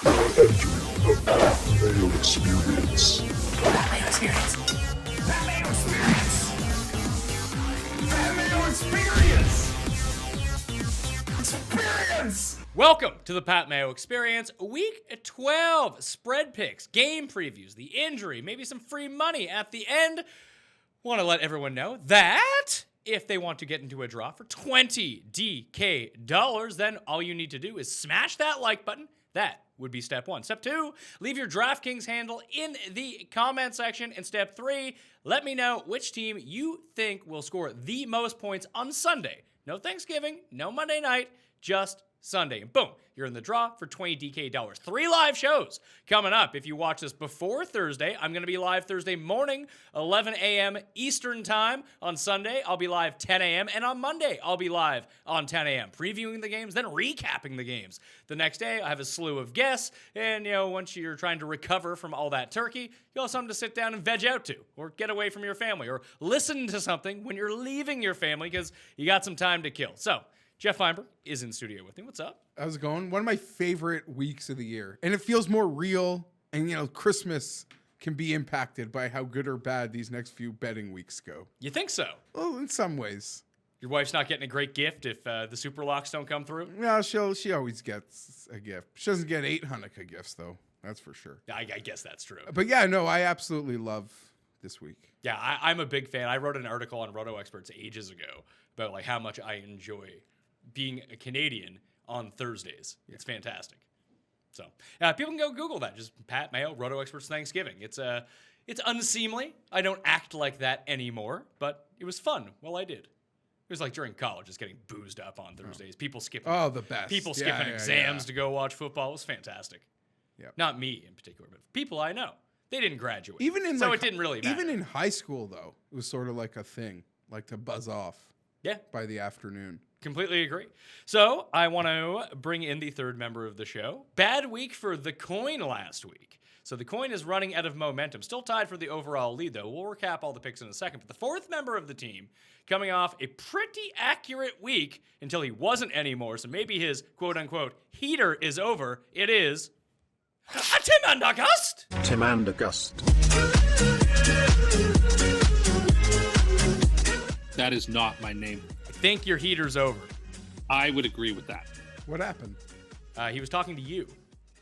Entering the Mayo Experience. Mayo Experience. Mayo Experience. Mayo Experience. Experience. Welcome to the Pat Mayo Experience, Week 12. Spread picks, game previews, the injury, maybe some free money at the end. Want to let everyone know that if they want to get into a draw for $20 DK, then all you need to do is smash that like button. That would be step one. Step two, leave your Draftkings handle in the comment section. And step three, let me know which team you think will score the most points on Sunday. No Thanksgiving, no Monday night, just Sunday. And boom, you're in the draw for $20 DK. 3 live shows coming up. If you watch this before Thursday, I'm going to be live Thursday morning, 11 a.m. Eastern time. On Sunday, I'll be live 10 a.m. And on Monday, I'll be live on 10 a.m. previewing the games, then recapping the games. The next day, I have a slew of guests. And, once you're trying to recover from all that turkey, you'll have something to sit down and veg out to, or get away from your family, or listen to something when you're leaving your family because you got some time to kill. So, Geoff Fienberg is in studio with me. What's up? How's it going? One of my favorite weeks of the year. And it feels more real. And, Christmas can be impacted by how good or bad these next few betting weeks go. You think so? Well, in some ways. Your wife's not getting a great gift if the SUPERLOCKS don't come through? No, she always gets a gift. She doesn't get 8 Hanukkah gifts, though. That's for sure. I guess that's true. But yeah, no, I absolutely love this week. Yeah, I'm a big fan. I wrote an article on Roto Experts ages ago about how much I enjoy being a Canadian on Thursdays. It's fantastic. So people can go Google that. Just Pat Mayo, Roto Experts Thanksgiving. It's unseemly. I don't act like that anymore, but it was fun while I did. It was like during college, just getting boozed up on Thursdays. People skipping. Oh, the best. People skipping exams to go watch football. It was fantastic. Yeah. Not me in particular, but people I know. They didn't graduate. So it didn't really matter. Even in high school, though, it was sort of like a thing, like to buzz off. Yeah. By the afternoon. Completely agree. So I want to bring in the third member of the show. Bad week for the coin last week. So the coin is running out of momentum. Still tied for the overall lead, though. We'll recap all the picks in a second. But the fourth member of the team coming off a pretty accurate week until he wasn't anymore. So maybe his quote-unquote heater is over. It is Tim Andergust. Tim Andergust. That is not my name. I think your heater's over. I would agree with that. What happened? He was talking to you.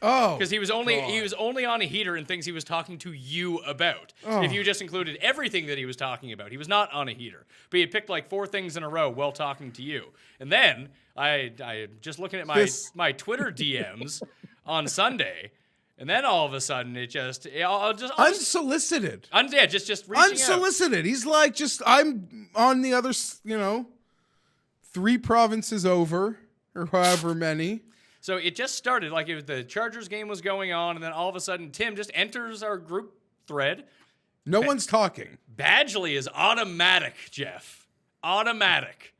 Oh, because he was only on a heater and things he was talking to you about. Oh. If you just included everything that he was talking about, he was not on a heater. But he had picked like 4 ththings in a row while talking to you. And then I just looking at my Twitter DMs on Sunday, and then all of a sudden unsolicited. Just reaching unsolicited. out. He's like, I'm on the other, 3 provinces over, or however many. So it just started like the Chargers game was going on, and then all of a sudden Tim just enters our group thread. No one's talking. Badgley is automatic, Geoff. Automatic.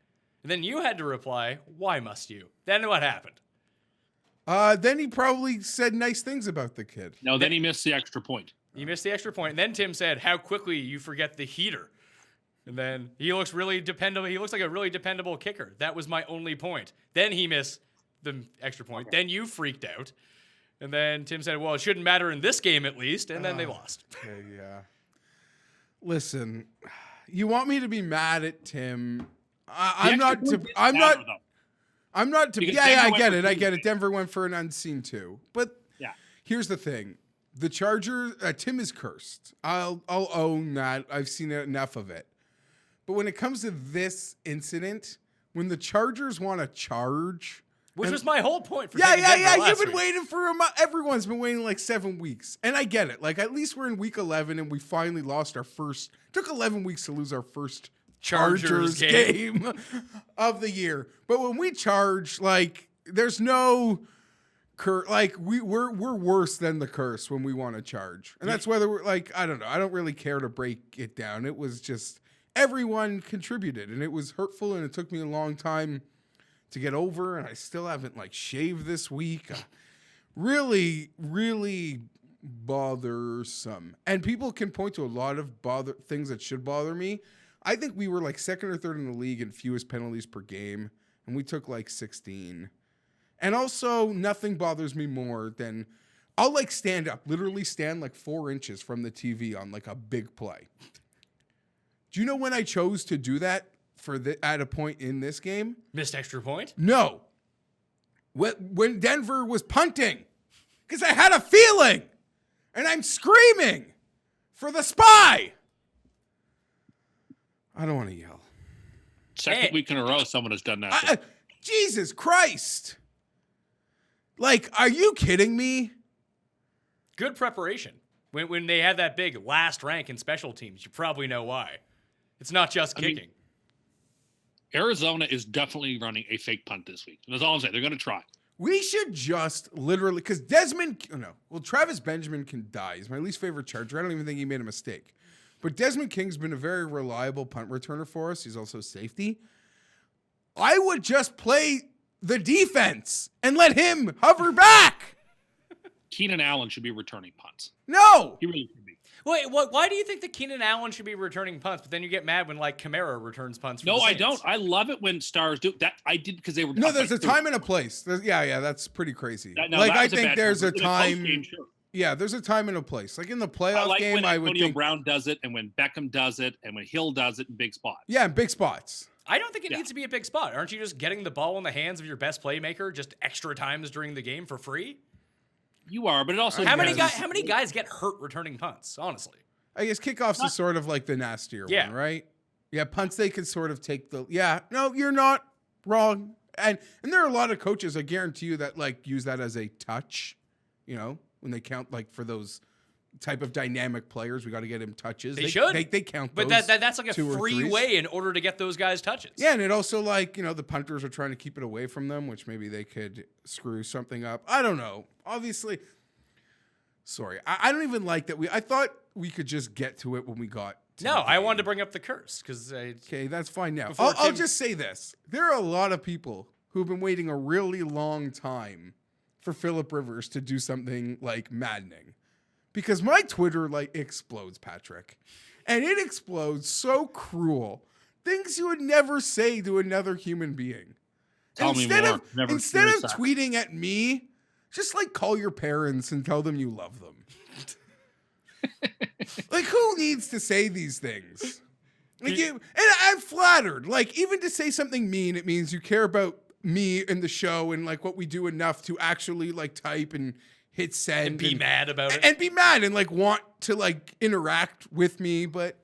And then you had to reply, why must you? Then what happened? Then he probably said nice things about the kid. No, then he missed the extra point. You missed the extra point. And then Tim said, how quickly you forget the heater. And then he looks really dependable. He looks like a really dependable kicker. That was my only point. Then he missed the extra point. Okay. Then you freaked out. And then Tim said, well, it shouldn't matter in this game at least. And then they lost. Okay, yeah. Listen, you want me to be mad at Tim? I'm not. I get it. Denver went for an unseen 2. But here's the thing. The Chargers, Tim is cursed. I'll own that. I've seen enough of it. But when it comes to this incident, when the Chargers want to charge... Which was my whole point for You've been waiting for everyone's been waiting like 7 weeks. And I get it. Like, at least we're in week 11 and we finally lost our first... Took 11 weeks to lose our first Chargers game of the year. But when we charge, like, there's no... we're worse than the curse when we want to charge. And that's whether we're like, I don't know. I don't really care to break it down. It was just everyone contributed and it was hurtful and it took me a long time to get over. And I still haven't shaved this week. Really, really bothersome. And people can point to a lot of things that should bother me. I think we were second or third in the league in fewest penalties per game. And we took 16. And also, nothing bothers me more than I'll like stand up, literally stand like 4 inches from the TV on like a big play. Do you know when I chose to do that at a point in this game? Missed extra point? No. When Denver was punting, because I had a feeling, and I'm screaming for the spy. I don't want to yell. Second week in a row, someone has done that. Jesus Christ. Like, are you kidding me? Good preparation. When they had that big last rank in special teams, you probably know why. It's not just kicking. Arizona is definitely running a fake punt this week. That's all I'm saying. They're going to try. We should just literally, because Travis Benjamin can die. He's my least favorite Charger. I don't even think he made a mistake. But Desmond King's been a very reliable punt returner for us. He's also safety. I would just play the defense and let him hover back. Keenan Allen should be returning punts. No. He really should be. Wait, why do you think that Keenan Allen should be returning punts, but then you get mad when like Kamara returns punts? For No, the I Saints? don't. I love it when stars do that. I did because they were. No, there's a time and a place. Yeah, that's pretty crazy. I think there's a time. Yeah, there's a time and a place. Like in the playoff game, when I would Antonio think Brown does it, and when Beckham does it, and when Hill does it in big spots. Yeah, in big spots. I don't think it needs to be a big spot. Aren't you just getting the ball in the hands of your best playmaker just extra times during the game for free? You are, but it also How many guys get hurt returning punts? Honestly, I guess kickoffs is sort of like the nastier one, right? Yeah, punts they can sort of take the. Yeah, no, you're not wrong. And there are a lot of coaches, I guarantee you, that like use that as a touch. You know, when they count like for those type of dynamic players, we got to get him touches. They should. They count but those that's like a 2 or free 3s. way in order to get those guys touches. Yeah, and it also like, the punters are trying to keep it away from them, which maybe they could screw something up. I don't know. Obviously, sorry. I don't even like that. I thought we could just get to it when we got to No, the I game. wanted to bring up the curse because Okay, that's fine now. Before I'll Tim- just say this. There are a lot of people who've been waiting a really long time for Phillip Rivers to do something like maddening. Because my Twitter like explodes, Patrick. And it explodes so cruel. Things you would never say to another human being. Tell me more. Never Instead of experienced that. tweeting at me, just like call your parents and tell them you love them. Like, who needs to say these things? Like, and I'm flattered. Like, even to say something mean, it means you care about me and the show and like what we do enough to actually like type and hit send and be mad about it. and be mad and like want to like interact with me. But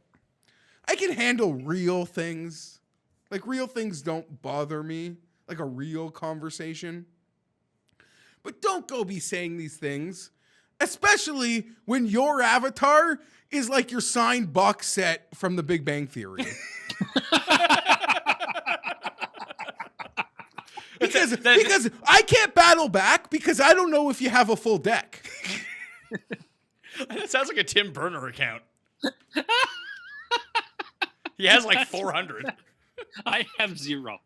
I can handle real things. Like, real things don't bother me. Like a real conversation. But don't go be saying these things. Especially when your avatar is like your signed box set from The Big Bang Theory. because I can't battle back because I don't know if you have a full deck. That sounds like a Tim Burner account. He has like 400. I have 0.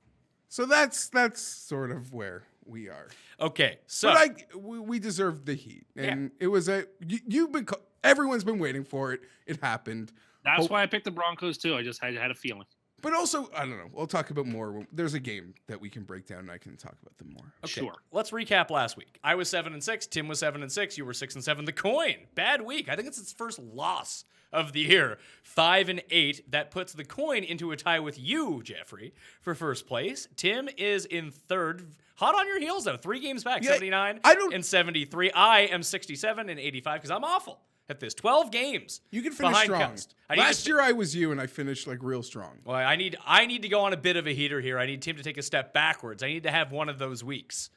So that's sort of where we are. Okay, so But we deserved the heat, and it was everyone's been waiting for it. It happened. That's why I picked the Broncos too. I had a feeling. But also, I don't know. We'll talk about more. There's a game that we can break down, and I can talk about them more. okay, Sure. let's recap last week. I was 7-6. Tim was 7-6. You were 6-7. The coin, bad week. I think it's its first loss of the year. 5-8. That puts the coin into a tie with you, Jeffrey, for first place. Tim is in third. Hot on your heels though. 3 games back. 79 and 73. I am 67 and 85 because I'm awful at this. 12 games. You can finish behind strong. CUST. Last year I was you, and I finished like real strong. Well, I need to go on a bit of a heater here. I need Tim to take a step backwards. I need to have one of those weeks.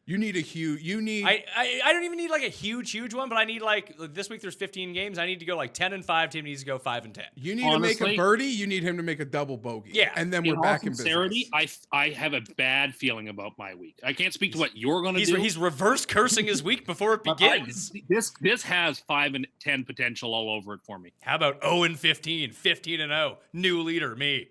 You need a huge. You need. I don't even need like a huge one, but I need like this week there's 15 games. I need to go like 10-5. Tim needs to go 5-10. You need to make a birdie. You need him to make a double bogey. Yeah. And then we're back in sincerity, business. I have a bad feeling about my week. I can't speak to what you're going to do. He's reverse cursing his week before it begins. This has 5-10 potential all over it for me. How about 0-15, 15-0, new leader, me?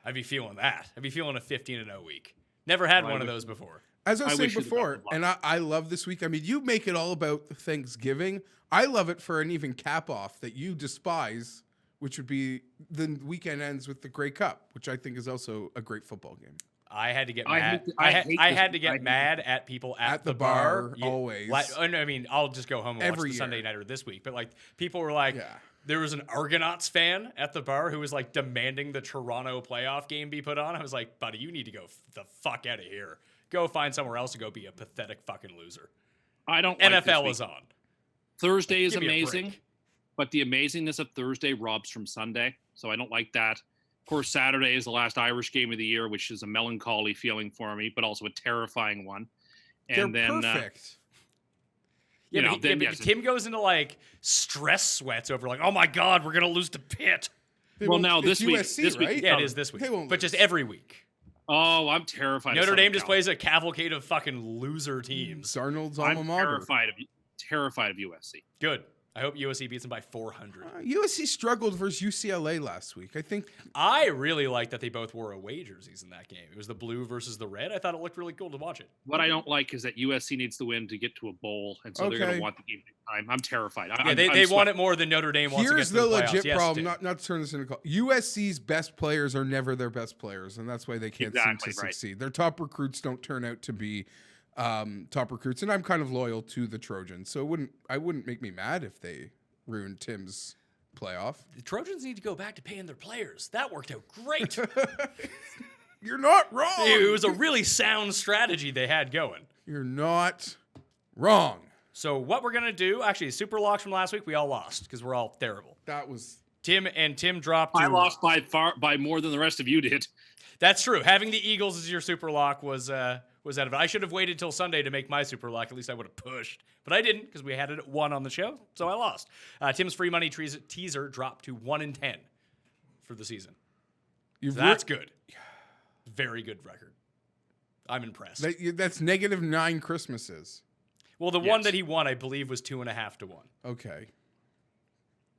I'd be feeling that. I'd be feeling a 15-0 week. Never had one of those before. As I was saying wish you the before, best of luck. and I love this week. I mean, you make it all about Thanksgiving. I love it for an even cap off that you despise, which would be the weekend ends with the Grey Cup, which I think is also a great football game. I had to get I mad. hate- I, I had, hate I this- had to I get hate mad at people at the bar, Yeah, always. I mean, I'll just go home and watch Every the year. Sunday nighter this week. But like, people were like, Yeah. there was an Argonauts fan at the bar who was like demanding the Toronto playoff game be put on. I was like, buddy, you need to go the fuck out of here. Go find somewhere else to go be a pathetic fucking loser. I don't like this NFL week. is on. Thursday is Give me a amazing, break. but the amazingness of Thursday robs from Sunday, so I don't like that. Of course, Saturday is the last Irish game of the year, which is a melancholy feeling for me, but also a terrifying one. And They're then, perfect. Yeah, you know, but, then, but yes. Tim goes into like stress sweats over like, oh my God, we're going to lose to Pitt. They well, won't- now it's this week- USC, this week- right? Yeah, it is this week. They won't But just lose. every week. oh, I'm terrified. Notre of Dame Southern just Cal. plays a cavalcade of fucking loser teams. Darnold's alma I'm mater. terrified of USC. Good. I hope USC beats them by 400. USC struggled versus UCLA last week. I think I really like that they both wore away jerseys in that game. It was the blue versus the red. I thought it looked really cool to watch it. What I don't like is that USC needs to win to get to a bowl, and so they're going Okay. to want the game big time. I'm terrified. Yeah, they want it more than Notre Dame wants here's to get to the the playoffs. legit Yes, problem. Tim. Not to turn this into call. USC's best players are never their best players, and that's why they can't Exactly, seem to right. succeed. Their top recruits don't turn out to be top recruits, and I'm kind of loyal to the Trojans, so I wouldn't make me mad if they ruined Tim's playoff. The Trojans need to go back to paying their players. That worked out great. You're not wrong. It was a really sound strategy they had going. You're not wrong. So what we're going to do, actually, super locks from last week, we all lost because we're all terrible. That was Tim dropped to... I lost by more than the rest of you did. That's true. Having the Eagles as your super lock was out of it. I should have waited till Sunday to make my super lock. At least I would have pushed. But I didn't because we had it at 1 on the show, so I lost. Tim's free money teaser dropped to 1-10 for the season. you've That's good. Very good record. I'm impressed. that's -9 Christmases. Well, the one Yes. that he won, I believe, was 2.5 to 1. Okay.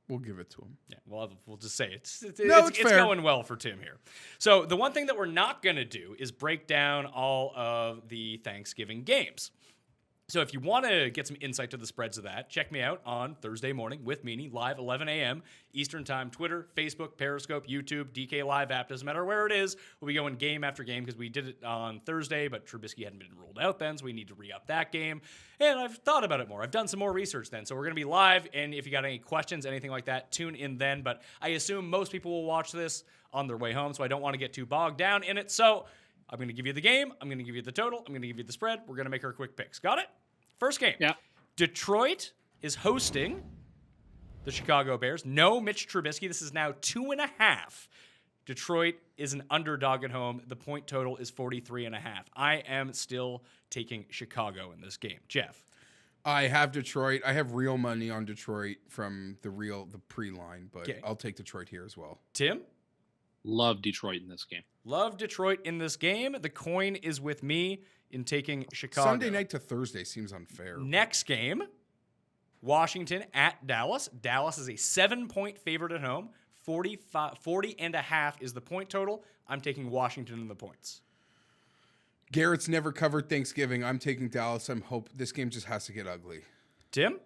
We'll give it to him. Yeah, we'll just say it's fair. going well for Tim here. So the one thing that we're not going to do is break down all of the Thanksgiving games. So if you want to get some insight to the spreads of that, check me out on Thursday morning with Meanie, live 11 a.m. Eastern Time, Twitter, Facebook, Periscope, YouTube, DK Live app, doesn't matter where it is. We'll be going game after game because we did it on Thursday, but Trubisky hadn't been ruled out then, so we need to re-up that game. And I've thought about it more. I've done some more research then, so we're going to be live, and if you got any questions, anything like that, tune in then. But I assume most people will watch this on their way home, so I don't want to get too bogged down in it. So I'm going to give you the game. I'm going to give you the total. I'm going to give you the spread. We're going to make our quick picks. Got it? First game. Yeah. Detroit is hosting the Chicago Bears. No Mitch Trubisky. This is now 2.5. Detroit is an underdog at home. The point total is 43.5. I am still taking Chicago in this game. Geoff. I have Detroit. I have real money on Detroit from the pre-line, but Okay. I'll take Detroit here as well. Tim? Love Detroit in this game. Love Detroit in this game. The coin is with me in taking Chicago. Sunday night to Thursday seems unfair. Next game, Washington at Dallas. Dallas is a 7-point favorite at home. 40.5 is the point total. I'm taking Washington in the points. Garrett's never covered Thanksgiving. I'm taking Dallas. This game just has to get ugly. Tim?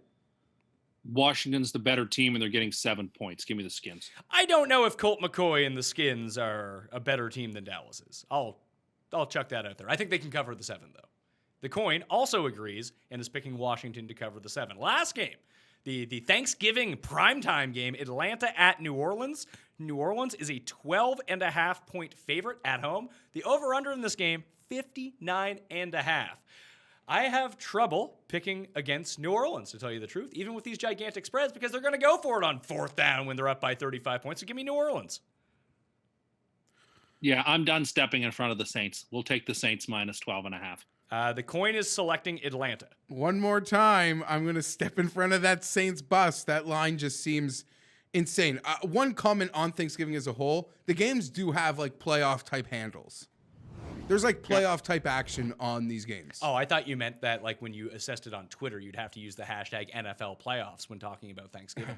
Washington's the better team, and they're getting 7 points. Give me the Skins. I don't know if Colt McCoy and the Skins are a better team than Dallas is. I'll chuck that out there. I think they can cover the 7, though. The coin also agrees and is picking Washington to cover the 7. Last game, the Thanksgiving primetime game, Atlanta at New Orleans. New Orleans is a 12.5 point favorite at home. The over-under in this game, 59.5. I have trouble picking against New Orleans, to tell you the truth, even with these gigantic spreads, because they're going to go for it on 4th down when they're up by 35 points. So give me New Orleans. Yeah, I'm done stepping in front of the Saints. We'll take the Saints minus 12.5. The coin is selecting Atlanta. One more time, I'm going to step in front of that Saints bus. That line just seems insane. One comment on Thanksgiving as a whole, the games do have like playoff type handles. There's like playoff type action on these games. Oh, I thought you meant that like when you assessed it on Twitter, you'd have to use the hashtag NFL playoffs when talking about Thanksgiving.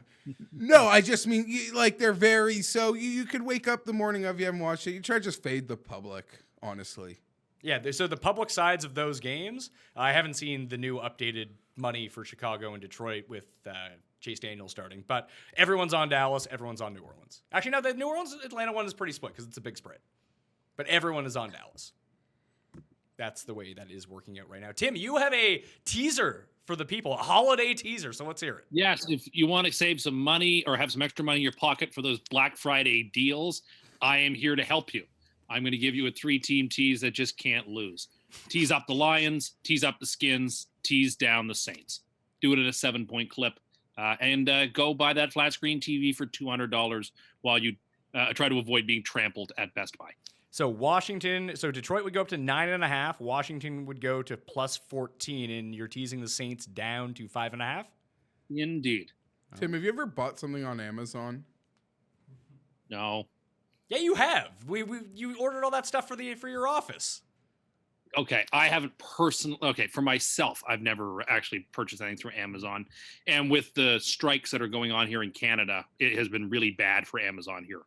No, I just mean like they're very, so you could wake up the morning of, you haven't watched it, you try to just fade the public, honestly. Yeah, so the public sides of those games, I haven't seen the new updated money for Chicago and Detroit with Chase Daniel starting, but everyone's on Dallas, everyone's on New Orleans. Actually, no, the New Orleans-Atlanta one is pretty split because it's a big spread, but everyone is on Dallas. That's the way that is working out right now. Tim, you have a teaser for the people, a holiday teaser. So let's hear it. Yes, if you want to save some money or have some extra money in your pocket for those Black Friday deals, I am here to help you. I'm going to give you a 3-team tease that just can't lose. Tease up the Lions, tease up the Skins, tease down the Saints. Do it at a 7-point clip, and go buy that flat screen TV for $200 while you try to avoid being trampled at Best Buy. So Detroit would go up to 9.5. Washington would go to +14, and you're teasing the Saints down to 5.5. Indeed. Tim, have you ever bought something on Amazon? No. Yeah, you have. You ordered all that stuff for your office. Okay, I haven't personally. Okay, for myself, I've never actually purchased anything through Amazon. And with the strikes that are going on here in Canada, it has been really bad for Amazon here.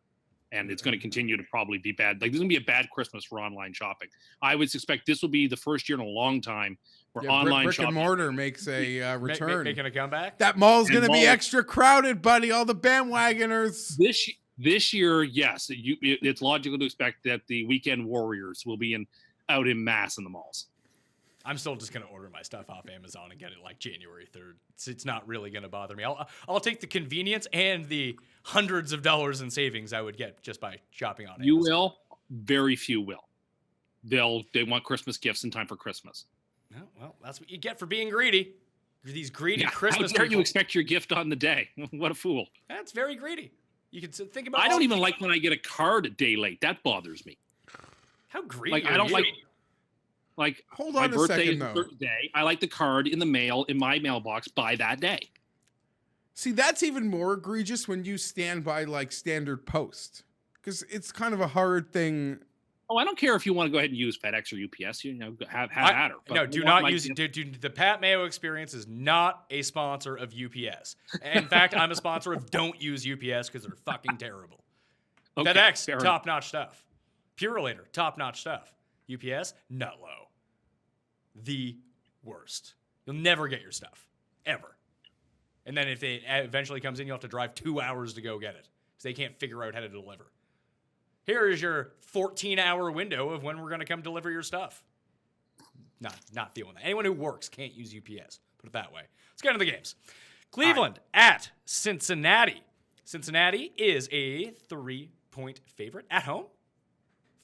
And it's going to continue to probably be bad. Like, there's going to be a bad Christmas for online shopping. I would suspect this will be the first year in a long time where online brick shopping. and mortar makes a return. Making a comeback? That mall's And going to be mall- extra crowded, buddy. All the bandwagoners. This year, yes, it's logical to expect that the weekend warriors will be out in mass in the malls. I'm still just going to order my stuff off Amazon and get it like January 3rd. It's not really going to bother me. I'll take the convenience and the hundreds of dollars in savings I would get just by shopping on Amazon. You will. Very few will. They want Christmas gifts in time for Christmas. Oh, well, that's what you get for being greedy. You're these greedy Christmas How dare you people. expect your gift on the day? What a fool. That's very greedy. You can think about I don't even like when I get a card a day late. That bothers me. How greedy Like, are I don't you? like Hold my on a birthday second, is though. the day. I like the card in the mail in my mailbox by that day. See, that's even more egregious when you stand by like standard post, because it's kind of a hard thing. Oh, I don't care if you want to go ahead and use FedEx or UPS. You know, have at her. But No, I do want not my use gift. it. The Pat Mayo Experience is not a sponsor of UPS. In fact, I'm a sponsor of don't use UPS because they're fucking terrible. Okay, FedEx, fair enough. top-notch stuff. Purelator, top-notch stuff. UPS, nut low. The worst. You'll never get your stuff. Ever. And then if it eventually comes in, you'll have to drive 2 hours to go get it because they can't figure out how to deliver. Here is your 14-hour window of when we're going to come deliver your stuff. Not feeling that. Anyone who works can't use UPS. Put it that way. Let's get into the games. Cleveland at Cincinnati. Cincinnati is a 3-point favorite at home.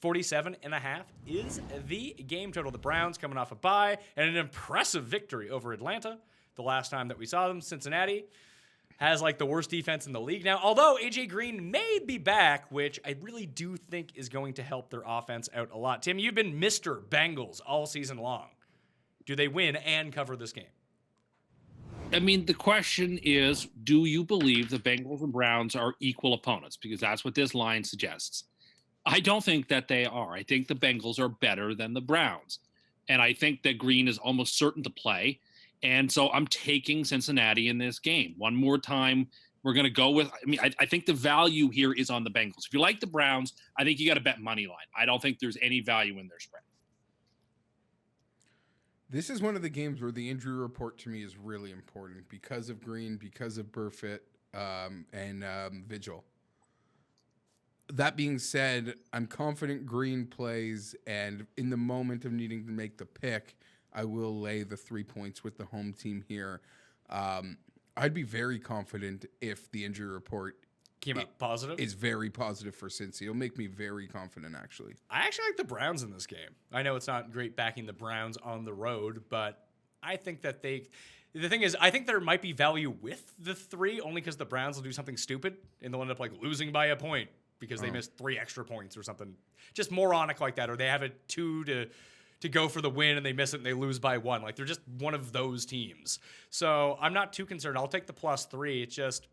47.5 is the game total. The Browns coming off a bye and an impressive victory over Atlanta. The last time that we saw them, Cincinnati has like the worst defense in the league now. Although AJ Green may be back, which I really do think is going to help their offense out a lot. Tim, you've been Mr. Bengals all season long. Do they win and cover this game? I mean, the question is, do you believe the Bengals and Browns are equal opponents? Because that's what this line suggests. I don't think that they are. I think the Bengals are better than the Browns. And I think that Green is almost certain to play. And so I'm taking Cincinnati in this game. One more time, we're going to go with, I think the value here is on the Bengals. If you like the Browns, I think you got to bet money line. I don't think there's any value in their spread. This is one of the games where the injury report to me is really important because of Green, because of Burfitt, and Vigil. That being said, I'm confident Green plays, and in the moment of needing to make the pick, I will lay the 3 points with the home team here. I'd be very confident if the injury report Came up positive? is very positive for Cincy. It'll make me very confident, actually. I actually like the Browns in this game. I know it's not great backing the Browns on the road, but I think that the thing is, I think there might be value with the 3 only because the Browns will do something stupid and they'll end up like losing by a point because they missed 3 extra points or something. Just moronic like that, or they have a 2 to go for the win and they miss it and they lose by 1. Like they're just one of those teams. So I'm not too concerned. I'll take the +3. It's just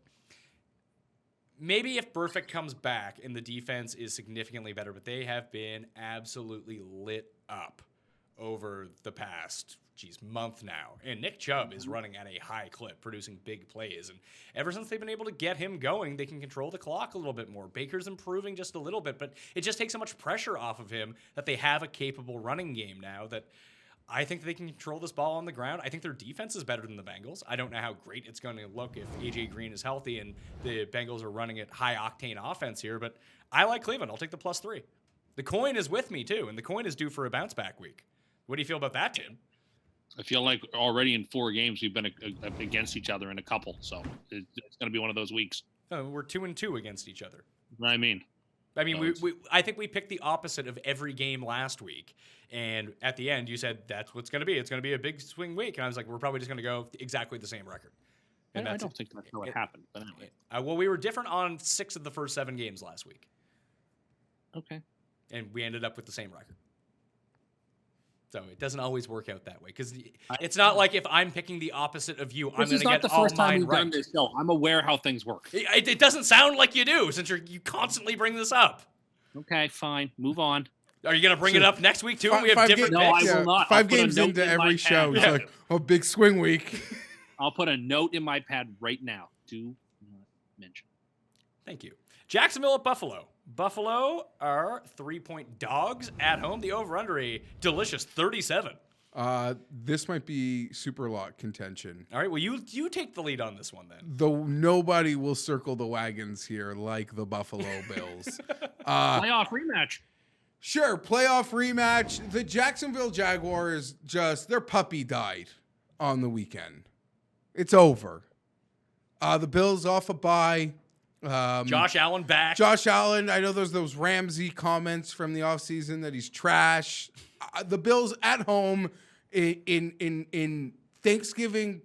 maybe if Burfict comes back and the defense is significantly better, but they have been absolutely lit up over the past, month now. And Nick Chubb is running at a high clip, producing big plays. And ever since they've been able to get him going, they can control the clock a little bit more. Baker's improving just a little bit, but it just takes so much pressure off of him that they have a capable running game now that I think they can control this ball on the ground. I think their defense is better than the Bengals. I don't know how great it's going to look if AJ Green is healthy and the Bengals are running at high-octane offense here, but I like Cleveland. I'll take the +3. The coin is with me, too, and the coin is due for a bounce-back week. What do you feel about that, Tim? I feel like already in 4 games we've been against each other in a couple, so it's going to be one of those weeks. Oh, we're 2-2 against each other. I mean, I think we picked the opposite of every game last week. And at the end, you said that's what's going to be. It's going to be a big swing week. And I was like, we're probably just going to go exactly the same record. And I don't think that's what happened. But anyway. Well, we were different on 6 of the first 7 games last week. Okay. And we ended up with the same record. So it doesn't always work out that way because it's not like if I'm picking the opposite of you, I'm going to get the all first time mine we've right. done this show. I'm aware how things work. It doesn't sound like you do since you constantly bring this up. Okay, fine. Move on. Are you going to bring it up next week too? And we have different No, picks? I will not. 5 games into every show. It's like, oh, big swing week. I'll put a note in my pad right now. Do not mention. Thank you. Jacksonville at Buffalo. Buffalo are 3-point dogs at home. The over-under a delicious 37. This might be super lock contention. All right, well, you take the lead on this one then. Though nobody will circle the wagons here like the Buffalo Bills. Playoff rematch. Sure, playoff rematch. The Jacksonville Jaguars their puppy died on the weekend. It's over. The Bills off a bye. Josh Allen back. Josh Allen, I know there's those Ramsey comments from the offseason that he's trash. The Bills at home in Thanksgiving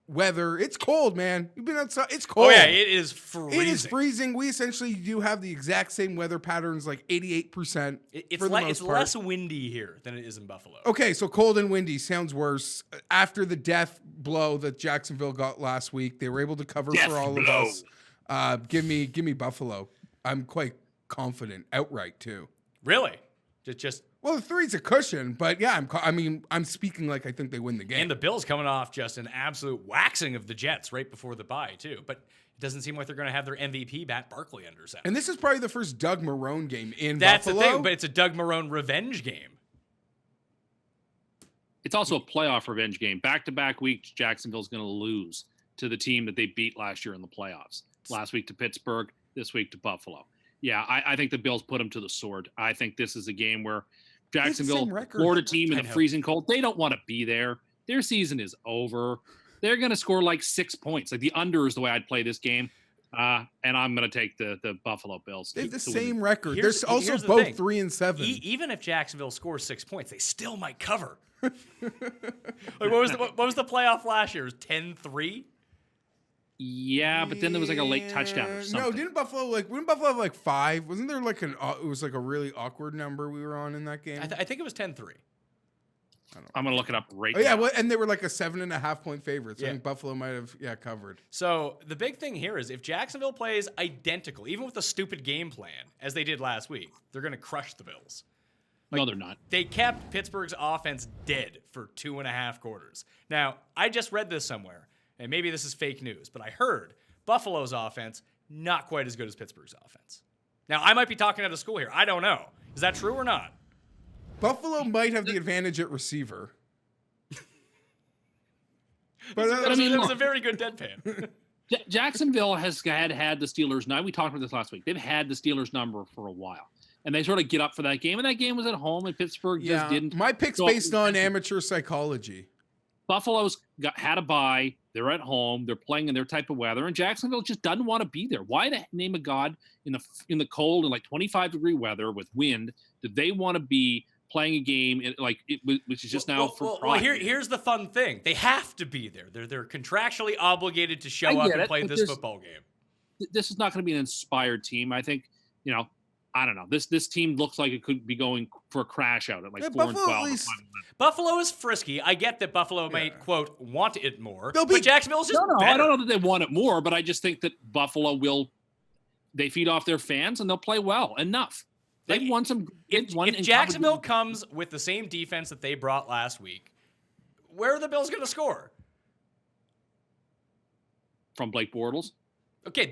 weather. It's cold, man. You've been outside. It's cold. Oh, yeah, it is freezing. It is freezing. We essentially do have the exact same weather patterns, like 88%. It's less windy here than it is in Buffalo. Okay, so cold and windy sounds worse. After the death blow that Jacksonville got last week, they were able to cover for all of us. Give me Buffalo. I'm quite confident outright too. Really? Well, the 3's a cushion, but yeah, I'm speaking like I think they win the game. And the Bills coming off just an absolute waxing of the Jets right before the bye too. But it doesn't seem like they're going to have their MVP Matt Barkley under center. And this is probably the first Doug Marrone game in That's Buffalo. the thing, but it's a Doug Marrone revenge game. It's also a playoff revenge game. Back-to-back weeks, Jacksonville's going to lose to the team that they beat last year in the playoffs. Last week to Pittsburgh, this week to Buffalo. Yeah, I think the Bills put them to the sword. I think this is a game where Jacksonville, Florida team in the freezing cold, they don't want to be there. Their season is over. They're going to score like 6 points. Like the under is the way I'd play this game. And I'm going to take the Buffalo Bills. They have the same record. Here's They're also the both thing. 3-7. Even if Jacksonville scores 6 points, they still might cover. Like what was the playoff last year? It was 10-3? Yeah, but then there was like a late touchdown or something. No, wouldn't Buffalo have like 5? Wasn't there like it was like a really awkward number we were on in that game? I think it was 10-3. I'm going to look it up right now. now. And they were like a 7.5 point favorite. So I think Buffalo might have covered. So the big thing here is if Jacksonville plays identical, even with a stupid game plan, as they did last week, they're going to crush the Bills. No, they're not. They kept Pittsburgh's offense dead for 2.5 quarters. Now, I just read this somewhere, and maybe this is fake news, but I heard Buffalo's offense not quite as good as Pittsburgh's offense. Now, I might be talking out of school here. I don't know. Is that true or not? Buffalo might have the advantage at receiver. But that was a very good deadpan. Jacksonville has had the Steelers. Now, we talked about this last week. They've had the Steelers number for a while. And they sort of get up for that game. And that game was at home, and Pittsburgh just didn't. My pick's based on amateur psychology. Buffalo's had a bye. They're at home. They're playing in their type of weather. And Jacksonville just doesn't want to be there. Why the name of God in the cold and like 25-degree weather with wind did they want to be playing a game which is just now for pride? Well, here's the fun thing. They have to be there. They're contractually obligated to show up and play this football game. This is not going to be an inspired team. I think, I don't know. This team looks like it could be going for a crash out at like 4-12. Buffalo is frisky. I get that Buffalo might, quote, want it more. But Jacksonville's just No, better. I don't know that they want it more, but I just think that Buffalo they feed off their fans and they'll play well enough. They've won some. If Jacksonville comes with the same defense that they brought last week, where are the Bills going to score? From Blake Bortles? Okay,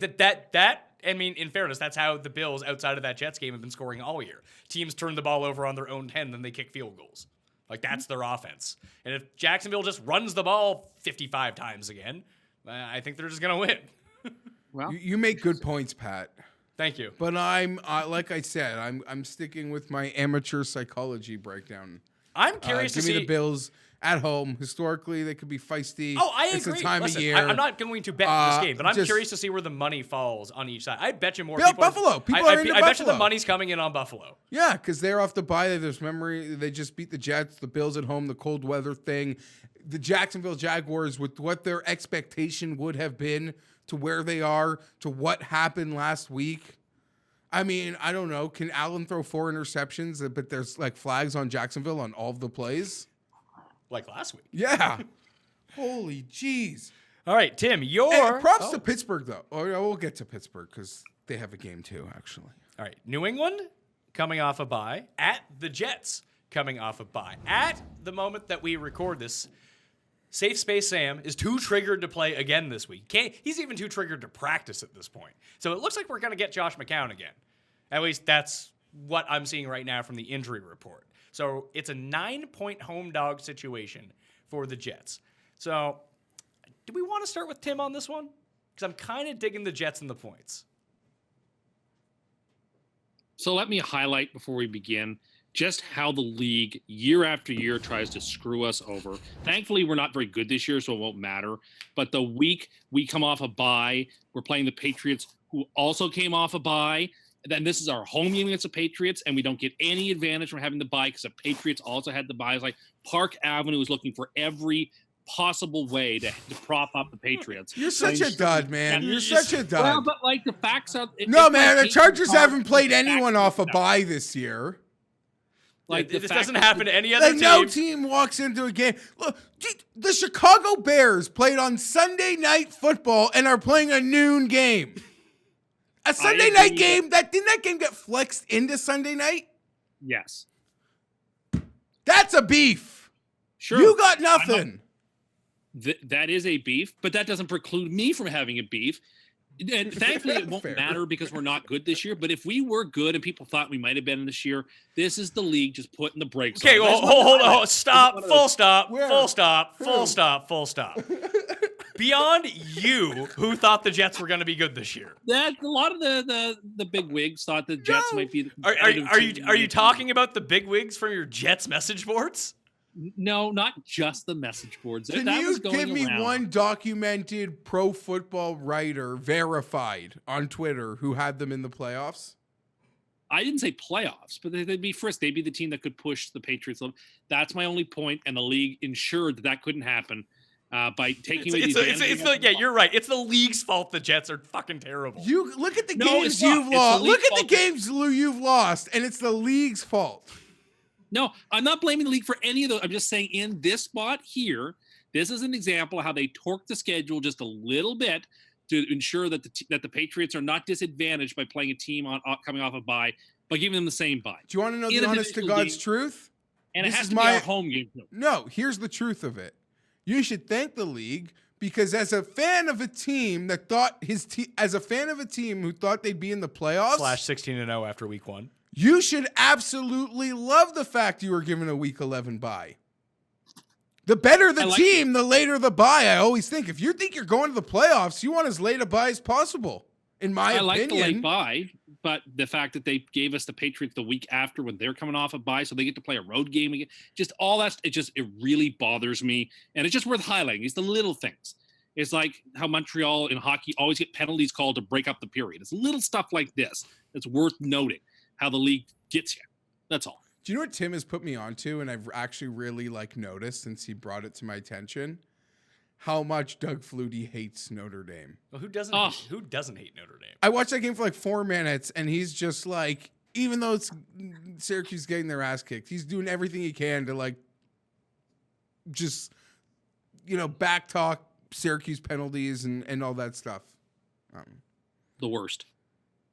in fairness, that's how the Bills, outside of that Jets game, have been scoring all year. Teams turn the ball over on their own 10, then they kick field goals. Like, that's their offense. And if Jacksonville just runs the ball 55 times again, I think they're just going to win. Well, you make good points, Pat. Thank you. But I'm like I said, I'm sticking with my amateur psychology breakdown. I'm curious to give me see the Bills at home. Historically, they could be feisty. Oh, I agree. It's the time Listen, of year. I'm not going to bet this game, but I'm just- curious to see where the money falls on each side. I bet you more Yeah, people. Buffalo. People I are into bet you the Buffalo. money's coming in on Buffalo. Yeah, because they're off the bye. There's memory. They just beat the Jets, the Bills at home, the cold weather thing. The Jacksonville Jaguars, with what their expectation would have been to where they are, to what happened last week. I mean, I don't know. Can Allen throw 4 interceptions, but there's like flags on Jacksonville on all of the plays? Like last week. Yeah. Holy jeez. All right, Tim, Hey, props to Pittsburgh, though. Oh, yeah, we'll get to Pittsburgh because they have a game too, actually. All right, New England coming off a bye, at the Jets coming off a bye. At the moment that we record this, Safe Space Sam is too triggered to play again this week. He's even too triggered to practice at this point. So it looks like we're going to get Josh McCown again. At least that's what I'm seeing right now from the injury report. So it's a 9-point home dog situation for the Jets. So do we want to start with Tim on this one? Because I'm kind of digging the Jets and the points. So let me highlight before we begin just how the league year after year tries to screw us over. Thankfully, we're not very good this year, so it won't matter. But the week we come off a bye, we're playing the Patriots, who also came off a bye. Then this is our home game against the Patriots, and we don't get any advantage from having the bye because the Patriots also had the bye. It's like Park Avenue is looking for every possible way to prop up the Patriots. You're such a dud, man. You're such a dud. Well, but like the facts are... No, man, the Chargers haven't played anyone off a bye this year. Like this doesn't happen to any other Like team. no team walks into a game. Look, the Chicago Bears played on Sunday Night Football and are playing a noon game. A Sunday night game. Didn't that game get flexed into Sunday night? Yes. That's a beef. Sure. You got nothing. That is a beef, but that doesn't preclude me from having a beef. And thankfully, it won't Fair. matter because we're not good this year. But if we were good and people thought we might have been this year, this is the league just putting the brakes Okay, on. well, hold, stop, full stop, Where? full stop, full stop, full stop. Beyond you, who thought the Jets were going to be good this year? That a lot of the big wigs thought the Jets might be. The Are you talking about the big wigs from your Jets message boards? No, not just the message boards. Can that you was going give me around. one documented pro football writer verified on Twitter who had them in the playoffs? I didn't say playoffs, but they'd be first. They'd be the team that could push the Patriots. That's my only point, and the league ensured that couldn't happen by taking away the Yeah, you're right. It's the league's fault the Jets are fucking terrible. You look at the No, games it's not. you've It's the lost. Look league's at the fault. games you've lost, and it's the league's fault. No, I'm not blaming the league for any of those. I'm just saying in this spot here, this is an example of how they torque the schedule just a little bit to ensure that the Patriots are not disadvantaged by playing a team coming off a bye by giving them the same bye. Do you want to know In the a honest to divisional God's game. truth? And This it has is to be our home game too. No, here's the truth of it. You should thank the league because as a fan of a team that thought as a fan of a team who thought they'd be in the playoffs, /16-0 after week 1. you should absolutely love the fact you were given a week 11 bye. The better the team, the later the bye. I always think if you think you're going to the playoffs, you want as late a bye as possible. In my opinion, like the late bye, but the fact that they gave us the Patriots the week after when they're coming off a bye, so they get to play a road game again. Just all that, it really bothers me, and it's just worth highlighting. It's the little things. It's like how Montreal in hockey always get penalties called to break up the period. It's little stuff like this that's worth noting. How the league gets you. That's all. Do you know what Tim has put me onto, and I've actually really noticed since he brought it to my attention? How much Doug Flutie hates Notre Dame. Well, who doesn't hate Notre Dame? I watched that game for 4 minutes, and he's just even though it's Syracuse getting their ass kicked, he's doing everything he can to just back talk Syracuse penalties and all that stuff. The worst.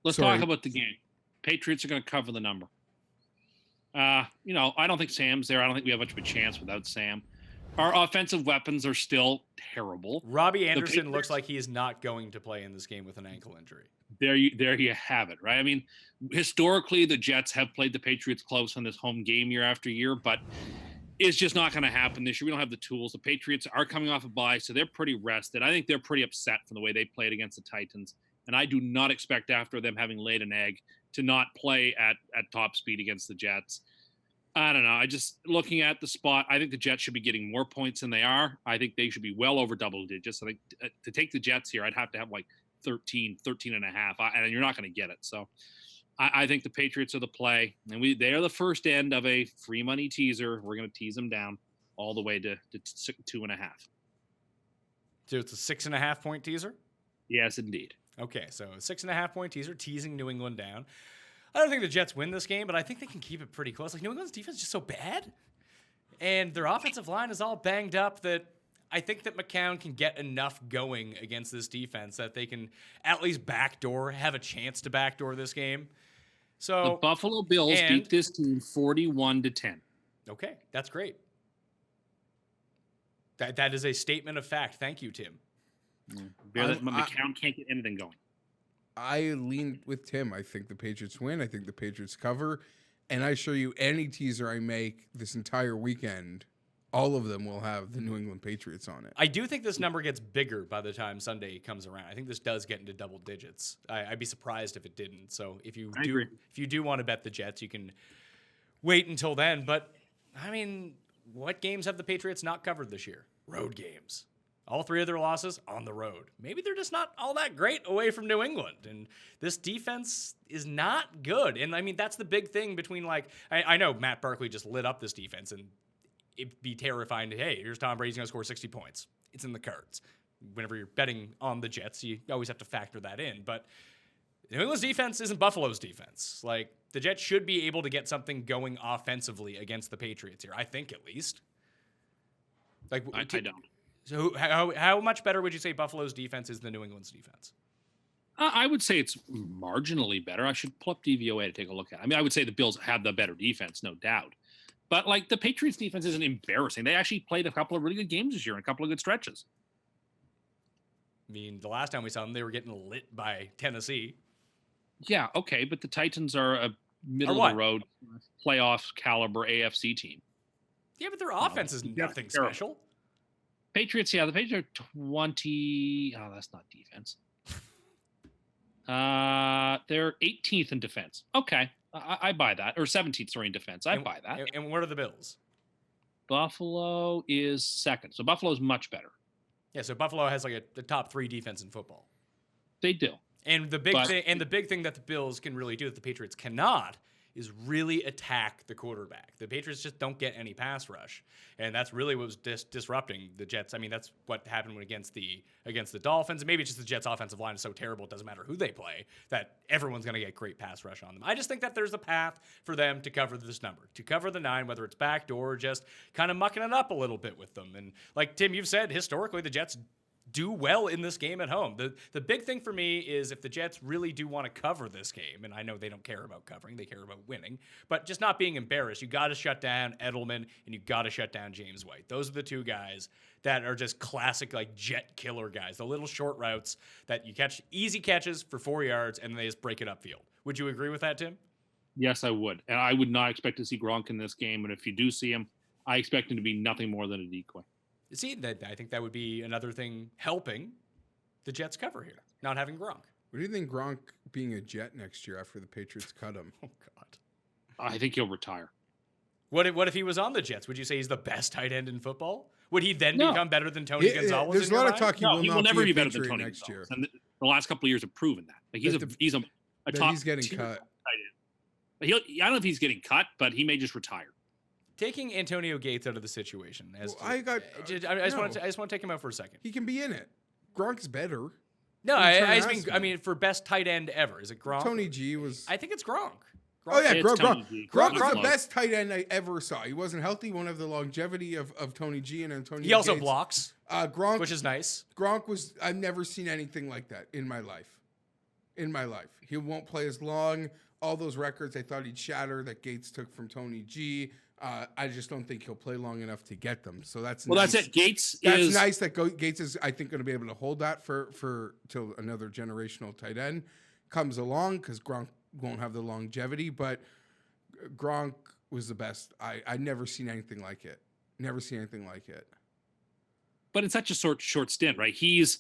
Let's Sorry. talk about the game. Patriots are going to cover the number. I don't think Sam's there. I don't think we have much of a chance without Sam. Our offensive weapons are still terrible. Robbie Anderson looks like he is not going to play in this game with an ankle injury. There you have it, right? I mean, historically, the Jets have played the Patriots close on this home game year after year, but it's just not going to happen this year. We don't have the tools. The Patriots are coming off a bye, so they're pretty rested. I think they're pretty upset from the way they played against the Titans, and I do not expect after them having laid an egg to not play at top speed against the Jets. I don't know. I just looking at the spot. I think the Jets should be getting more points than they are. I think they should be well over double digits. I think to take the Jets here, I'd have to have like 13 and a half, and you're not going to get it. So I think the Patriots are the play, and they are the first end of a free money teaser. We're going to tease them down all the way to 2.5. So it's a 6.5 point teaser? Yes, indeed. Okay, so a 6.5 point teaser, teasing New England down. I don't think the Jets win this game, but I think they can keep it pretty close. Like, New England's defense is just so bad, and their offensive line is all banged up that I think that McCown can get enough going against this defense that they can at least have a chance to backdoor this game. So the Buffalo Bills beat this team 41-10. Okay, that's great. That is a statement of fact. Thank you, Tim. McCown can't get anything going. I lean with Tim. I think the Patriots win. I think the Patriots cover. And I assure you, any teaser I make this entire weekend, all of them will have the New England Patriots on it. I do think this number gets bigger by the time Sunday comes around. I think this does get into double digits. I'd be surprised if it didn't. So if you do want to bet the Jets, you can wait until then. But I mean, what games have the Patriots not covered this year? Road games. All 3 of their losses on the road. Maybe they're just not all that great away from New England. And this defense is not good. And I mean, that's the big thing between I know Matt Barkley just lit up this defense, and it'd be terrifying to, hey, here's Tom Brady's going to score 60 points. It's in the cards. Whenever you're betting on the Jets, you always have to factor that in. But New England's defense isn't Buffalo's defense. Like, the Jets should be able to get something going offensively against the Patriots here. I think, at least. Like, I don't. So how much better would you say Buffalo's defense is than New England's defense? I would say it's marginally better. I should pull up DVOA to take a look at it. I mean, I would say the Bills have the better defense, no doubt. But, like, the Patriots defense isn't embarrassing. They actually played a couple of really good games this year and a couple of good stretches. I mean, the last time we saw them, they were getting lit by Tennessee. Yeah, okay, but the Titans are a middle-of-the-road playoff caliber AFC team. Yeah, but their offense is nothing special. Patriots, the Patriots are 20. Oh, that's not defense. They're 18th in defense. Okay, I buy that. Or 17th, sorry, in defense. I buy that. And what are the Bills? Buffalo is second. So Buffalo is much better. Yeah, so Buffalo has the top 3 defense in football. They do. And the big thing that the Bills can really do that the Patriots cannot is really attack the quarterback. The Patriots just don't get any pass rush, and that's really what was disrupting the Jets. I mean, that's what happened against the Dolphins. And maybe it's just the Jets' offensive line is so terrible it doesn't matter who they play, that everyone's going to get great pass rush on them. I just think that there's a path for them to cover this number, to cover the 9, whether it's backdoor or just kind of mucking it up a little bit with them. And like Tim, you've said, historically the Jets do well in this game at home. The big thing for me is if the Jets really do want to cover this game, and I know they don't care about covering, they care about winning, but just not being embarrassed, you got to shut down Edelman and you got to shut down James White. Those are the 2 guys that are just classic jet killer guys, the little short routes that you catch, easy catches for 4 yards, and they just break it upfield. Would you agree with that, Tim? Yes, I would. And I would not expect to see Gronk in this game, and if you do see him, I expect him to be nothing more than a decoy. See, I think that would be another thing helping the Jets cover here, not having Gronk. What do you think Gronk being a Jet next year after the Patriots cut him? Oh, God. I think he'll retire. What if he was on the Jets? Would you say he's the best tight end in football? Would he then become better than Tony Gonzalez? There's a lot of talk he will never be better than Tony next year. And the last couple of years have proven that. Like he's a top. He's getting cut. I don't know if he's getting cut, but he may just retire. Taking Antonio Gates out of the situation, I just want to take him out for a second. He can be in it. Gronk's better. No, I mean for best tight end ever, is it Gronk? Tony G was. I think it's Gronk. Oh yeah, Gronk. Gronk was the close. best tight end I ever saw. He wasn't healthy. Won't have the longevity of Tony G and Antonio. He also Gates. blocks. Gronk, which is nice. Gronk was. I've never seen anything like that in my life. He won't play as long. All those records I thought he'd shatter that Gates took from Tony G. I just don't think he'll play long enough to get them. So that's nice. That's it. Gates is nice that Gates is, I think, going to be able to hold that for till another generational tight end comes along, because Gronk won't have the longevity. But Gronk was the best. I never seen anything like it. Never seen anything like it. But in such a short stint, right? He's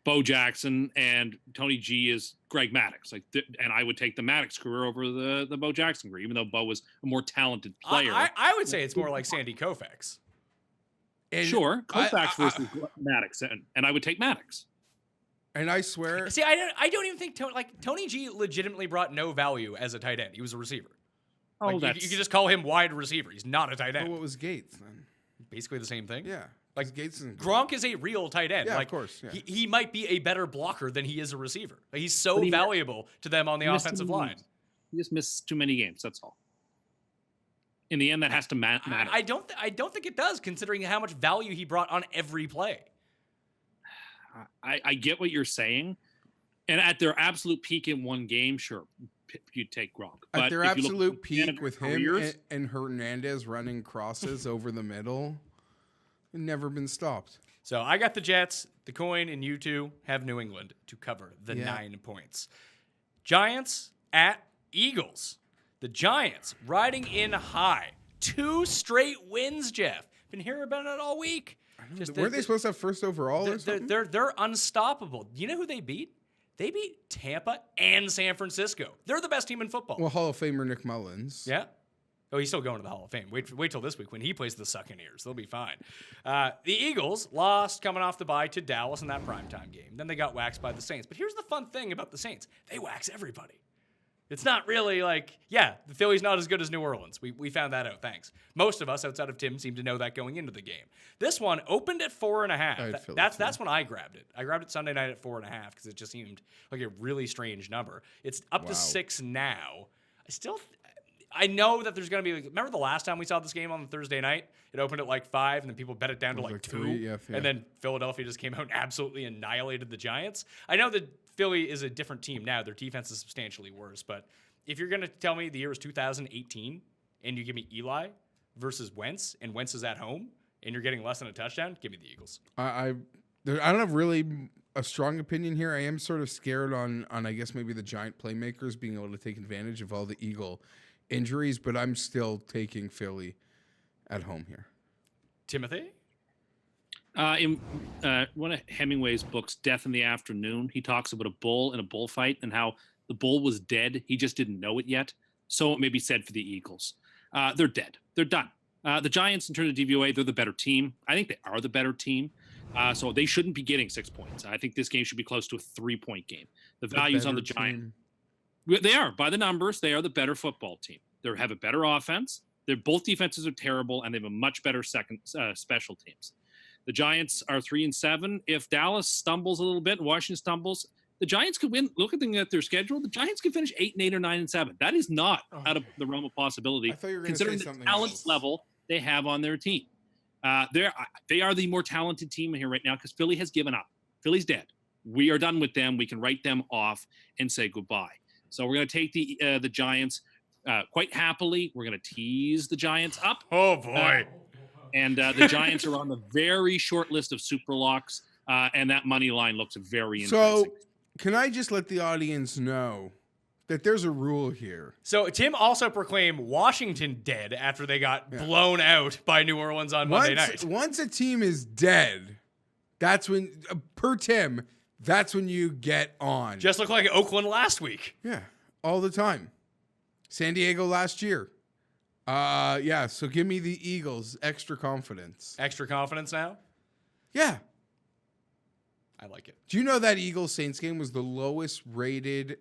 Bo Jackson and Tony G is Greg Maddux. And I would take the Maddux career over the Bo Jackson career, even though Bo was a more talented player. I would say it's more like Sandy Koufax. And Sure, Koufax versus Maddux, and I would take Maddux. And I swear, See, I don't even think Tony G legitimately brought no value as a tight end. He was a receiver. Oh, you could just call him wide receiver. He's not a tight end. what was Gates then? Basically the same thing. Yeah, Like Gates isn't good. Gronk is a real tight end. Yeah, like, of course. Yeah. He might be a better blocker than he is a receiver. Like, he's so But he- valuable to them on the He missed offensive too many line. games. He just missed too many games. That's all. In the end, that has to matter. I don't think it does, considering how much value he brought on every play. I get what you're saying, and at their absolute peak in one game, sure, you'd take Gronk. But At their if you look absolute at the span of peak with their him careers, and Hernandez running crosses over the middle, never been stopped. So I got the Jets. The coin and you two have New England to cover the Yeah. 9 points. Giants at Eagles. The Giants riding in high. 2 straight wins, Jeff. Been hearing about it all week. Weren't they supposed to have first overall or something? They're unstoppable. You know who they beat? They beat Tampa and San Francisco. They're the best team in football. Well, Hall of Famer Nick Mullins. Yeah. Oh, he's still going to the Hall of Fame. Wait till this week when he plays the Succaneers. They'll be fine. The Eagles lost coming off the bye to Dallas in that primetime game. Then they got waxed by the Saints. But here's the fun thing about the Saints. They wax everybody. It's not really like, yeah, the Philly's not as good as New Orleans. We found that out, thanks. Most of us outside of Tim seem to know that going into the game. This one opened at 4.5. That's when I grabbed it. I grabbed it Sunday night at 4.5 because it just seemed like a really strange number. It's up to 6 now. I know that there's going to be, remember the last time we saw this game on Thursday night? It opened at like 5, and then people bet it down to like 2. 3, yeah. And then Philadelphia just came out and absolutely annihilated the Giants. I know that Philly is a different team now. Their defense is substantially worse. But if you're going to tell me the year is 2018 and you give me Eli versus Wentz, and Wentz is at home, and you're getting less than a touchdown, give me the Eagles. I don't have really a strong opinion here. I am sort of scared on I guess maybe the Giant playmakers being able to take advantage of all the Eagle injuries, but I'm still taking Philly at home here. Timothy? In one of Hemingway's books, Death in the Afternoon, he talks about a bull in a bullfight and how the bull was dead. He just didn't know it yet. So it may be said for the Eagles. They're dead. They're done. The Giants, in terms of DVOA, they're the better team. I think they are the better team. So they shouldn't be getting 6 points. I think this game should be close to a 3-point game. The value's on the Giants. They are, by the numbers, they are the better football team. They have a better offense. Their both defenses are terrible, and they have a much better second special teams. The Giants are 3-7. If Dallas stumbles a little bit and Washington stumbles, the Giants could win. Looking at their schedule, the Giants could finish 8-8 or 9-7. That is not out of the realm of possibility, I thought you were going to say considering something the talent else. level they have on their team. They are the more talented team here right now because Philly has given up. Philly's dead. We are done with them. We can write them off and say goodbye. So we're going to take the Giants quite happily. We're going to tease the Giants up. Oh, boy. And the Giants are on the very short list of super locks, and that money line looks very So, enticing. can I just let the audience know that there's a rule here? So Tim also proclaimed Washington dead after they got blown out by New Orleans on Monday night. Once a team is dead, that's when, per Tim, that's when you get on. Just looked like Oakland last week. Yeah, all the time. San Diego last year. So give me the Eagles. Extra confidence. Extra confidence now? Yeah. I like it. Do you know that Eagles-Saints game was the lowest rated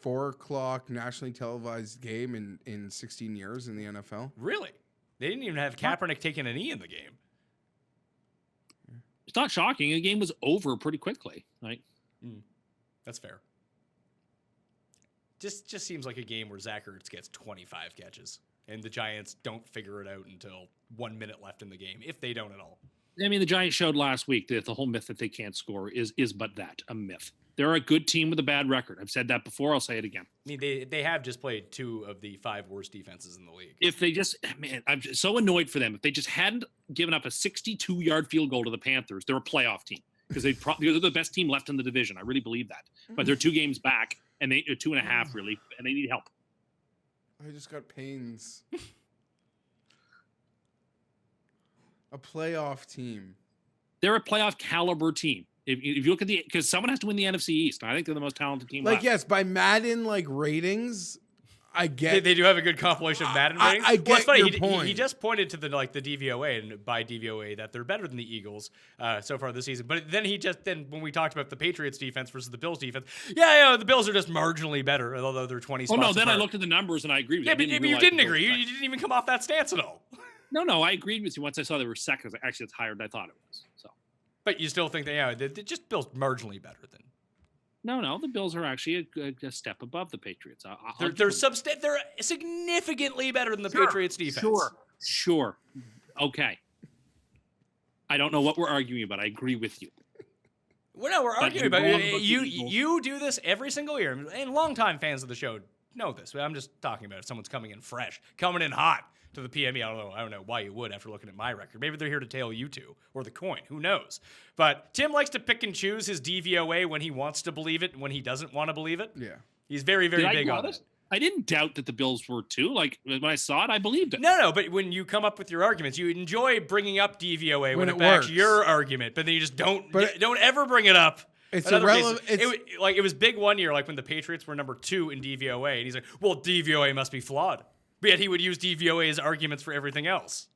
4 o'clock nationally televised game in 16 years in the NFL? Really? They didn't even have Kaepernick taking a knee in the game. It's not shocking. The game was over pretty quickly. That's fair. Just seems like a game where Zach Ertz gets 25 catches, and the Giants don't figure it out until 1 minute left in the game, if they don't at all. I mean, the Giants showed last week that the whole myth that they can't score is but that, a myth. They're a good team with a bad record. I've said that before. I'll say it again. I mean, they have just played 2 of the 5 worst defenses in the league. If they just, man, I'm just so annoyed for them. If they just hadn't given up a 62-yard field goal to the Panthers, they're a playoff team because they're the best team left in the division. I really believe that. But they're 2 games back, and they're 2.5 really, and they need help. I just got pains. A playoff team. They're a playoff caliber team. If you look at because someone has to win the NFC East. And I think they're the most talented team. Like, left. yes, by Madden ratings, I get. They do have a good compilation of Madden ratings. I get it's funny. your point. He just pointed to the DVOA and by DVOA that they're better than the Eagles so far this season. But then when we talked about the Patriots defense versus the Bills defense, the Bills are just marginally better, although they're 20 spots. Oh no, then apart. I looked at the numbers and I agree with you. Yeah, but you didn't agree. You didn't even come off that stance at all. No, I agreed with you once I saw they were second. I was like, actually, it's higher than I thought it was. So. But you still think they're just Bills marginally better than. No, the Bills are actually a step above the Patriots. They're significantly better than the Patriots defense. Sure. Okay. I don't know what we're arguing about. I agree with you. We're arguing about wrong it. about the Eagles. You do this every single year, and longtime fans of the show know this. I'm just talking about if someone's coming in fresh, coming in hot to the PME. I don't know why you would after looking at my record. Maybe they're here to tail you two or the coin. Who knows? But Tim likes to pick and choose his DVOA when he wants to believe it and when he doesn't want to believe it. Yeah. He's very, very big on it. I didn't doubt that the Bills were too. Like when I saw it, I believed it. No, but when you come up with your arguments, you enjoy bringing up DVOA when it works. backs your argument, but then you just don't ever bring it up. It's Another irrelevant. It was big one year, like when the Patriots were number 2 in DVOA, and he's like, "Well, DVOA must be flawed." But yet he would use DVOA as arguments for everything else.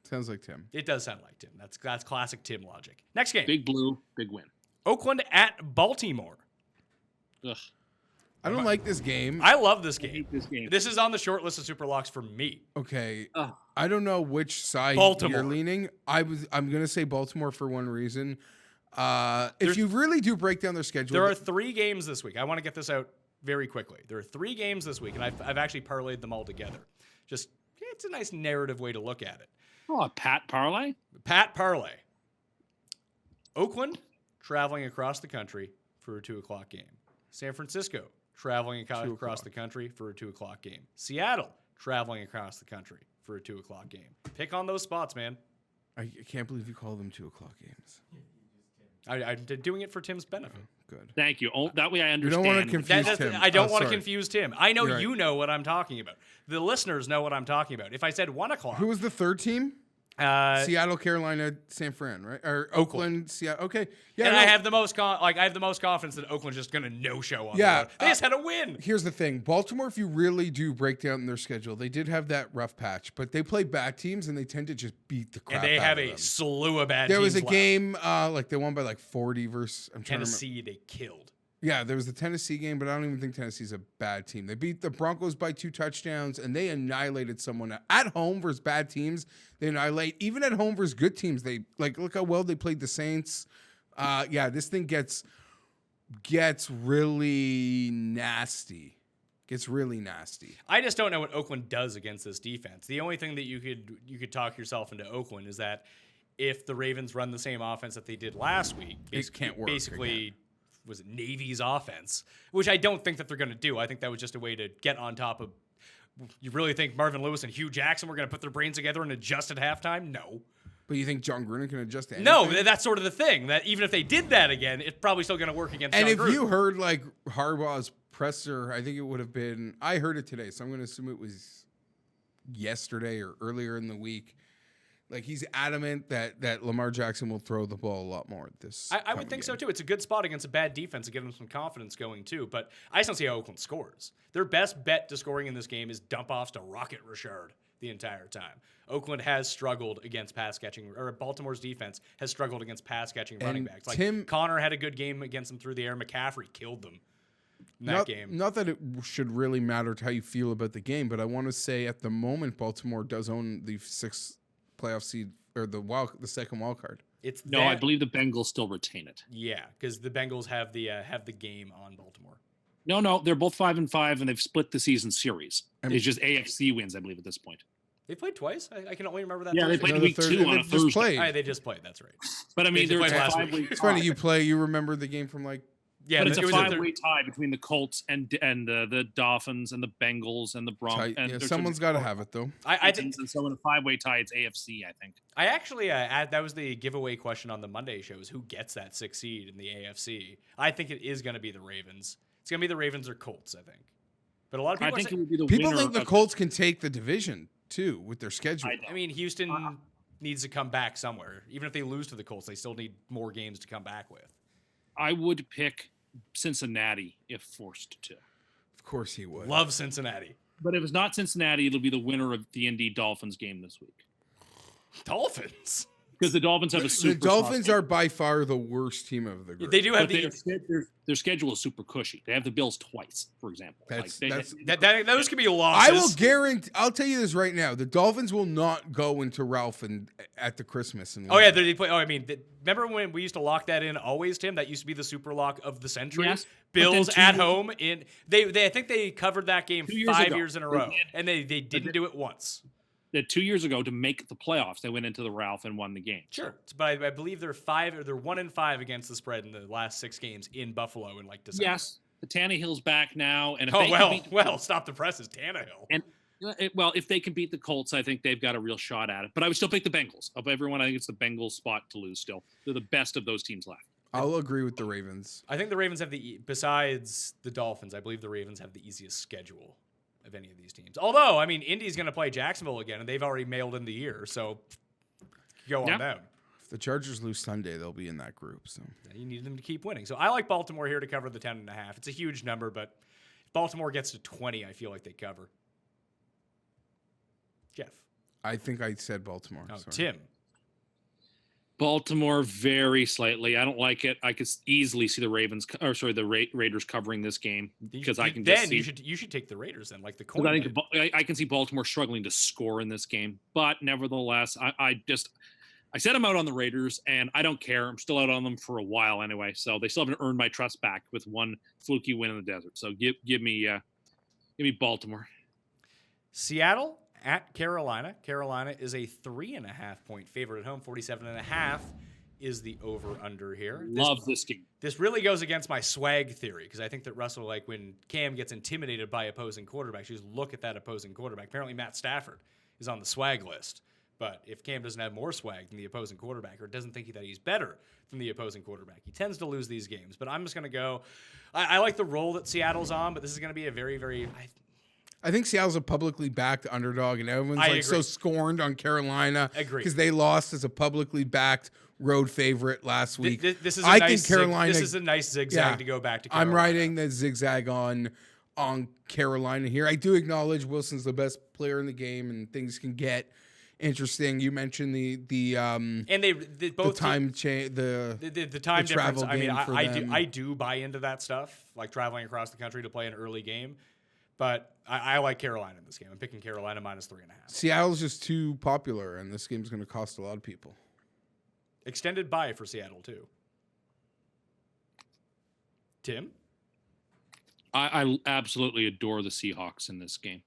Sounds like Tim. It does sound like Tim. That's classic Tim logic. Next game. Big Blue, big win. Oakland at Baltimore. Ugh. I don't like this game. I love this I game. hate this game. This is on the short list of super locks for me. Okay. Ugh. I don't know which side Baltimore. you're leaning. I'm gonna say Baltimore for one reason. If you really do break down their schedule, There are 3 games this week. I want to get this out very quickly. There are 3 games this week, and I've actually parlayed them all together. Just it's a nice narrative way to look at it. Oh, a Pat Parlay? Pat Parlay. Oakland traveling across the country for a 2:00 game. San Francisco traveling across the country for a 2:00 game. Seattle traveling across the country for a 2:00 game. Pick on those spots, man. I can't believe you call them 2:00 games. I'm doing it for Tim's benefit. Good. Thank you. Oh, that way I You understand. don't want to confuse Tim. I don't want to sorry. confuse Tim. I know You're right. you know what I'm talking about. The listeners know what I'm talking about. If I said 1:00, Who was the third team? Seattle, Carolina, San Fran, right? Or Oakland, Seattle. Okay. Yeah. and no, I have the most confidence that Oakland's just going to no show on. Yeah, the road. They just had a win. Here's the thing. Baltimore, if you really do break down their schedule, they did have that rough patch, but they play bad teams and they tend to just beat the crap And they out have of a them. slew of bad There teams was a left. game, like they won by like 40 versus I'm trying to remember. Tennessee, they killed. Yeah, there was the Tennessee game, but I don't even think Tennessee's a bad team. They beat the Broncos by 2 touchdowns, and they annihilated someone at home versus bad teams. They annihilate even at home versus good teams. They look how well they played the Saints. This thing gets really nasty. Gets really nasty. I just don't know what Oakland does against this defense. The only thing that you could talk yourself into Oakland is that if the Ravens run the same offense that they did last week, It can't work basically. again. Was it Navy's offense, which I don't think that they're going to do. I think that was just a way to get on top of. You really think Marvin Lewis and Hugh Jackson were going to put their brains together and adjust at halftime? No. But you think John Gruden can adjust to anything? No, that's sort of the thing. That even if they did that again, it's probably still going to work against And John if Gruden. you heard like Harbaugh's presser, I think it would have been. I heard it today, so I'm going to assume it was yesterday or earlier in the week. Like he's adamant that Lamar Jackson will throw the ball a lot more this. I would think so too. It's a good spot against a bad defense to give them some confidence going too. But I just don't see how Oakland scores. Their best bet to scoring in this game is dump offs to Rocket Richard the entire time. Oakland has struggled against pass catching, or Baltimore's defense has struggled against pass catching running backs. Like Connor had a good game against them through the air. McCaffrey killed them in that game. Not that it should really matter to how you feel about the game, but I want to say at the moment Baltimore does own the 6th playoff seed or the second wild card. I believe the Bengals still retain it. Yeah, because the Bengals have the game on Baltimore. No, they're both 5-5, and they've split the season series. It's just AFC wins, I believe, at this point. They played twice. I can only remember that. Yeah, they Thursday. played week 2 on a Thursday. They just played. That's right. But I mean, They there's played a last 5 week. week. It's funny you remember the game from like. Yeah, but it's it a was 5-way tie between the Colts and the Dolphins and the Bengals and the Broncos. Yeah, someone's got to have it though. I think so. In a 5-way tie, it's AFC. I think. I actually that was the giveaway question on the Monday show: is who gets that 6th seed in the AFC? I think it is going to be the Ravens. It's going to be the Ravens or Colts. I think. But a lot of people. I think it would be the People winner think the Colts can take the division too with their schedule. I mean, Houston needs to come back somewhere. Even if they lose to the Colts, they still need more games to come back with. I would pick Cincinnati if forced to. Of course he would. Love Cincinnati. But if it's not Cincinnati, it'll be the winner of the Indy Dolphins game this week. Dolphins? Because the Dolphins have a The super Dolphins are by far the worst team of the group. They do have their schedule is super cushy. They have the Bills twice, for example. those could be losses. I will guarantee. I'll tell you this right now: the Dolphins will not go into Ralph at the Christmas. And Oh yeah, they play. Oh, I mean, remember when we used to lock that in always, Tim? That used to be the super lock of the century. Yes, Bills at home in. They I think they covered that game 5 years in a row, did. and they didn't do it once. That 2 years ago to make the playoffs, they went into the Ralph and won the game. Sure, but I believe they're 1-5 against the spread in the last 6 games in Buffalo in like December. Yes, the Tannehill's back now, and if they can beat stop the presses, Tannehill. And if they can beat the Colts, I think they've got a real shot at it. But I would still pick the Bengals. Of everyone, I think it's the Bengals' spot to lose. Still, they're the best of those teams left. I'll agree with the Ravens. I think the Ravens have besides the Dolphins, I believe the Ravens have the easiest schedule of any of these teams. Although, I mean, Indy's going to play Jacksonville again, and they've already mailed in the year, so go on them. If the Chargers lose Sunday, they'll be in that group. So You need them to keep winning. So I like Baltimore here to cover the 10.5. It's a huge number, but if Baltimore gets to 20, I feel like they cover. Jeff. I think I said Baltimore. Oh, Sorry. Tim. Baltimore very slightly. I don't like it. I could easily see the Raiders covering this game because I can just see. You should take the Raiders then, like the coin. I think I can see Baltimore struggling to score in this game, but nevertheless, I set them out on the Raiders, and I don't care. I'm still out on them for a while anyway, so they still haven't earned my trust back with one fluky win in the desert. So give me Baltimore. Seattle at Carolina. Carolina is a 3.5-point favorite at home. 47.5 is the over/under here. Love this game. This really goes against my swag theory because I think that Russell, like when Cam gets intimidated by opposing quarterbacks, you just look at that opposing quarterback. Apparently Matt Stafford is on the swag list. But if Cam doesn't have more swag than the opposing quarterback or doesn't think that he's better than the opposing quarterback, he tends to lose these games. But I'm just going to go. I like the role that Seattle's on, but this is going to be a very, very. I think Seattle's a publicly backed underdog, and everyone's so scorned on Carolina because they lost as a publicly backed road favorite last week. This is Carolina. This is a nice zigzag to go back to Carolina. I'm riding the zigzag on Carolina here. I do acknowledge Wilson's the best player in the game, and things can get interesting. You mentioned the and they both the time change the time travel difference. I mean, I them. do buy into that stuff, like traveling across the country to play an early game. But I like Carolina in this game. I'm picking Carolina -3.5. Seattle's just too popular, and this game's going to cost a lot of people. Extended bye for Seattle, too. Tim? I absolutely adore the Seahawks in this game.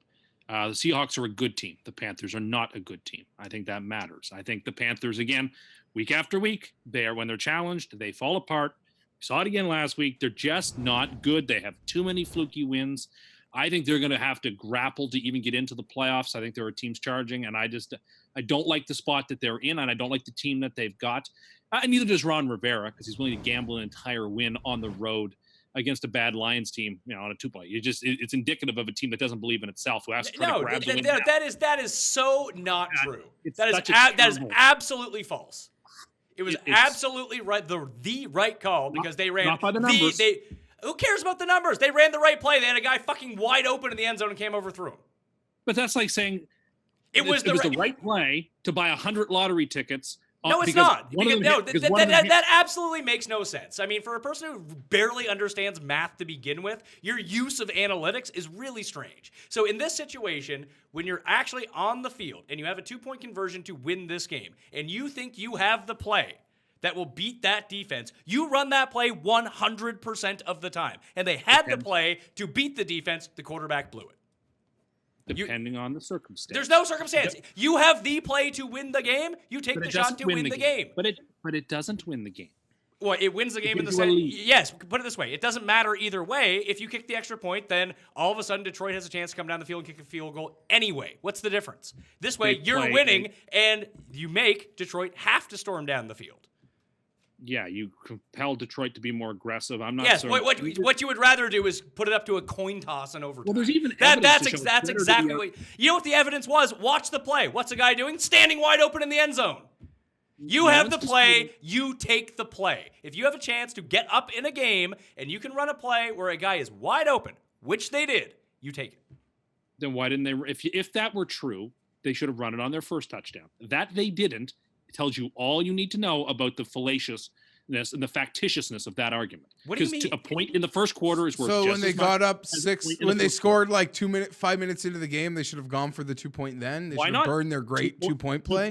The Seahawks are a good team. The Panthers are not a good team. I think that matters. I think the Panthers, again, week after week, when they're challenged, they fall apart. We saw it again last week. They're just not good. They have too many fluky wins. I think they're going to have to grapple to even get into the playoffs. I think there are teams charging, and I don't like the spot that they're in, and I don't like the team that they've got. And neither does Ron Rivera, because he's willing to gamble an entire win on the road against a bad Lions team, on a 2-play. It's indicative of a team that doesn't believe in itself, who has to try to grab the win. That is so not true. That is absolutely false. It was absolutely right, the right call because they ran not by the numbers. Who cares about the numbers? They ran the right play. They had a guy fucking wide open in the end zone and came over through him. But that's like saying it was the right play to buy 100 lottery tickets. No, it's not. That absolutely makes no sense. I mean, for a person who barely understands math to begin with, your use of analytics is really strange. So in this situation, when you're actually on the field and you have a 2-point conversion to win this game, and you think you have the play that will beat that defense, you run that play 100% of the time. And they had the play to beat the defense. The quarterback blew it. Depending on the circumstance. There's no circumstance. You have the play to win the game. You take the shot to win the game. But it doesn't win the game. Well, it wins the game in the sense. Yes, put it this way. It doesn't matter either way. If you kick the extra point, then all of a sudden Detroit has a chance to come down the field and kick a field goal anyway. What's the difference? This way, you're winning, and you make Detroit have to storm down the field. Yeah, you compelled Detroit to be more aggressive. I'm not. Yes, so, what you would rather do is put it up to a coin toss and overtime. Well, there's even that's exactly what you know. What the evidence was. Watch the play. What's the guy doing? Standing wide open in the end zone. You have the play. You take the play. If you have a chance to get up in a game and you can run a play where a guy is wide open, which they did, you take it. Then why didn't they? If that were true, they should have run it on their first touchdown. That they didn't. Tells you all you need to know about the fallaciousness and the factitiousness of that argument. What do you mean? Because a point in the first quarter is worth just when they as got much up as a 6, point in when the they first scored like 5 minutes into the game, they should have gone for the 2-point then. They Why should have not? burned their great 2-point play.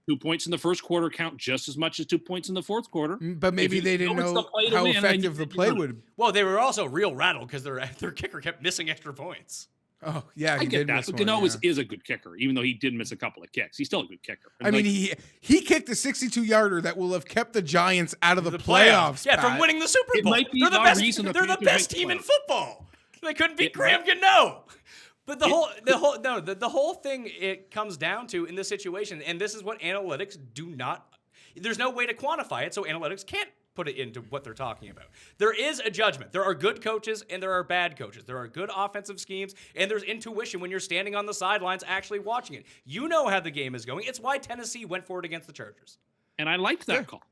2 points in the first quarter count just as much as 2 points in the fourth quarter. But maybe they didn't know how effective the play would. Well, they were also real rattled because their kicker kept missing extra points. Oh yeah, I he get did that. miss But one, Gano yeah. is a good kicker, even though he did miss a couple of kicks. He's still a good kicker. I mean, he kicked a 62-yarder that will have kept the Giants out of the playoffs. Yeah, from Pat. winning the Super It Bowl. might be They're the the best. reason the They're the Panthers best make team in playoffs. football. They couldn't beat It Graham might- Gano. But the whole thing it comes down to in this situation, and this is what analytics do not. There's no way to quantify it, so analytics can't put it into what they're talking about. There is a judgment. There are good coaches and there are bad coaches. There are good offensive schemes and there's intuition when you're standing on the sidelines actually watching it. You know how the game is going. It's why Tennessee went for it against the Chargers. And I liked that call.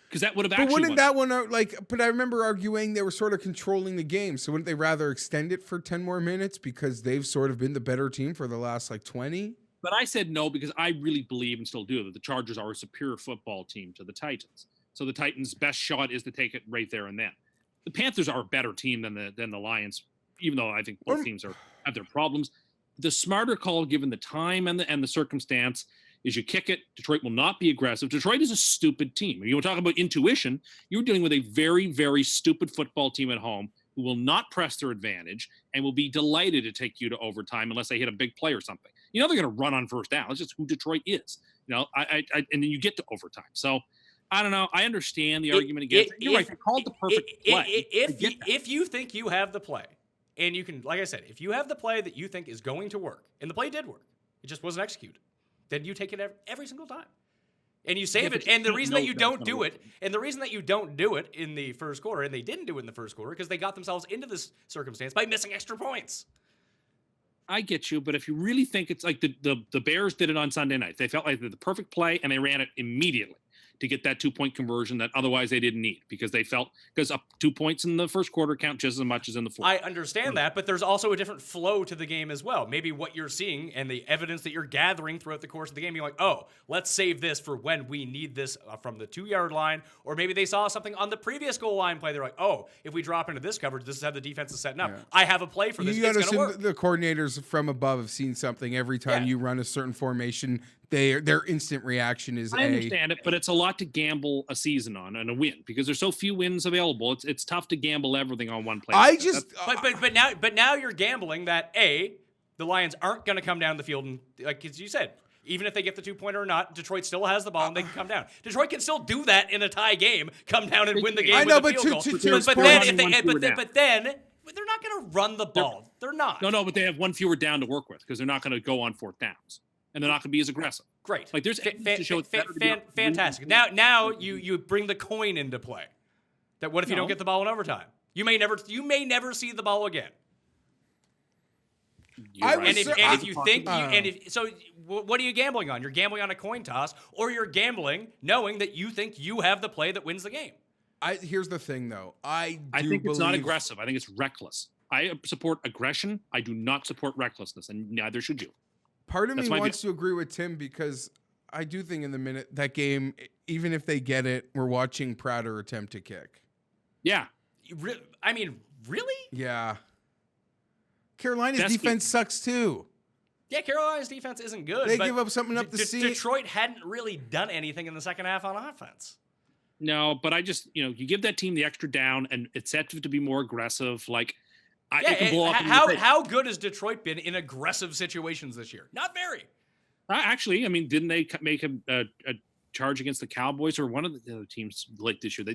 Because that would have But actually wouldn't won. that one but I remember arguing they were sort of controlling the game. So wouldn't they rather extend it for 10 more minutes because they've sort of been the better team for the last 20? But I said no because I really believe and still do that the Chargers are a superior football team to the Titans. So the Titans' best shot is to take it right there and then. The Panthers are a better team than the Lions, even though I think both teams have their problems. The smarter call, given the time and the circumstance, is you kick it. Detroit will not be aggressive. Detroit is a stupid team. You want to talk about intuition? You're dealing with a very, very stupid football team at home who will not press their advantage and will be delighted to take you to overtime unless they hit a big play or something. You know they're going to run on first down. That's just who Detroit is. You know, and then you get to overtime. So I don't know. I understand the argument against it. You're right. They called the perfect play. If you think you have the play, and you can, like I said, if you have the play that you think is going to work, and the play did work, it just wasn't executed, then you take it every single time. And you save it. And the reason that you don't do it, in the first quarter, and they didn't do it in the first quarter, because they got themselves into this circumstance by missing extra points. I get you, but if you really think it's like the Bears did it on Sunday night, they felt like they did the perfect play and they ran it immediately to get that 2-point conversion that otherwise they didn't need because they felt up 2 points in the first quarter count just as much as in the fourth. I understand that, but there's also a different flow to the game as well. Maybe what you're seeing and the evidence that you're gathering throughout the course of the game, you're like, oh, let's save this for when we need this from the 2-yard line. Or maybe they saw something on the previous goal line play. They're like, oh, if we drop into this coverage, this is how the defense is setting up. Yeah. I have a play for this. You got to it's going to work. The coordinators from above have seen something every time you run a certain formation. Their instant reaction is I understand it, but it's a lot to gamble a season on and a win because there's so few wins available. It's tough to gamble everything on one play. But now you're gambling that the Lions aren't going to come down the field and, like as you said, even if they get the 2-pointer or not, Detroit still has the ball and they can come down. Detroit can still do that in a tie game, come down and win the game. I know, with a but field to goal. But then But they're not going to run the ball. They're not. No, but they have one fewer down to work with because they're not going to go on fourth downs. And they're not going to be as aggressive. Great. Like there's fantastic. Now you bring the coin into play. That what if you don't get the ball in overtime? You may never see the ball again. What are you gambling on? You're gambling on a coin toss, or you're gambling knowing that you think you have the play that wins the game. Here's the thing, though. I think it's not aggressive. I think it's reckless. I support aggression. I do not support recklessness, and neither should you. Part of me wants to agree with Tim because I do think in the minute that game, even if they get it, we're watching Prater attempt to kick. Yeah. I mean, really? Yeah. Carolina's defense sucks too. Yeah, Carolina's defense isn't good. They give up something up the seam. Detroit hadn't really done anything in the second half on offense. No, but I just, you give that team the extra down and it's set to be more aggressive. Like, how good has Detroit been in aggressive situations this year? Not very. Actually, I mean, didn't they make a charge against the Cowboys or one of the other teams late this year?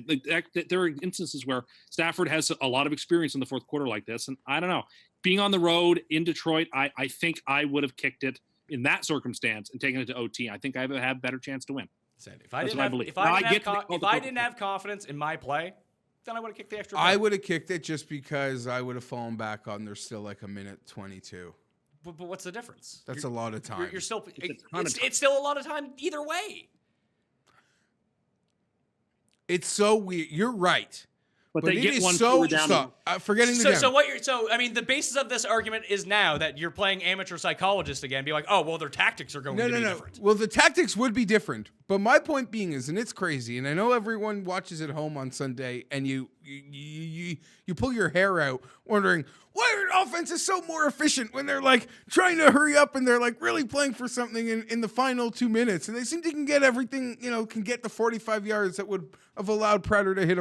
There are instances where Stafford has a lot of experience in the fourth quarter like this, and I don't know. Being on the road in Detroit, I think I would have kicked it in that circumstance and taken it to OT. I think I have a better chance to win. Said, if I That's didn't what I have, believe. if Now, I I didn't, have, get to co- if I didn't have confidence in my play, then I would have kicked the extra I point. would have kicked it just because I would have fallen back on there's still like a minute 22. But what's the difference? That's a lot of time. You're still. It's a ton of time. It's still a lot of time either way. It's so weird. You're right. But they it get is one so fewer down. stop. Forgetting the So what you're I mean the basis of this argument is now that you're playing amateur psychologist again. Be like, oh well, their tactics are going to be different. Well, the tactics would be different. But my point being is, and it's crazy, and I know everyone watches at home on Sunday, and you pull your hair out wondering why our offense is so more efficient when they're like trying to hurry up and they're like really playing for something in the final 2 minutes, and they seem to can get everything, can get the 45 yards that would have allowed Prater to hit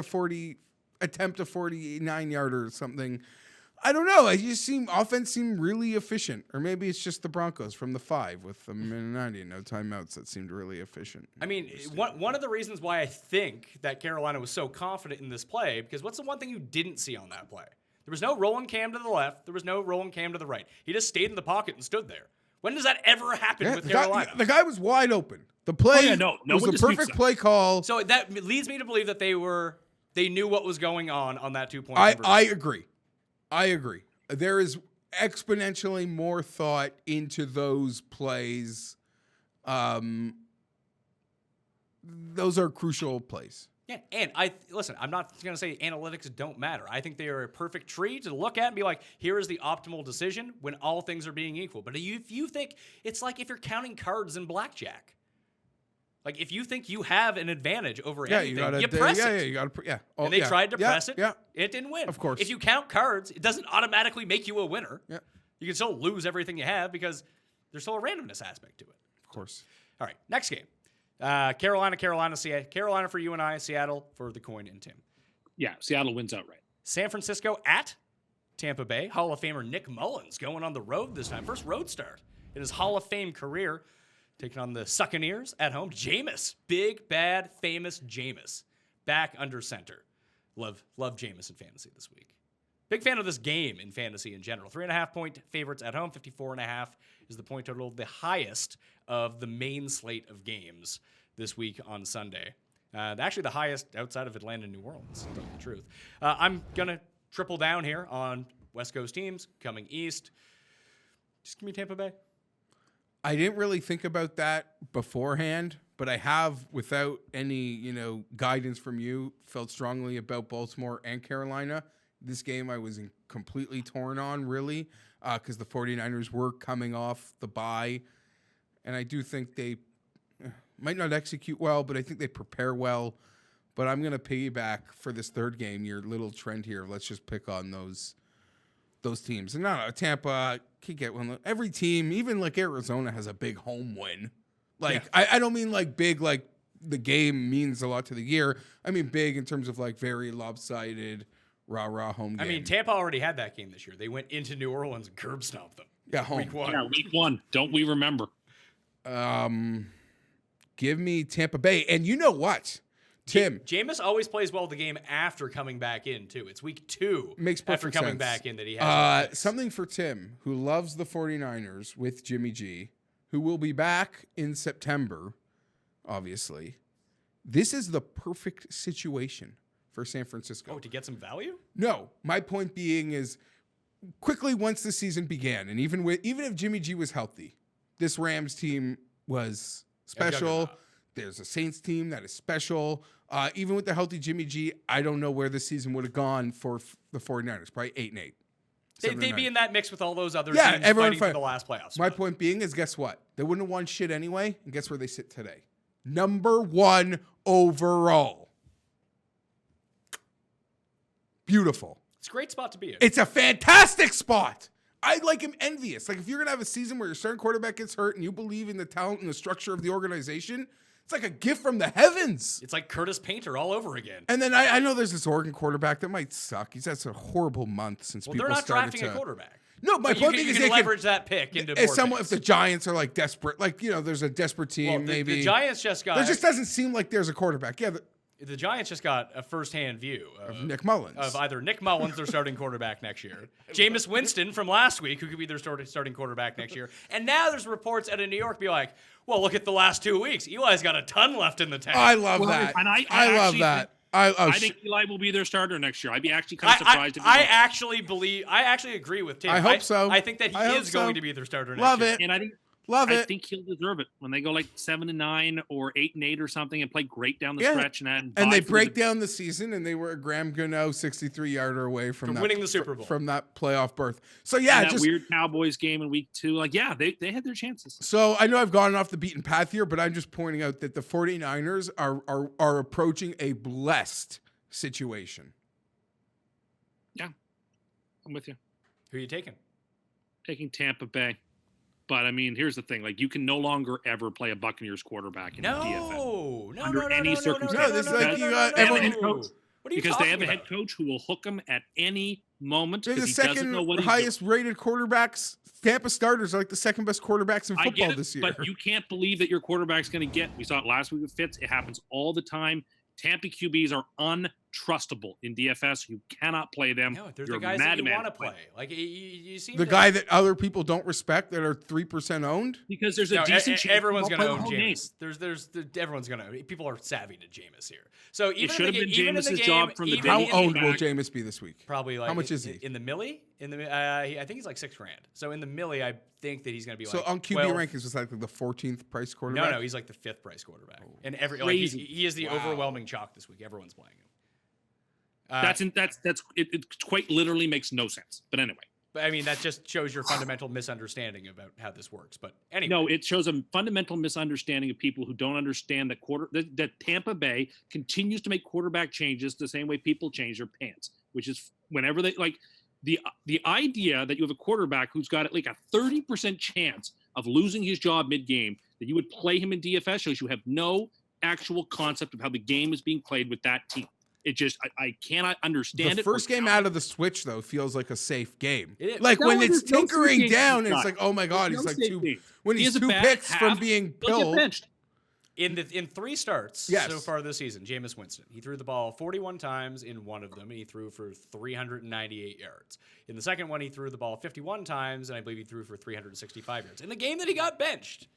attempt a 49-yarder or something. I don't know. Offense seemed really efficient. Or maybe it's just the Broncos from the 5 with the minute 90 and no timeouts that seemed really efficient. I mean, one of the reasons why I think that Carolina was so confident in this play, because what's the one thing you didn't see on that play? There was no rolling cam to the left. There was no rolling cam to the right. He just stayed in the pocket and stood there. When does that ever happen with Carolina? The guy was wide open. The play no was one the disputes perfect that. play call. So that leads me to believe that they knew what was going on that 2-point conversion. I agree. There is exponentially more thought into those plays. Those are crucial plays. Yeah, and listen, I'm not going to say analytics don't matter. I think they are a perfect tree to look at and be like, here is the optimal decision when all things are being equal. But if you think, it's like if you're counting cards in blackjack. Like, if you think you have an advantage over anything, you press it. Yeah, you got to, Oh, And they tried to press it. Yeah. It didn't win. Of course. If you count cards, it doesn't automatically make you a winner. Yeah. You can still lose everything you have because there's still a randomness aspect to it. Of course. All right, next game. Carolina for you and I, Seattle for the coin and Tim. Yeah, Seattle wins outright. San Francisco at Tampa Bay. Hall of Famer Nick Mullins going on the road this time. First road start in his Hall of Fame career. Taking on the Succaneers at home. Jameis. Big, bad, famous Jameis. Back under center. Love Jameis in fantasy this week. Big fan of this game in fantasy in general. 3.5-point favorites at home. 54.5 is the point total. The highest of the main slate of games this week on Sunday. Actually, the highest outside of Atlanta and New Orleans, to tell you the truth. I'm going to triple down here on West Coast teams coming east. Just give me Tampa Bay. I didn't really think about that beforehand, but I have, without any, guidance from you, felt strongly about Baltimore and Carolina. This game I was completely torn on, really, because the 49ers were coming off the bye, and I do think they might not execute well, but I think they prepare well. But I'm going to piggyback for this third game, your little trend here. Let's just pick on those teams. And no, Tampa could get one. Every team, even like Arizona, has a big home win. Like, yeah. I don't mean like big, like the game means a lot to the year. I mean big in terms of like very lopsided, rah-rah home game. I mean, Tampa already had that game this year. They went into New Orleans and curb stomped them. Yeah, home. Week 1. Yeah, week 1. Don't we remember? Give me Tampa Bay. And you know what? Tim. Jameis always plays well the game after coming back in, too. It's week 2 Makes perfect after coming sense. back in that he has. Something for Tim, who loves the 49ers with Jimmy G, who will be back in September, obviously. This is the perfect situation for San Francisco. Oh, to get some value? No. My point being is quickly once the season began, and even if Jimmy G was healthy, this Rams team was special. There's a Saints team that is special. Even with the healthy Jimmy G, I don't know where the season would have gone for the 49ers. Probably 8-8. They'd be in that mix with all those other teams fighting for the last playoffs. My point being is, guess what? They wouldn't have won shit anyway, and guess where they sit today? Number 1 overall. Beautiful. It's a great spot to be in. It's a fantastic spot. I am envious. Like, if you're going to have a season where your starting quarterback gets hurt and you believe in the talent and the structure of the organization, it's like a gift from the heavens. It's like Curtis Painter all over again. And then I know there's this Oregon quarterback that might suck. He's had a horrible month since people started to... they're not drafting a quarterback. No, my point is you can leverage that pick into more if the Giants are like desperate, like, there's a desperate team, maybe. The Giants just got... There just doesn't seem like there's a quarterback. Yeah, The Giants just got a first-hand view of Nick Mullins. Of either Nick Mullins, their starting quarterback next year, Jameis Winston from last week, who could be their starting quarterback next year, and now there's reports out of New York be like, well, look at the last 2 weeks. Eli's got a ton left in the tank. I love that. And I love that. I think Eli will be their starter next year. I'd be actually kind of surprised if I actually agree with Tim. I hope so. I think that he is going to be their starter next year. Love it. And I think he'll deserve it when they go like 7-9 or 8-8 or something and play great down the stretch and they break down the season, and they were a Graham Gano 63-yarder away from winning the Super Bowl, from that playoff berth. So yeah, that weird Cowboys game in week 2, like they had their chances. So I know I've gone off the beaten path here, but I'm just pointing out that the 49ers are approaching a blessed situation. Yeah, I'm with you. Who are you taking? Taking Tampa Bay. But, I mean, here's the thing. Like, you can no longer ever play a Buccaneers quarterback in the DFS. Under any circumstance. No, this is like you got everyone. Because they have a head coach who will hook them at any moment. They're the he doesn't know what highest rated quarterbacks. Tampa starters are like the second best quarterbacks in I football get it, this year. But you can't believe that your quarterback's going to get. We saw it last week with Fitz. It happens all the time. Tampa QBs are untrustable in DFS. You cannot play them. No, they're the guys that you want to play. Like you see the guy that other people don't respect that are 3% owned. Because there's a decent chance everyone's going to own Jameis. Everyone's going to. People are savvy to Jameis here. So even it should have been Jameis's job from the How owned will Jameis be this week? Probably like how much is he in the milli? I think he's like $6,000. So in the milli, I think that he's going to be like. So on QB rankings, was like the 14th price quarterback. No, he's like the 5th price quarterback, and he is the overwhelming chalk this week. Everyone's playing him. It quite literally makes no sense. But anyway. But I mean, that just shows your fundamental misunderstanding about how this works. But anyway. No, it shows a fundamental misunderstanding of people who don't understand that Tampa Bay continues to make quarterback changes the same way people change their pants, which is whenever they like the idea that you have a quarterback who's got like a 30% chance of losing his job mid-game, that you would play him in DFS shows you have no actual concept of how the game is being played with that team. It just, I cannot understand it. The first game out of the switch, though, feels like a safe game. Like when it's tinkering down, it's like, oh my God, he's like when he's 2 picks from being pilled. In 3 starts so far this season, Jameis Winston, he threw the ball 41 times in one of them, and he threw for 398 yards. In the second one, he threw the ball 51 times, and I believe he threw for 365 yards. In the game that he got benched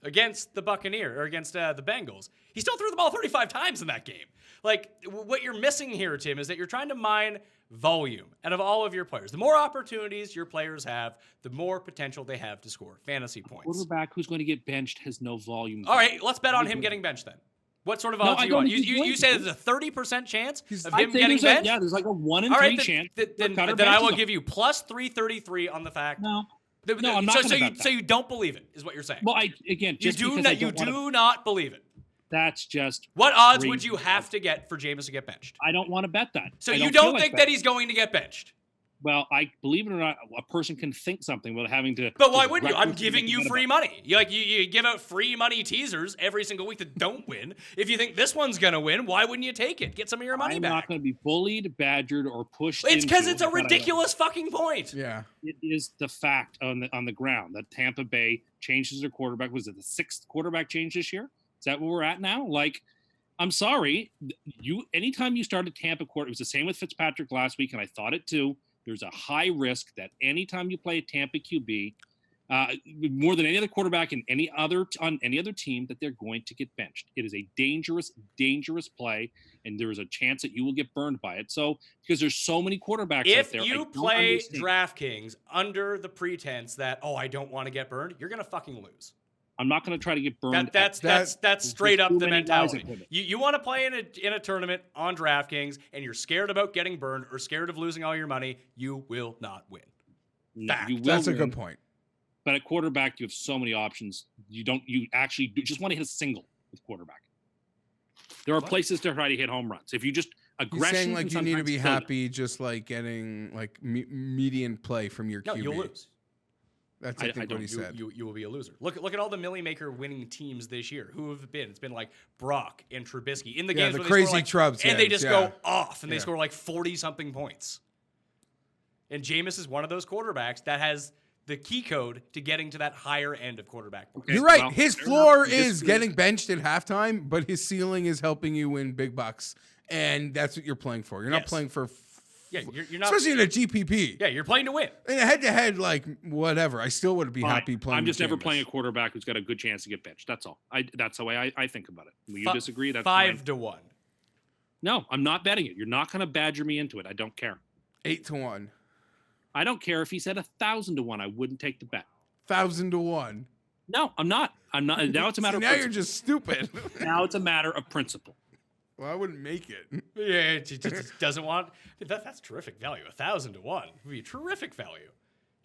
against the the Bengals, he still threw the ball 35 times in that game. Like, what you're missing here, Tim, is that you're trying to mine volume out of all of your players. The more opportunities your players have, the more potential they have to score fantasy points. Quarterback who's going to get benched has no volume. All right, let's bet on him getting benched then. What sort of odds do you want? You say there's a 30% chance of him getting benched? Yeah, there's like a 1 in 3 chance. Then I will give you plus 333 on the fact. No, I'm not so you don't believe it, is what you're saying. Well, you do not believe it. That's just what odds would you have to get for Jameis to get benched? I don't want to bet that. So you don't think that he's going to get benched? Well, I believe it or not, a person can think something without having to. But why wouldn't you? I'm giving you free money. You give out free money teasers every single week that don't win. If you think this one's gonna win, why wouldn't you take it? Get some of your money back. I'm not going to be bullied, badgered, or pushed. It's because it's a ridiculous fucking point. Yeah, it is the fact on the ground that Tampa Bay changes their quarterback. Was it the 6th quarterback change this year? Is that where we're at now? Like, I'm sorry, anytime you start a Tampa quarter, it was the same with Fitzpatrick last week, and I thought it too. There's a high risk that anytime you play a Tampa QB, more than any other quarterback on any other team, that they're going to get benched. It is a dangerous, dangerous play, and there is a chance that you will get burned by it. So, because there's so many quarterbacks out there. If you play DraftKings under the pretense that, I don't want to get burned, you're going to fucking lose. I'm not going to try to get burned. That's straight up the mentality. You want to play in a tournament on DraftKings and you're scared about getting burned or scared of losing all your money, you will not win. That's a good point. But at quarterback, you have so many options. You just want to hit a single with quarterback. There are places to try to hit home runs. If you just aggression, you're saying like you need to be happy just like getting like median play from your QB. No, you'll lose. That's I think what he said. You will be a loser. Look at all the Millie Maker winning teams this year. Who have it been? It's been like Brock and Trubisky in the games the where crazy they score Trubs, and they just go off and they score like 40 something points. And Jameis is one of those quarterbacks that has the key code to getting to that higher end of quarterback. Okay, You're right. well, His fair floor enough. I is disagree. getting benched at halftime, but his ceiling is helping you win big bucks. And that's what you're playing for. You're not Yes. playing for... Yeah, you're not. Especially in a GPP. Yeah, you're playing to win. In a head-to-head, like, whatever. I still would be Fine. happy playing I'm just with never Jameis. playing a quarterback who's got a good chance to get benched. That's all. That's the way I think about it. Will you Fi- disagree? That's 5 to 1. No, I'm not betting it. You're not going to badger me into it. I don't care. 8 to 1. I don't care if he said 1,000 to 1. I wouldn't take the bet. 1,000 to 1. No, I'm not. Now it's a matter See, of now you're principle. just stupid. Now it's a matter of principle. Well, I wouldn't make it. Yeah, it just doesn't want. That's terrific value. 1,000 to 1 would be a terrific value.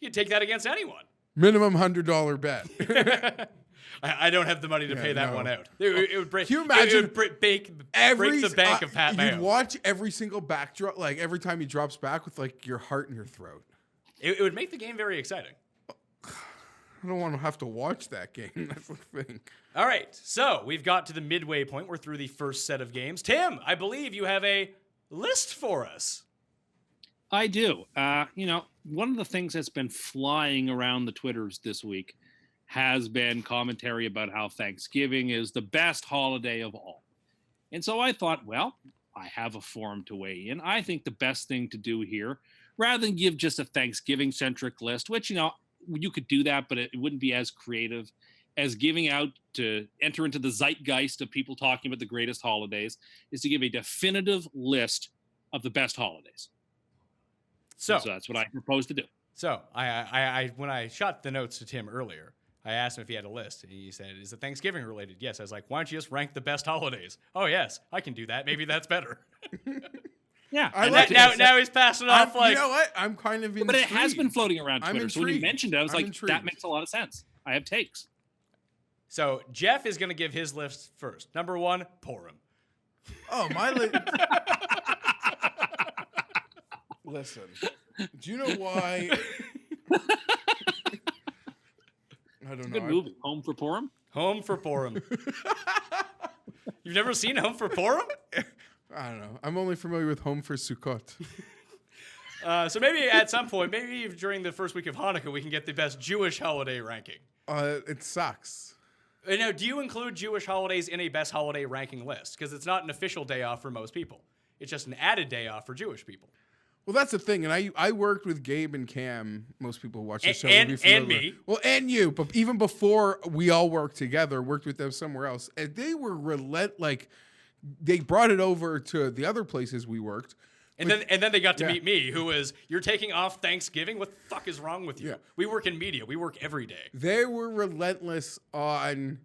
You could take that against anyone. Minimum $100 bet. I don't have the money to pay that no. one out. It would break. Can you imagine It would break the bank of Pat Mayo. You'd watch every single backdrop, like every time he drops back with like your heart in your throat. It would make the game very exciting. I don't want to have to watch that game. That's the thing. All right, so we've got to the midway point. We're through the first set of games. Tim, I believe you have a list for us. I do. One of the things that's been flying around the Twitters this week has been commentary about how Thanksgiving is the best holiday of all. And so I thought, well, I have a forum to weigh in. I think the best thing to do here, rather than give just a Thanksgiving-centric list, which, you could do that, but it wouldn't be as creative as giving out to enter into the zeitgeist of people talking about the greatest holidays, is to give a definitive list of the best holidays. So that's what I propose to do. So I when I shot the notes to Tim earlier, I asked him if he had a list, and he said, "Is it Thanksgiving related?" Yes. I was like, "Why don't you just rank the best holidays?" Oh yes, I can do that. Maybe that's better. Yeah. I And like now he's passing off You like. know what? I'm kind of intrigued. But it has been floating around I'm Twitter. So when you intrigued. mentioned it, I was I'm like, intrigued. that makes a lot of sense. I have takes. So Geoff is going to give his list first. Number 1, Purim. Oh, my list. Listen, do you know why? I don't know. Good movie. Home for Purim. Home for Purim. You've never seen Home for Purim? I don't know. I'm only familiar with Home for Sukkot. So maybe at some point, maybe during the first week of Hanukkah, we can get the best Jewish holiday ranking. It sucks. Now, do you include Jewish holidays in a best holiday ranking list? Because it's not an official day off for most people. It's just an added day off for Jewish people. Well, that's the thing, and I worked with Gabe and Cam. Most people who watch the show And- would be familiar and me. with. Well, and you, but even before we all worked together, worked with them somewhere else, and they were they brought it over to the other places we worked. And then they got to Yeah. meet me, who was, you're taking off Thanksgiving? What the fuck is wrong with you? Yeah. We work in media. We work every day. They were relentless on,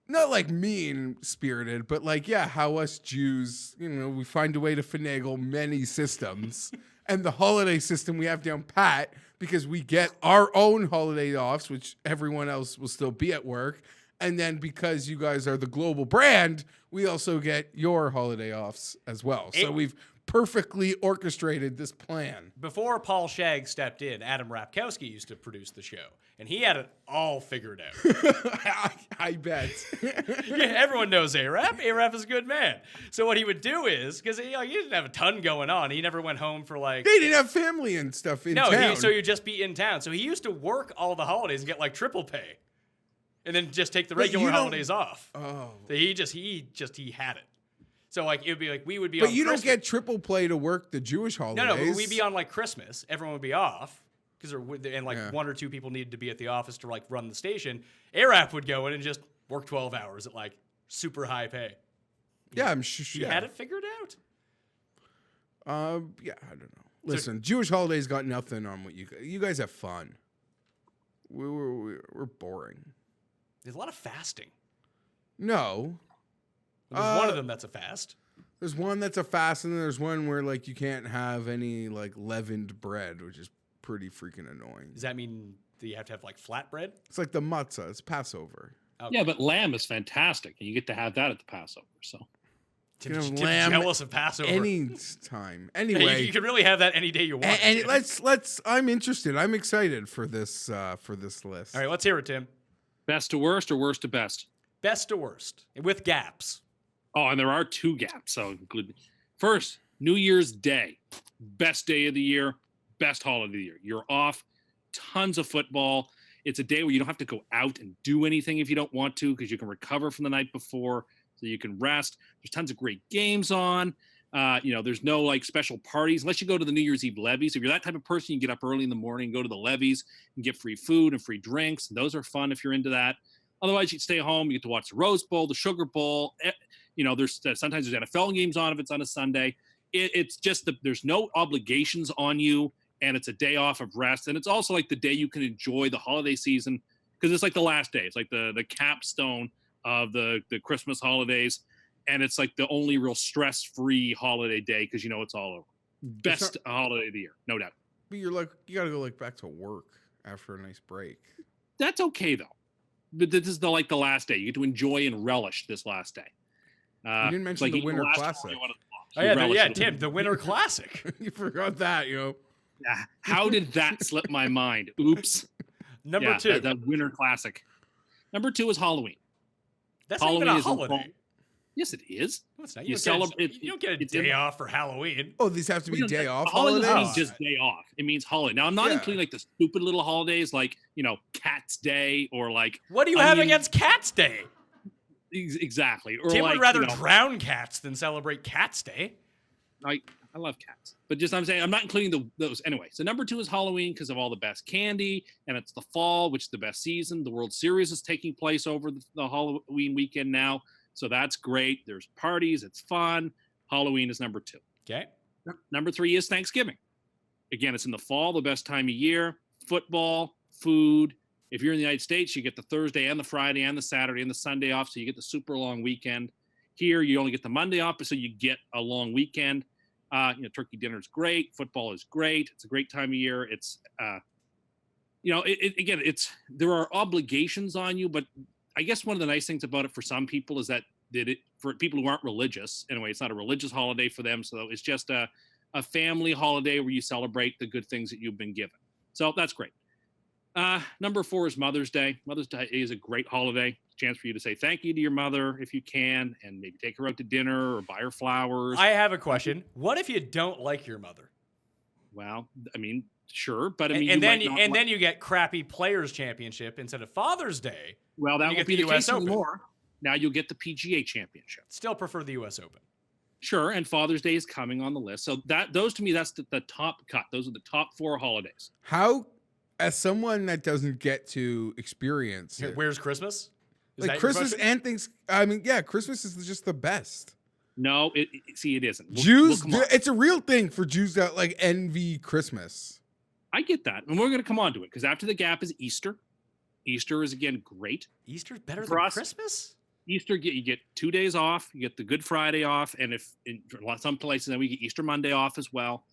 not like mean-spirited, but like, yeah, how us Jews, we find a way to finagle many systems. And the holiday system we have down pat, because we get our own holiday offs, which everyone else will still be at work. And then because you guys are the global brand, we also get your holiday offs as well. So we've perfectly orchestrated this plan. Before Paul Shagg stepped in, Adam Rapkowski used to produce the show, and he had it all figured out. I bet. Yeah, everyone knows A-Rap. A-Rap is a good man. So what he would do is, because he didn't have a ton going on, he never went home for like... They didn't have family and stuff in town. So you'd just be in town. So he used to work all the holidays and get like triple pay, and then just take the regular holidays off. Oh. So he had it. So like it would be like we would be. But on you Christmas. don't get triple play to work the Jewish holidays. No, but we'd be on like Christmas. Everyone would be off because Yeah. one or two people needed to be at the office to like run the station. A-Rap would go in and just work 12 hours at like super high pay. Yeah, I'm sure. He had it figured out. Yeah, I don't know. Listen, Jewish holidays got nothing on what you guys have fun. We're boring. There's a lot of fasting. No. There's one of them that's a fast. There's one that's a fast, and then there's one where like you can't have any like leavened bread, which is pretty freaking annoying. Does that mean that you have to have like flatbread? It's like the matzah. It's Passover. Okay. Yeah, but lamb is fantastic, and you get to have that at the Passover. So Tim's Can have lamb jealous of Passover. Any time. Hey, Anyway, you can really have that any day you want. and let's. I'm interested. I'm excited for this list. All right, let's hear it, Tim. best to worst or worst to best? Best to worst, with gaps. Oh, and there are two gaps. So include first, New Year's Day, best day of the year, best holiday of the year. You're off. tons of football. It's a day where you don't have to go out and do anything if you don't want to, because you can recover from the night before, so you can rest. There's tons of great games on. There's no like special parties unless you go to the New Year's Eve levies. If you're that type of person, you get up early in the morning, go to the levies and get free food and free drinks. And those are fun if you're into that. Otherwise, you stay home. You get to watch the Rose Bowl, the Sugar Bowl. There's sometimes there's NFL games on if it's on a Sunday. It's just that there's no obligations on you, and it's a day off of rest. And it's also like the day you can enjoy the holiday season, because it's like the last day. It's like the capstone of the Christmas holidays. And it's like the only real stress-free holiday day because it's all over. Best holiday of the year, no doubt. But you're like, you got to go like back to work after a nice break. That's okay though. But this is the last day. You get to enjoy and relish this last day. You didn't mention the Winter Classic. Tim, the Winter Classic. You forgot that, Yeah. How did that slip my mind? Oops. Number 2. The Winter Classic. Number 2 is Halloween. That's Halloween not even a is holiday. Yes, it is. No, it's not. You celebrate. You don't get a day off for Halloween. Oh, these have to be day off holidays. holidays? Means just day off. It means holiday. Now, I'm not including like the stupid little holidays like, Cat's Day or like. What do you have against Cat's Day? Exactly. Or Tim like, would rather drown cats than celebrate Cat's Day. I love cats. But just I'm saying, I'm not including those. Anyway, so number 2 is Halloween because of all the best candy. And it's the fall, which is the best season. The World Series is taking place over the Halloween weekend now. So that's great. There's parties. It's fun. Halloween is number 2. Okay. Number 3 is Thanksgiving. Again, it's in the fall, the best time of year. Football, food. If you're in the United States, you get the Thursday and the Friday and the Saturday and the Sunday off. So you get the super long weekend. Here, you only get the Monday off, so you get a long weekend. Turkey dinner is great. Football is great. It's a great time of year. It's, there are obligations on you, but I guess one of the nice things about it for some people is that for people who aren't religious, anyway, it's not a religious holiday for them. So it's just a family holiday where you celebrate the good things that you've been given. So that's great. Number 4 is Mother's Day. Mother's Day is a great holiday. Chance for you to say thank you to your mother if you can, and maybe take her out to dinner or buy her flowers. I have a question. What if you don't like your mother? Well, I mean, sure, but then you get crappy Players Championship instead of Father's Day. Well, that won't be the case anymore. Now you'll get the PGA Championship. Still prefer the U.S. Open. Sure, and Father's Day is coming on the list. So those to me, that's the top cut. Those are the top 4 holidays. How, as someone that doesn't get to experience it, where's Christmas? Like Christmas and things. I mean, yeah, Christmas is just the best. No, it isn't. Jews, it's a real thing for Jews that like envy Christmas. I get that, and we're going to come on to it because after the gap is Easter. Easter is again great. Easter's better than Christmas? Easter, you get 2 days off. You get the Good Friday off, and if in some places, then we get Easter Monday off as well.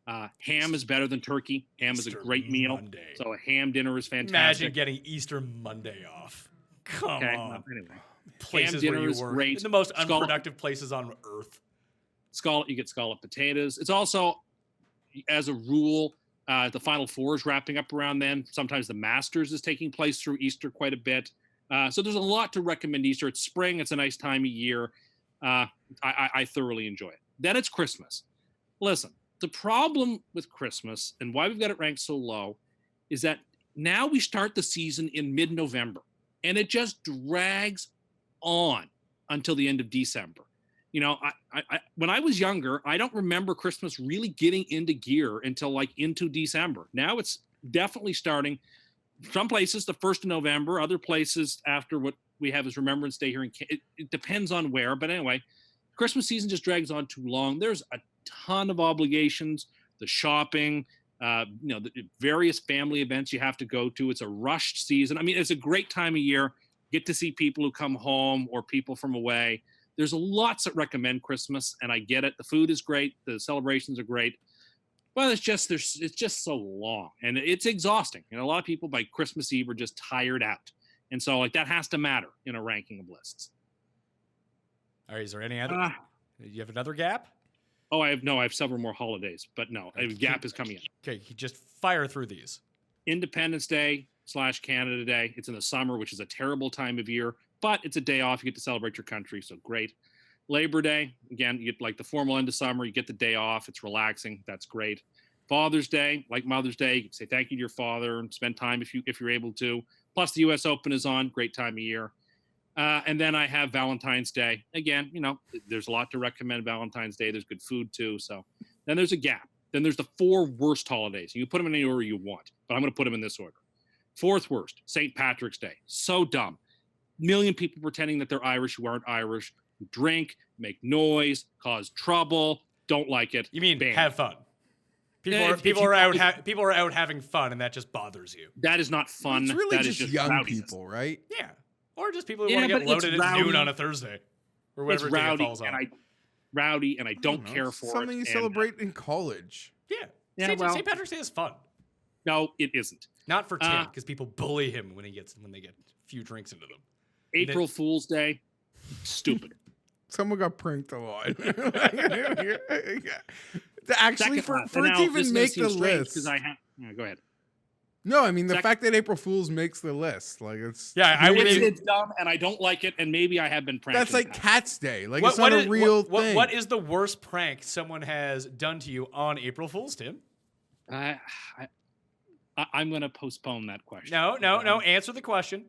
Ham is better than turkey. Ham is a great meal. Monday. So a ham dinner is fantastic. Imagine getting Easter Monday off. Come on. Anyway, places ham dinner where you is work. great. In the most unproductive places on earth. You get scalloped potatoes. It's also, as a rule, the Final Four is wrapping up around then. Sometimes the Masters is taking place through Easter quite a bit. So there's a lot to recommend Easter. It's spring. It's a nice time of year. I thoroughly enjoy it. Then it's Christmas. Listen, the problem with Christmas and why we've got it ranked so low is that now we start the season in mid-November, and it just drags on until the end of December. I when I was younger, I don't remember Christmas really getting into gear until like into December. Now it's definitely starting. Some places the 1st of November, other places after what we have is Remembrance Day here. It depends on where, but anyway, Christmas season just drags on too long. There's a ton of obligations, the shopping, the various family events you have to go to. It's a rushed season. I mean, it's a great time of year. Get to see people who come home or people from away. There's lots that recommend Christmas, and I get it. The food is great. The celebrations are great. But it's just so long, and it's exhausting. A lot of people by Christmas Eve are just tired out. And so like that has to matter in a ranking of lists. All right, is there any other? You have another gap? Oh, I have several more holidays, but no, a gap is coming in. Okay, just fire through these. Independence Day / Canada Day. It's in the summer, which is a terrible time of year, but it's a day off. You get to celebrate your country, so great. Labor Day, again, you get like the formal end of summer. You get the day off. It's relaxing. That's great. Father's Day, like Mother's Day, you can say thank you to your father and spend time if you're able to. Plus, the U.S. Open is on, great time of year. And then I have Valentine's Day. Again, there's a lot to recommend Valentine's Day. There's good food too. So then there's a gap. Then there's the 4 worst holidays. You can put them in any order you want, but I'm going to put them in this order. 4th worst, St. Patrick's Day. So dumb. Million people pretending that they're Irish who aren't Irish, who drink, make noise, cause trouble. Don't like it. You mean Banned. have fun? People are out having fun, and that just bothers you. That is not fun. It's really that just is young rowdiness. people, right? Yeah, or just people who Yeah, want to get but it's loaded at noon rowdy. on a Thursday, or It's whatever day it rowdy, falls on. and I don't care for it. Something you celebrate in college. Yeah, well- St. Patrick's Day is fun. No, it isn't. Not for Tim, because people bully him when they get a few drinks into them. April Fool's Day, stupid. Someone got pranked a lot. Actually, for it to even make the list. Go ahead. No, I mean the Second- fact that April Fool's makes the list, like it's I would. It's dumb, and I don't like it, and maybe I have been pranked. that's in the like past. Cat's Day. Like it's not a real thing. What is the worst prank someone has done to you on April Fool's, Tim? I'm going to postpone that question. No. Answer the question.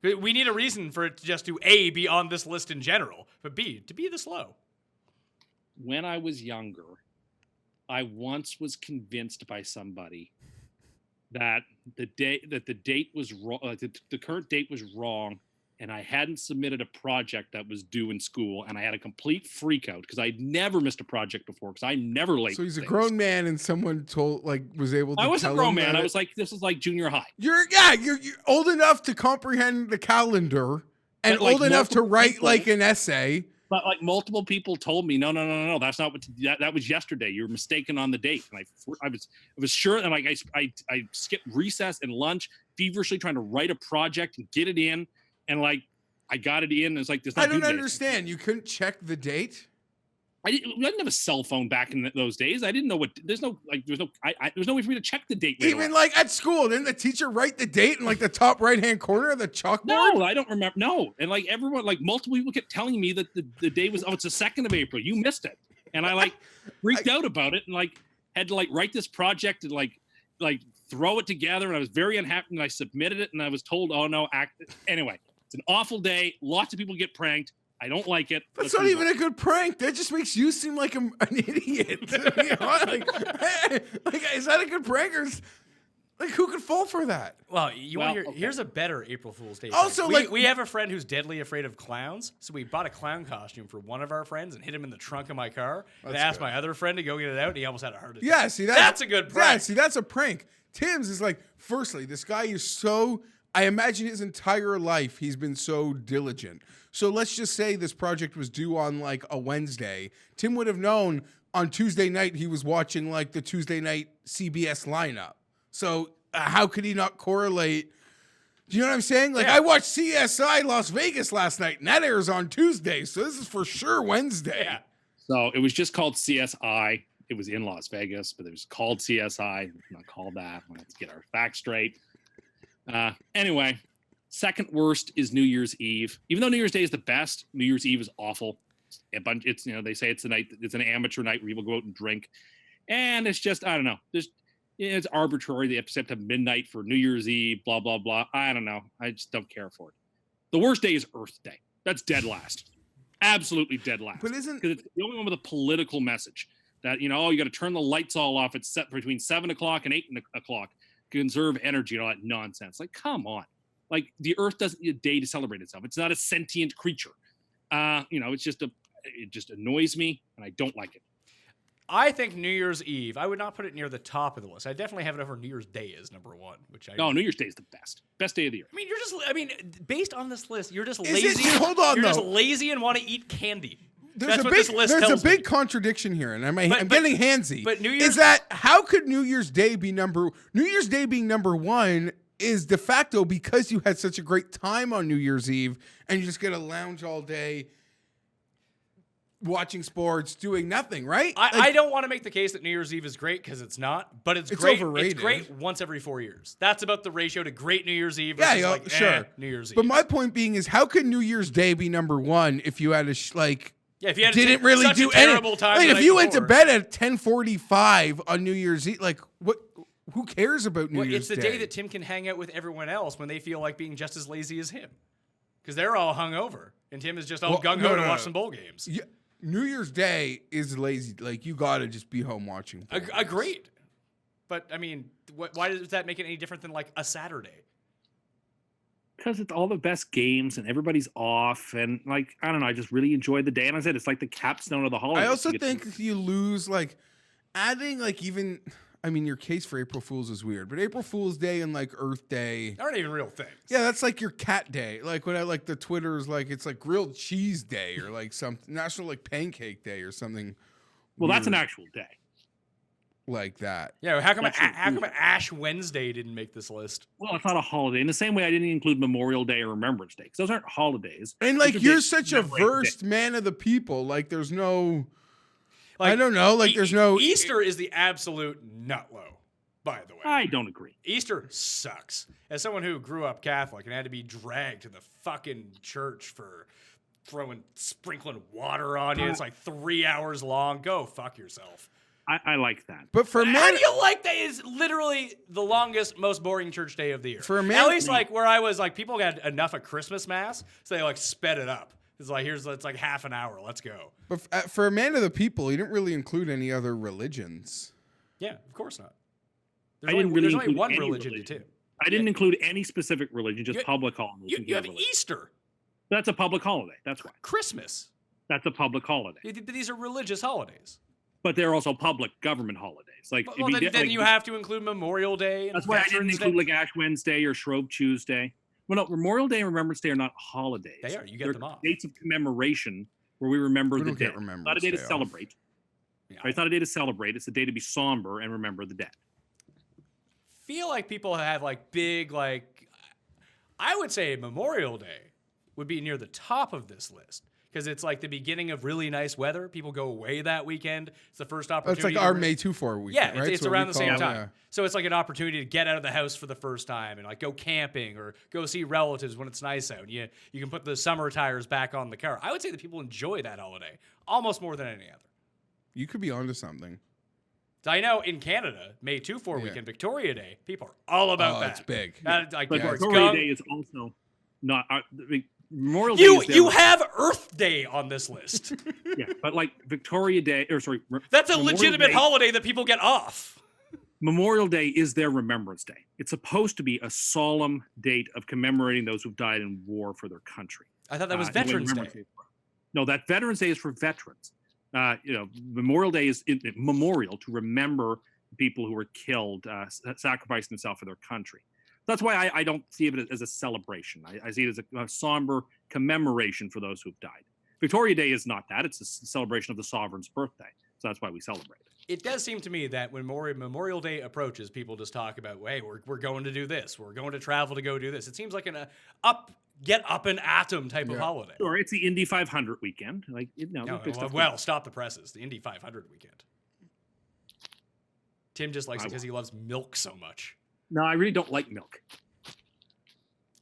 We need a reason for it to just to A, be on this list in general, but B, to be this low. When I was younger, I once was convinced by somebody that the date was wrong, the current date was wrong, and I hadn't submitted a project that was due in school, and I had a complete freak out because I'd never missed a project before because I'm never late. So he's a for grown things. man, and someone was able to. I was a tell grown him man. that I was like, this is like junior high. You're old enough to comprehend the calendar and But, like, old enough to multiple write people- like an essay. But like multiple people told me, no, that's not what that was yesterday. You're mistaken on the date. And I was sure, and like I skipped recess and lunch, feverishly trying to write a project and get it in, and like I got it in. And it's like there's I not. don't understand. You couldn't check the date. I didn't have a cell phone back in those days. I didn't know what. There's no way for me to check the date. later Even on. like at school, didn't the teacher write the date in like the top right hand corner of the chalkboard? No, I don't remember. No, and like everyone, like multiple people kept telling me that the day was it's the 2nd of April. You missed it, and I like freaked out about it, and like had to like write this project and like throw it together, and I was very unhappy. And I submitted it, and I was told, "Oh no, anyway." It's an awful day. Lots of people get pranked. I don't like it. That's not even a good prank. That just makes you seem like an idiot. You know? like, is that a good prank? Or like, who could fall for that? Well, you want to hear? okay. Here's a better April Fool's Day. Also, prank. like- we have a friend who's deadly afraid of clowns, so we bought a clown costume for one of our friends and hid him in the trunk of my car. And That's asked good. my other friend to go get it out, and he almost had a heart attack. Yeah, see, that's a good Yeah, prank. see, that's a prank. Tim's is like, firstly, this guy is so. I imagine his entire life he's been so diligent. So let's just say this project was due on like a Wednesday. Tim would have known on Tuesday night he was watching like the Tuesday night CBS lineup. So how could he not correlate? Do you know what I'm saying? Like Yeah. I watched CSI Las Vegas last night, and that airs on Tuesday. So this is for sure Wednesday. Yeah. So it was just called CSI. It was in Las Vegas, but it was called CSI. Not called that. Let's get our facts straight. Anyway, 2nd worst is New Year's Eve. Even though New Year's Day is the best, New Year's Eve is awful. It's they say it's the night. It's an amateur night where people go out and drink, and it's just I don't know. It's arbitrary. They have to set to midnight for New Year's Eve. Blah blah blah. I don't know. I just don't care for it. The worst day is Earth Day. That's dead last. Absolutely dead last. But isn't Because it's the only one with a political message that you got to turn the lights all off. It's set between 7 o'clock and 8 o'clock. Conserve energy and all that nonsense. Like, come on. Like the Earth doesn't need a day to celebrate itself. It's not a sentient creature. It's just it just annoys me and I don't like it. I think New Year's Eve. I would not put it near the top of the list. I definitely have it over New Year's Day as number 1, which I. No, New Year's Day is the best day of the year. I mean, based on this list, you're just Is lazy. it? Hold on, You're just though. lazy and want to eat candy. There's That's a what big, this list there's tells a big me. contradiction here, and I'm But- getting handsy. but New is Year's- that how could New Year's Day be New Year's Day being number 1 is de facto because you had such a great time on New Year's Eve and you just get to lounge all day watching sports, doing nothing, right? I don't want to make the case that New Year's Eve is great because it's not, but it's great. overrated. It's great once every 4 years. That's about the ratio to great New Year's Eve Yeah, versus sure. New Year's Eve. But my point being is, how could New Year's Day be number 1 if you had Yeah, if you had didn't really such do a terrible time, Like the if night you went to before. bed at 10:45 on New Year's Eve, like what? Who cares about New Well, Year's it's the day that Tim can hang out with everyone else when they feel like being just as lazy as him, because they're all hungover and Tim is just all gung ho to watch some bowl games. Yeah, New Year's Day is lazy. Like you gotta just be home watching. bowl games. Agreed, but I mean, why does that make it any different than like a Saturday? Because it's all the best games and everybody's off, and like I don't know, I just really enjoyed the day. And I said it's like the capstone of the holidays. I also You get to- think you lose like adding like even. I mean, your case for April Fool's is weird, but April Fool's Day and like Earth Day. Aren't even real things. Yeah, that's like your cat day. Like when I like the Twitter's like it's like grilled cheese day or like some national like pancake day or something. well, that's an weird actual day. like that. Yeah, how come That's how come Ash Wednesday didn't make this list? Well, it's not a holiday. In the same way, I didn't include Memorial Day or Remembrance Day because those aren't holidays. And Those like are you're days such to a commemorate the day. versed man of the people. Like there's no Like, I don't know, like there's no Easter is the absolute nut low. By the way, I don't agree. Easter sucks. As someone who grew up Catholic and had to be dragged to the fucking church for sprinkling water on you, it's like 3 hours long. Go fuck yourself. I like that. But for How men do you like that? Is literally the longest, most boring church day of the year. For a man- At least like where I was, like people had enough of Christmas mass, so they like sped it up. It's like it's like half an hour. Let's go. but for a man of the people, you didn't really include any other religions. Yeah, of course not. I didn't really there's only include one any religion, religion. too. I didn't include any specific religion, just You- public holidays. You include have religion. Easter, That's a public holiday. That's why. Christmas. That's a public holiday. But these are religious holidays. But they're also public government holidays. Like, Well, if you then, did- then like, you have to include Memorial Day. And That's why I didn't Veterans include Day. like Ash Wednesday or Shrove Tuesday. Well, no, Memorial Day and Remembrance Day are not holidays. They are. You get They're them off. dates of commemoration where we remember We the don't get dead. Remembrance Not a day to Day off. celebrate. Yeah, Right? It's not a day to celebrate. It's a day to be somber and remember the dead. feel like people have like big like I would say Memorial Day would be near the top of this list because it's like the beginning of really nice weather. People go away that weekend. It's the first Oh, opportunity. it's like to our re- May 2-4 weekend, Yeah, right? it's So around we the same call- time. yeah. So it's like an opportunity to get out of the house for the first time and like go camping or go see relatives when it's nice out. You can put the summer tires back on the car. I would say that people enjoy that holiday almost more than any other. You could be onto something. So I know in Canada, May 2-4 Yeah. weekend, Victoria Day, people are all about Oh, that. it's big. That, like, But people are Victoria gung- Day is also not. Memorial Day You is their- you have Earth Day on this list. yeah, but like Victoria Day, or sorry, That's a Memorial legitimate Day- holiday that people get off. Memorial Day is their Remembrance Day. It's supposed to be a solemn date of commemorating those who've died in war for their country. I thought that was the way Veterans Remembrance Day. is for- No, that Veterans Day is for veterans. Memorial Day is memorial to remember people who were killed, sacrificing themselves for their country. That's why I don't see it as a celebration. I see it as a somber commemoration for those who've died. Victoria Day is not that. It's a celebration of the sovereign's birthday. So that's why we celebrate it. It does seem to me that when Memorial Day approaches, people just talk about, hey, we're going to do this. We're going to travel to go do this. It seems like get up and atom type of holiday. Or it's the Indy 500 weekend. Like, No, big stuff well, stop the presses. The Indy 500 weekend. Tim just likes it I because he loves milk so much. No, I really don't like milk.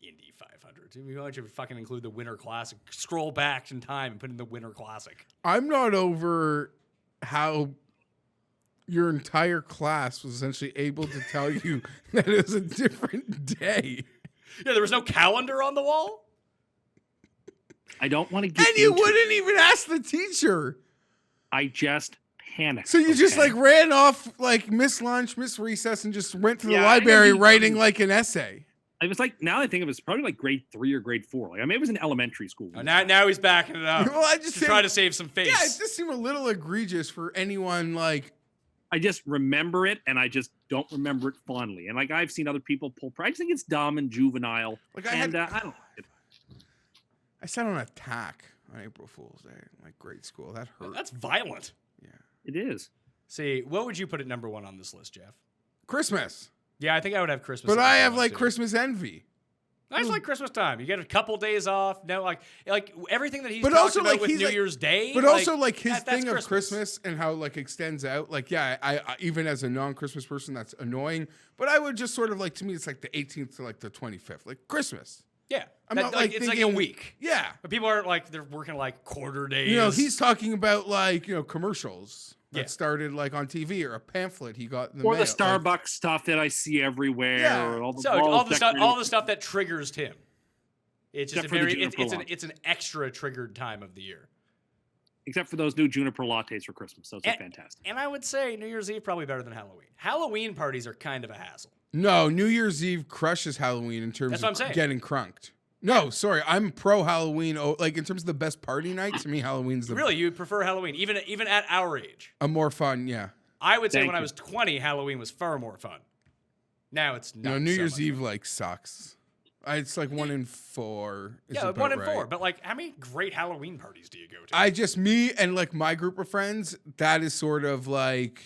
Indy 500. Why don't you fucking include the Winter Classic? Scroll back in time and put in the Winter Classic. I'm not over how your entire class was essentially able to tell you that it was a different day. Yeah, there was no calendar on the wall? I don't want to get And you into- wouldn't even ask the teacher. I just panicked. So you just okay? like ran off like miss lunch, miss recess, and just went to the Yeah, I library didn't- writing like an essay. It was like, now I think of it, it's probably like grade 3 or grade 4. Like, I mean, it was in elementary school. Oh, now he's backing it up. Well, I just to try to save some face. Yeah, it just seemed a little egregious for anyone like. I just remember it, and I just don't remember it fondly. And like, I've seen other people pull. I just think it's dumb and juvenile. Like I don't like it. I sat on a tack on April Fool's Day in like grade school. That hurt. That's violent. Yeah. It is. See, what would you put at number 1 on this list, Jeff? Christmas. Yeah, I think I would have Christmas. But at I number have 1, like too. Christmas envy. I just like Christmas time. You get a couple days off. No, like everything that he's But talked also, about like, with he's New like- Year's Day. But also like his that's thing of Christmas and how like extends out. Like, yeah, I even as a non-Christmas person, that's annoying. But I would just sort of like, to me, it's like the 18th to like the 25th, like Christmas. Yeah. I'm not like it's like a thinking- week. Yeah. But people aren't like, they're working like quarter days. You know, he's talking about like, commercials that Yeah. started like on TV or a pamphlet he got in the Or mail. the Starbucks stuff that I see everywhere. Yeah. Or all the, So balls all the decorated- stuff that triggers Tim. It's just Except for the Juniper it's an extra triggered time of the year. Except for those new juniper lattes for Christmas. Those are fantastic. And I would say New Year's Eve probably better than Halloween. Halloween parties are kind of a hassle. No, New Year's Eve crushes Halloween in terms That's what I'm of saying. getting crunked. No, sorry, I'm pro Halloween. Oh, like in terms of the best party night, to me, Halloween's the Really, you prefer Halloween, even at our age. a more fun. Yeah, I would say Thank when I you. was 20, Halloween was far more fun. Now it's not. New so Year's much Eve fun. like sucks. It's like 1 in 4. is Yeah, about 1 in right. 4. But like, how many great Halloween parties do you go to? I just me and like my group of friends. That is sort of like,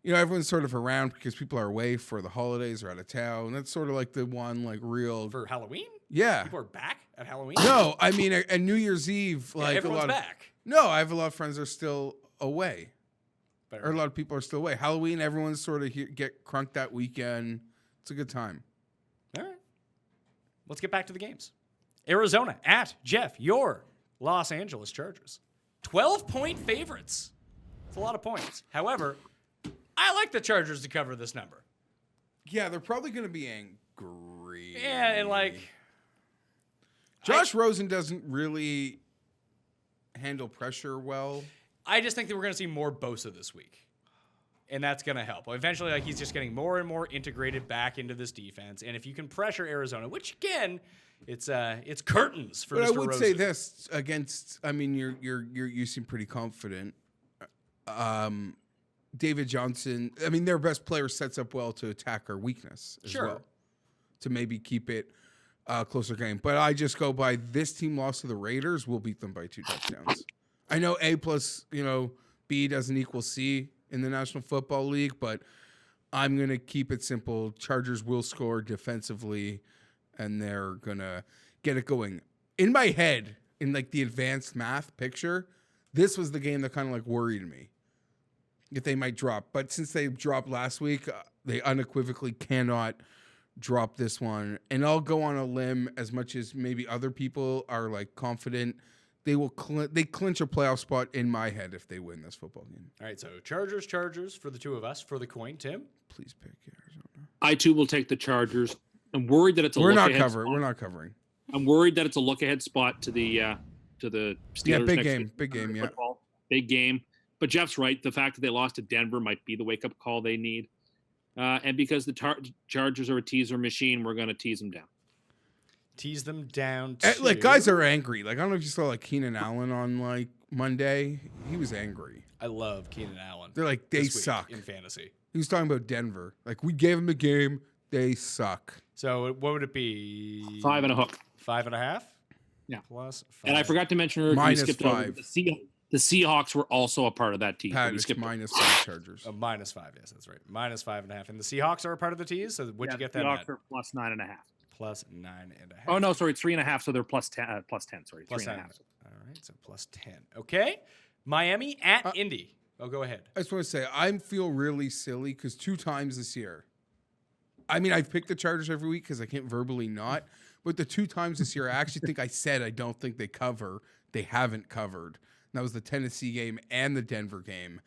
everyone's sort of around because people are away for the holidays or out of town. That's sort of like the one like real. For Halloween? Yeah. People are back at Halloween? No, I mean, and New Year's Eve, Yeah, like a everyone's lot of. back. No, I have a lot of friends that are still away. Better Or a lot of people are still away. Halloween, everyone's sort of get crunked that weekend. It's a good time. All right. Let's get back to the games. Arizona at Geoff, your Los Angeles Chargers. 12-point favorites. It's a lot of points. However, I like the Chargers to cover this number. Yeah, they're probably going to be angry. Yeah, and like, Josh Rosen doesn't really handle pressure well. I just think that we're going to see more Bosa this week. And that's going to help. Eventually, like, he's just getting more and more integrated back into this defense. And if you can pressure Arizona, which again, it's curtains for But Mr. I would Rosen. say this against. I mean, you seem pretty confident. David Johnson. I mean, their best player sets up well to attack our weakness as Sure. well, to maybe keep it a closer game. But I just go by this team lost to the Raiders. We'll beat them by 2 touchdowns. I know A plus B doesn't equal C in the National Football League, but I'm gonna keep it simple. Chargers will score defensively, and they're gonna get it going. In my head, in like the advanced math picture, this was the game that kind of like worried me if they might drop. But since they dropped last week, they unequivocally cannot drop this one. And I'll go on a limb, as much as maybe other people are like confident. They will they clinch a playoff spot in my head if they win this football game. All right, so Chargers for the two of us, for the coin. Tim? Please pick Arizona. I too will take the Chargers. I'm worried that it's a We're not look-ahead covering. spot. We're not covering. I'm worried that it's a look-ahead spot to the Steelers. Yeah, big next game. week. Big game. Yeah. Football. Big game. But Jeff's right. The fact that they lost to Denver might be the wake-up call they need. And because the Chargers are a teaser machine, we're going to tease them down. Tease them down Like guys are angry. Like I don't know if you saw like Keenan Allen on like Monday. He was angry. I love Keenan Allen. They're like they this week suck. in fantasy. He was talking about Denver. Like we gave him a game. They suck. So what would it be? 5 and a hook. 5.5? Yeah. Plus 5. And I forgot to mention earlier, we Minus skipped over, 5. the Seahawks were also a part of that team. Pat, We it's skipped minus 5 Chargers. Minus 5, yes, that's right. Minus 5.5. And the Seahawks are a part of the tease. So what'd you get them Seahawks at? are plus 9.5. Plus 9.5. Oh no, sorry, it's 3.5. So they're plus 10. Sorry, Plus 3.5. 10. All right, so plus 10. Okay. Miami at Indy. Oh, go ahead. I just want to say I feel really silly because 2 times this year. I mean, I've picked the Chargers every week because I can't verbally not. But the 2 times this year, I actually think I said I don't think they cover. They haven't covered. And that was the Tennessee game and the Denver game.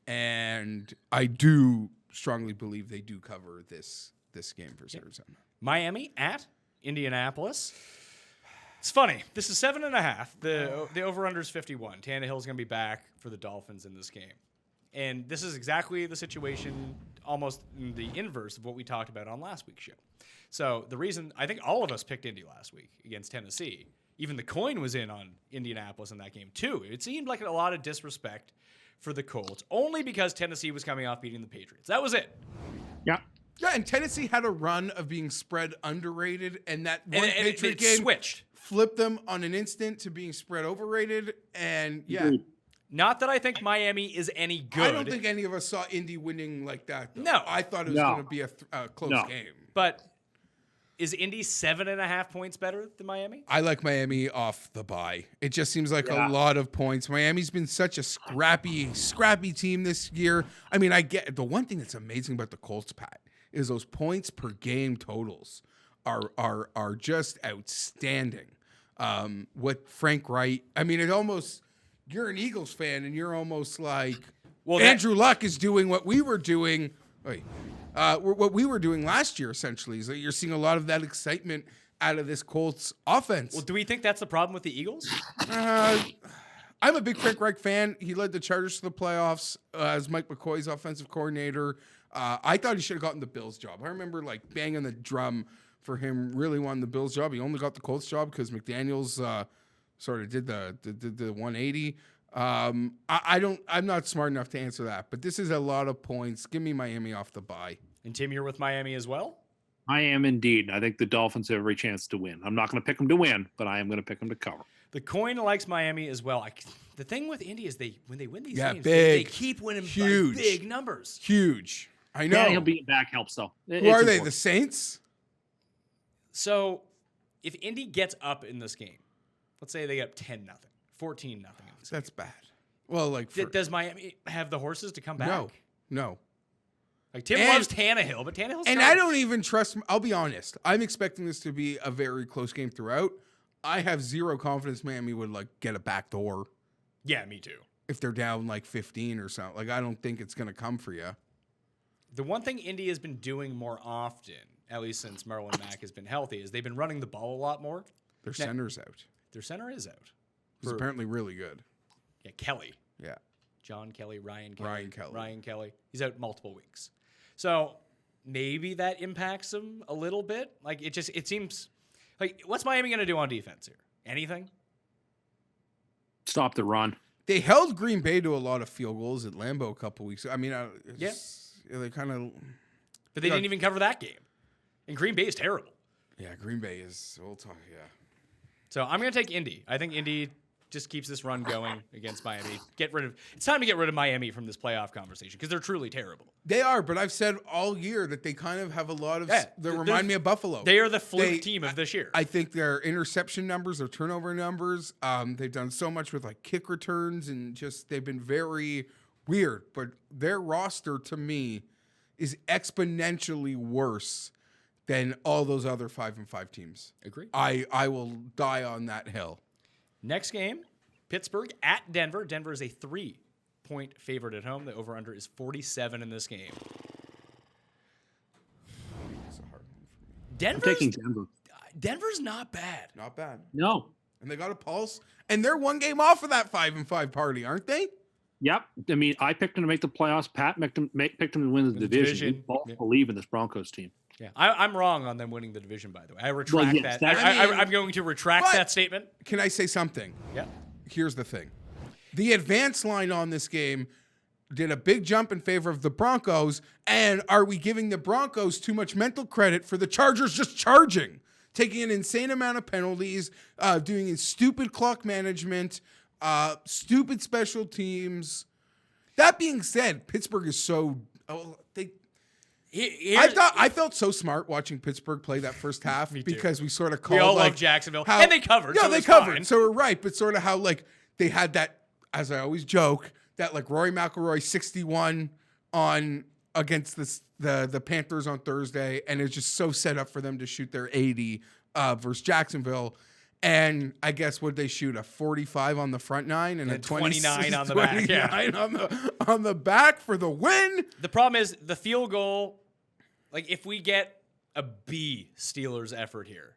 And I do strongly believe they do cover this game for Arizona. Miami at Indianapolis. It's funny. This is 7.5. The over-under is 51. Tannehill's going to be back for the Dolphins in this game. And this is exactly the situation, almost the inverse of what we talked about on last week's show. So the reason, I think all of us picked Indy last week against Tennessee. Even the coin was in on Indianapolis in that game too. It seemed like a lot of disrespect for the Colts, only because Tennessee was coming off beating the Patriots. That was it. Yeah. Yeah, and Tennessee had a run of being spread underrated, and that one And Patriot it game switched. flipped them on an instant to being spread overrated. And yeah, Agreed. Not that I think Miami is any good. I don't think any of us saw Indy winning like that. Though. No. I thought it was No. going to be a close No. game. But is Indy 7.5 points better than Miami? I like Miami off the bye. It just seems like Yeah. a lot of points. Miami's been such a scrappy team this year. I mean, I get the one thing that's amazing about the Colts, Pat, is those points per game totals are just outstanding. What Frank Wright, I mean, it almost, you're an Eagles fan and you're almost like, well, Andrew Luck is doing what we were doing. What we were doing last year, essentially, is that you're seeing a lot of that excitement out of this Colts offense. Well, do we think that's the problem with the Eagles? I'm a big Frank Reich fan. He led the Chargers to the playoffs as Mike McCoy's offensive coordinator. I thought he should have gotten the Bills job. I remember like banging the drum for him really wanting the Bills job. He only got the Colts job because McDaniels sort of did the 180. I'm not smart enough to answer that, but this is a lot of points. Give me Miami off the bye. And Tim, you're with Miami as well? I am indeed. I think the Dolphins have every chance to win. I'm not going to pick them to win, but I am going to pick them to cover. The coin likes Miami as well. The thing with Indy is when they win these games, big, they keep winning huge, by big numbers. Huge. I know. He'll be back helps though. Who are they? The Saints? So if Indy gets up in this game, let's say they get up 10-0, 14-0. That's bad. Well, like does Miami have the horses to come back? No. Like Tim loves Tannehill, but Tannehill's and I don't even trust. I'll be honest. I'm expecting this to be a very close game throughout. I have zero confidence Miami would like get a back door. Yeah, me too. If they're down like 15 or something, like I don't think it's gonna come for you. The one thing Indy has been doing more often, at least since Marlon Mack has been healthy, is they've been running the ball a lot more. Their center's out. Their center is out. He's apparently really good. Yeah, Kelly. Yeah. John Kelly, Ryan Kelly. He's out multiple weeks. So maybe that impacts him a little bit. Like it seems like what's Miami going to do on defense here? Anything? Stop the run. They held Green Bay to a lot of field goals at Lambeau a couple weeks. I mean, they kind of. But they didn't even cover that game. And Green Bay is terrible. Yeah, Green Bay is. We'll talk. Yeah. So I'm going to take Indy. I think Indy just keeps this run going against Miami. It's time to get rid of Miami from this playoff conversation because they're truly terrible. They are, but I've said all year that they kind of have a lot of. They remind me of Buffalo. They are the fluke team of this year. I think their interception numbers, their turnover numbers, they've done so much with like kick returns and just they've been very weird. But their roster to me is exponentially worse than all those other 5-5 teams. Agree. I will die on that hill. Next game, Pittsburgh at Denver. Denver is a 3-point favorite at home. The over-under is 47 in this game. That's a hard one for me. I'm taking Denver. Denver's not bad. Not bad. No. And they got a pulse. And they're one game off of that 5-5 party, aren't they? Yep. I mean, I picked them to make the playoffs. Pat picked them to win the division. We both believe in this Broncos team. Yeah, I'm wrong on them winning the division, by the way. I retract that. I'm going to retract that statement. Can I say something? Yeah. Here's the thing. The advance line on this game did a big jump in favor of the Broncos, and are we giving the Broncos too much mental credit for the Chargers just charging, taking an insane amount of penalties, doing stupid clock management, stupid special teams? That being said, Pittsburgh is so... I felt so smart watching Pittsburgh play that first half because we sort of called. We all love Jacksonville, and they covered. Yeah, so they covered. Fine. So we're right, but sort of how like they had that, as I always joke, that like Rory McIlroy 61 on against the Panthers on Thursday, and it's just so set up for them to shoot their 80 versus Jacksonville. And I guess would they shoot a 45 on the front nine and a 29 on the back? Yeah, on the back for the win. The problem is the field goal. Like if we get a B Steelers effort here,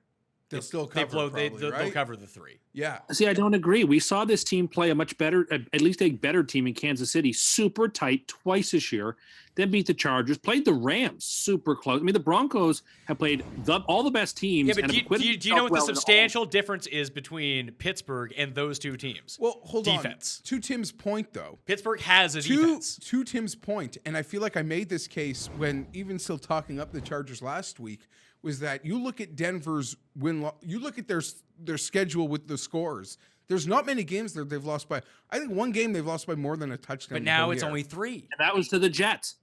they'll still cover. They'll cover the 3. Yeah. See, I don't agree. We saw this team play a much better, at least a better team in Kansas City, super tight twice this year. Then beat the Chargers, played the Rams super close. I mean, the Broncos have played all the best teams. Yeah, but do you know what the substantial difference is between Pittsburgh and those two teams? Well, hold defense. On. To Tim's point, though. Pittsburgh has a defense. To Tim's point, and I feel like I made this case when even still talking up the Chargers last week, was that you look at Denver's you look at their schedule with the scores. There's not many games that they've lost by. I think one game they've lost by more than a touchdown. But now it's only 3. And that was to the Jets.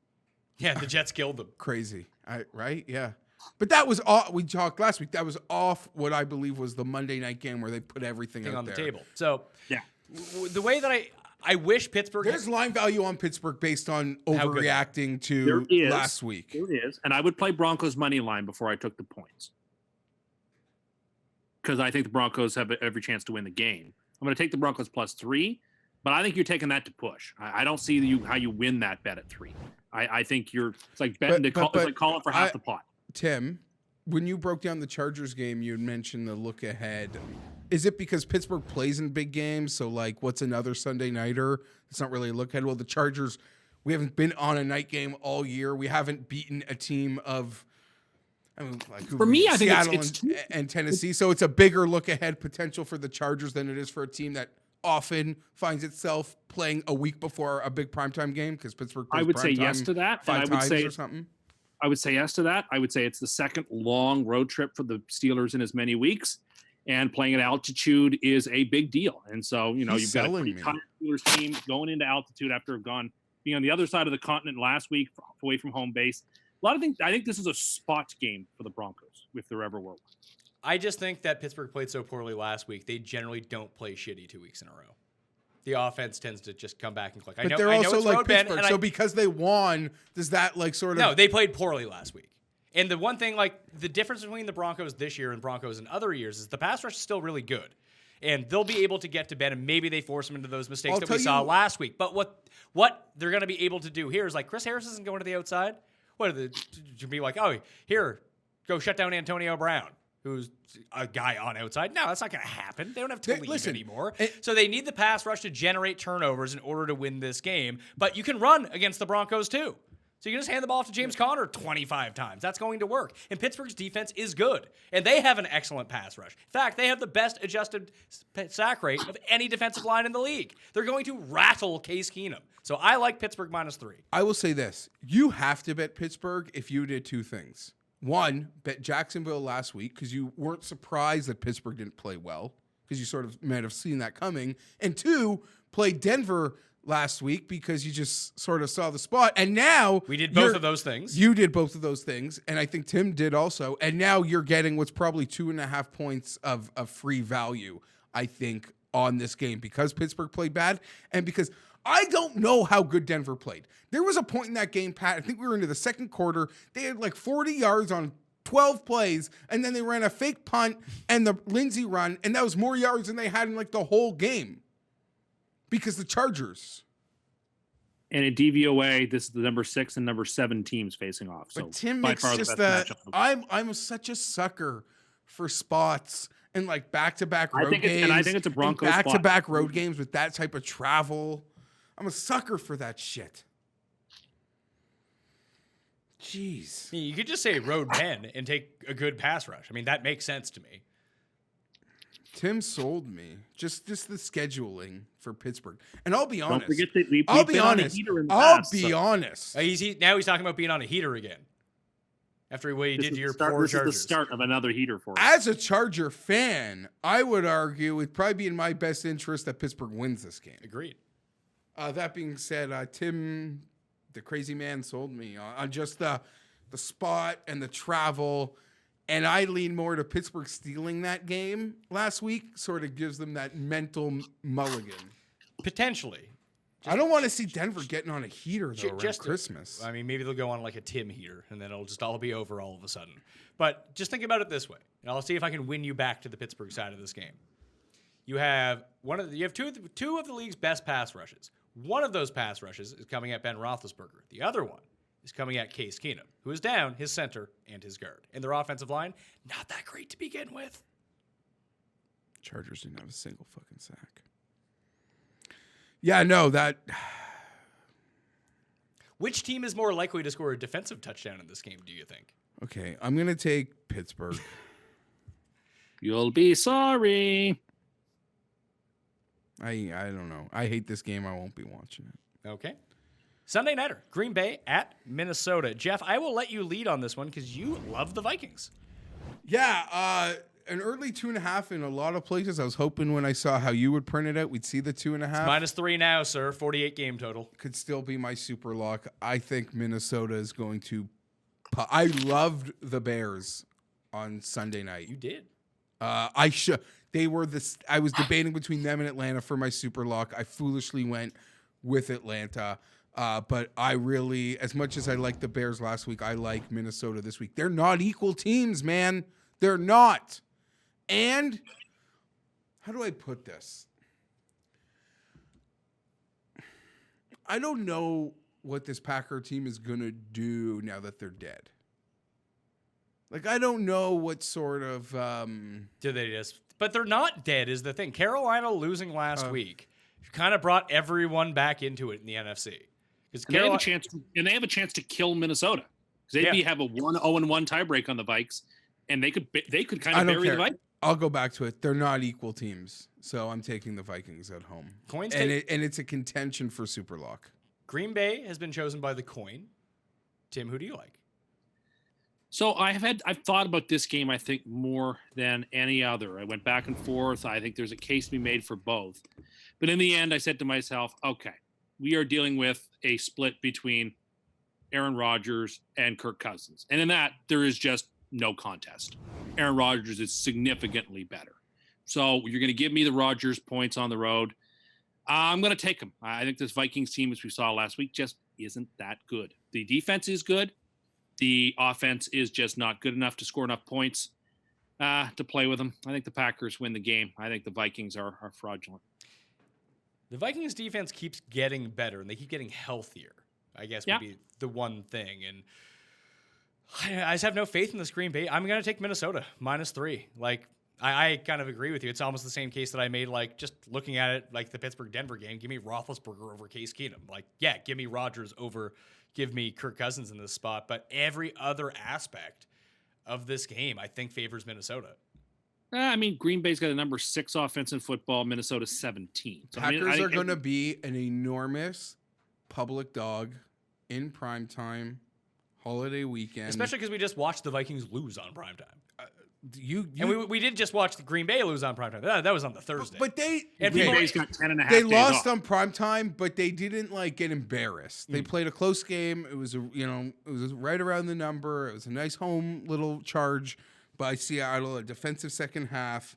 Yeah, the Jets killed them. Crazy, right? Yeah. But that was off. We talked last week. That was off what I believe was the Monday night game where they put everything on there. The table. So yeah, the way that I wish Pittsburgh. There's line value on Pittsburgh based on overreacting to last week. There is, and I would play Broncos money line before I took the points. because I think the Broncos have every chance to win the game. I'm going to take the Broncos +3, but I think you're taking that to push. I don't see how you win that bet at 3. I think it's like betting it's like calling for half the pot. Tim, when you broke down the Chargers game, you had mentioned the look ahead. Is it because Pittsburgh plays in big games? So, like, what's another Sunday nighter? It's not really a look ahead. Well, the Chargers, we haven't been on a night game all year. We haven't beaten a team of, for me, I think Seattle and Tennessee. So it's a bigger look ahead potential for the Chargers than it is for a team that often finds itself playing a week before a big primetime game, because Pittsburgh plays I would say yes to that. Five and I would times say or something. I would say yes to that. I would say it's the second long road trip for the Steelers in as many weeks, and playing at altitude is a big deal. And so, you've got a pretty tight Steelers team going into altitude after being on the other side of the continent last week, away from home base. A lot of things. I think this is a spot game for the Broncos, if there ever were one. I just think that Pittsburgh played so poorly last week, they generally don't play shitty 2 weeks in a row. The offense tends to just come back and click. But they're also like Pittsburgh, so because they won, does that like sort of... No, they played poorly last week. And the one thing, like, the difference between the Broncos this year and Broncos in other years is the pass rush is still really good. And they'll be able to get to Ben, and maybe they force him into those mistakes that we saw last week. But what they're going to be able to do here is, like, Chris Harris isn't going to the outside. What are they to be like, oh, here, go shut down Antonio Brown, who's a guy on outside? No, that's not going to happen. They don't have to leave anymore. So they need the pass rush to generate turnovers in order to win this game. But you can run against the Broncos too. So you can just hand the ball off to James Conner 25 times. That's going to work. And Pittsburgh's defense is good. And they have an excellent pass rush. In fact, they have the best adjusted sack rate of any defensive line in the league. They're going to rattle Case Keenum. So I like Pittsburgh -3. I will say this. You have to bet Pittsburgh if you did two things. One, bet Jacksonville last week because you weren't surprised that Pittsburgh didn't play well, because you sort of might have seen that coming. And two, play Denver last week because you just sort of saw the spot. And now we did both of those things. You did both of those things. And I think Tim did also. And now you're getting what's probably 2.5 points of free value, I think, on this game because Pittsburgh played bad and because I don't know how good Denver played. There was a point in that game, Pat, I think we were into the second quarter. They had like 40 yards on 12 plays, and then they ran a fake punt and the Lindsey run, and that was more yards than they had in like the whole game because the Chargers. And at DVOA, this is the number 6 and number 7 teams facing off. So but Tim makes just that. I'm such a sucker for spots and like back-to-back road games. And I think it's a Broncos back-to-back road games with that type of travel. I'm a sucker for that shit. Jeez. You could just say road Ben and take a good pass rush. I mean, that makes sense to me. Tim sold me. Just the scheduling for Pittsburgh. And I'll be honest. Don't forget that I'll be honest. Now he's talking about being on a heater again. After what he did to your poor Chargers. This is the start of another heater for us. As a Charger fan, I would argue it'd probably be in my best interest that Pittsburgh wins this game. Agreed. That being said, Tim, the crazy man, sold me on just the spot and the travel. And I lean more to Pittsburgh stealing that game last week. Sort of gives them that mental mulligan. Potentially. I don't want to see Denver getting on a heater, though, around Christmas. I mean, maybe they'll go on like a Tim heater, and then it'll just all be over all of a sudden. But just think about it this way, and I'll see if I can win you back to the Pittsburgh side of this game. You have two of the league's best pass rushes. One of those pass rushes is coming at Ben Roethlisberger. The other one is coming at Case Keenum, who is down his center and his guard. And their offensive line, not that great to begin with. Chargers didn't have a single fucking sack. Yeah, no, that... Which team is more likely to score a defensive touchdown in this game, do you think? Okay, I'm going to take Pittsburgh. You'll be sorry. I don't know. I hate this game. I won't be watching it. Okay. Sunday nighter, Green Bay at Minnesota. Jeff, I will let you lead on this one because you love the Vikings. Yeah, an early 2.5 in a lot of places. I was hoping when I saw how you would print it out, we'd see the 2.5. It's -3 now, sir. 48 game total. Could still be my super lock. I think Minnesota is going to... I loved the Bears on Sunday night. You did. I was debating between them and Atlanta for my super lock. I foolishly went with Atlanta. But I really, as much as I liked the Bears last week, I like Minnesota this week. They're not equal teams, man. They're not. And how do I put this? I don't know what this Packer team is going to do now that they're dead. Like, I don't know what sort of... Do they just... But they're not dead is the thing. Carolina losing last week kind of brought everyone back into it in the NFC. And they have a chance to kill Minnesota. Because they'd have a 1-0-1 tiebreak on the Vikes, and they could kind of bury the Vikes. I'll go back to it. They're not equal teams, so I'm taking the Vikings at home. And it's a contention for Superlock. Green Bay has been chosen by the coin. Tim, who do you like? So I've thought about this game, I think, more than any other. I went back and forth. I think there's a case to be made for both. But in the end, I said to myself, okay, we are dealing with a split between Aaron Rodgers and Kirk Cousins. And in that, there is just no contest. Aaron Rodgers is significantly better. So you're going to give me the Rodgers points on the road. I'm going to take them. I think this Vikings team, as we saw last week, just isn't that good. The defense is good. The offense is just not good enough to score enough points to play with them. I think the Packers win the game. I think the Vikings are fraudulent. The Vikings defense keeps getting better, and they keep getting healthier, I guess would be the one thing. And I just have no faith in this Green Bay. I'm going to take Minnesota, -3. Like, I kind of agree with you. It's almost the same case that I made, like, just looking at it, like the Pittsburgh-Denver game. Give me Roethlisberger over Case Keenum. Like, yeah, give me Rodgers over, give me Kirk Cousins in this spot. But every other aspect of this game, I think, favors Minnesota. I mean, Green Bay's got a number 6 offense in football. Minnesota's 17. So, Packers are going to be an enormous public dog in primetime, holiday weekend. Especially because we just watched the Vikings lose on primetime. And we did just watch the Green Bay lose on primetime. That was on the Thursday. But Green Bay's got 10.5 They days lost off. on primetime, but they didn't like get embarrassed. They played a close game. It was it was right around the number. It was a nice home little charge by Seattle, a defensive second half.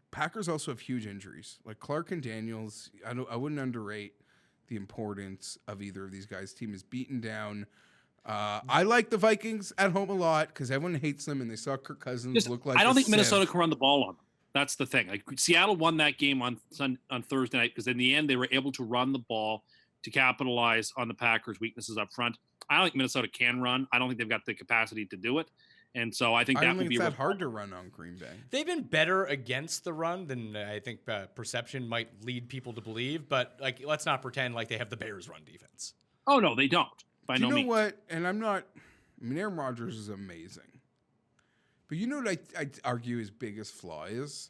Packers also have huge injuries. Like Clark and Daniels, I wouldn't underrate the importance of either of these guys. Team is beaten down. I like the Vikings at home a lot because everyone hates them, and they saw Kirk Cousins look like. I don't think sieve. Minnesota can run the ball on them. That's the thing. Like Seattle won that game on Thursday night because in the end they were able to run the ball to capitalize on the Packers' weaknesses up front. I don't think Minnesota can run. I don't think they've got the capacity to do it, and so I think I that don't would think be it's that hard to run on Green Bay. They've been better against the run than I think perception might lead people to believe. But like, let's not pretend like they have the Bears' run defense. Oh no, they don't. By Do no you know means. what? And I'm not. I mean, Aaron Rodgers is amazing, but you know what I argue his biggest flaw is.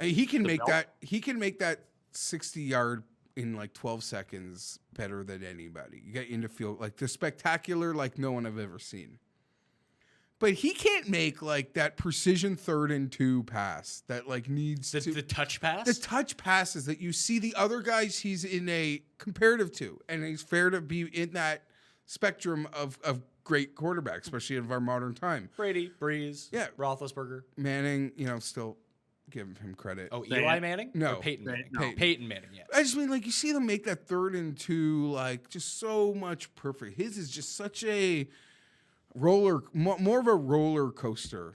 I mean, he can make that 60-yard in like 12 seconds better than anybody. You get into feel like the spectacular like no one I've ever seen. But he can't make like that precision 3rd and 2 pass that like needs the touch pass. The touch passes that you see the other guys he's in a comparative to, and he's fair to be in that spectrum of great quarterbacks, especially of our modern time. Brady, Breeze, Roethlisberger, Manning. Still give him credit. Oh, Eli Manning? No. Or Peyton Manning. No. Peyton Manning, yes. I just mean, like, you see them make that 3rd and 2, like, just so much perfect. His is just such a more of a roller coaster,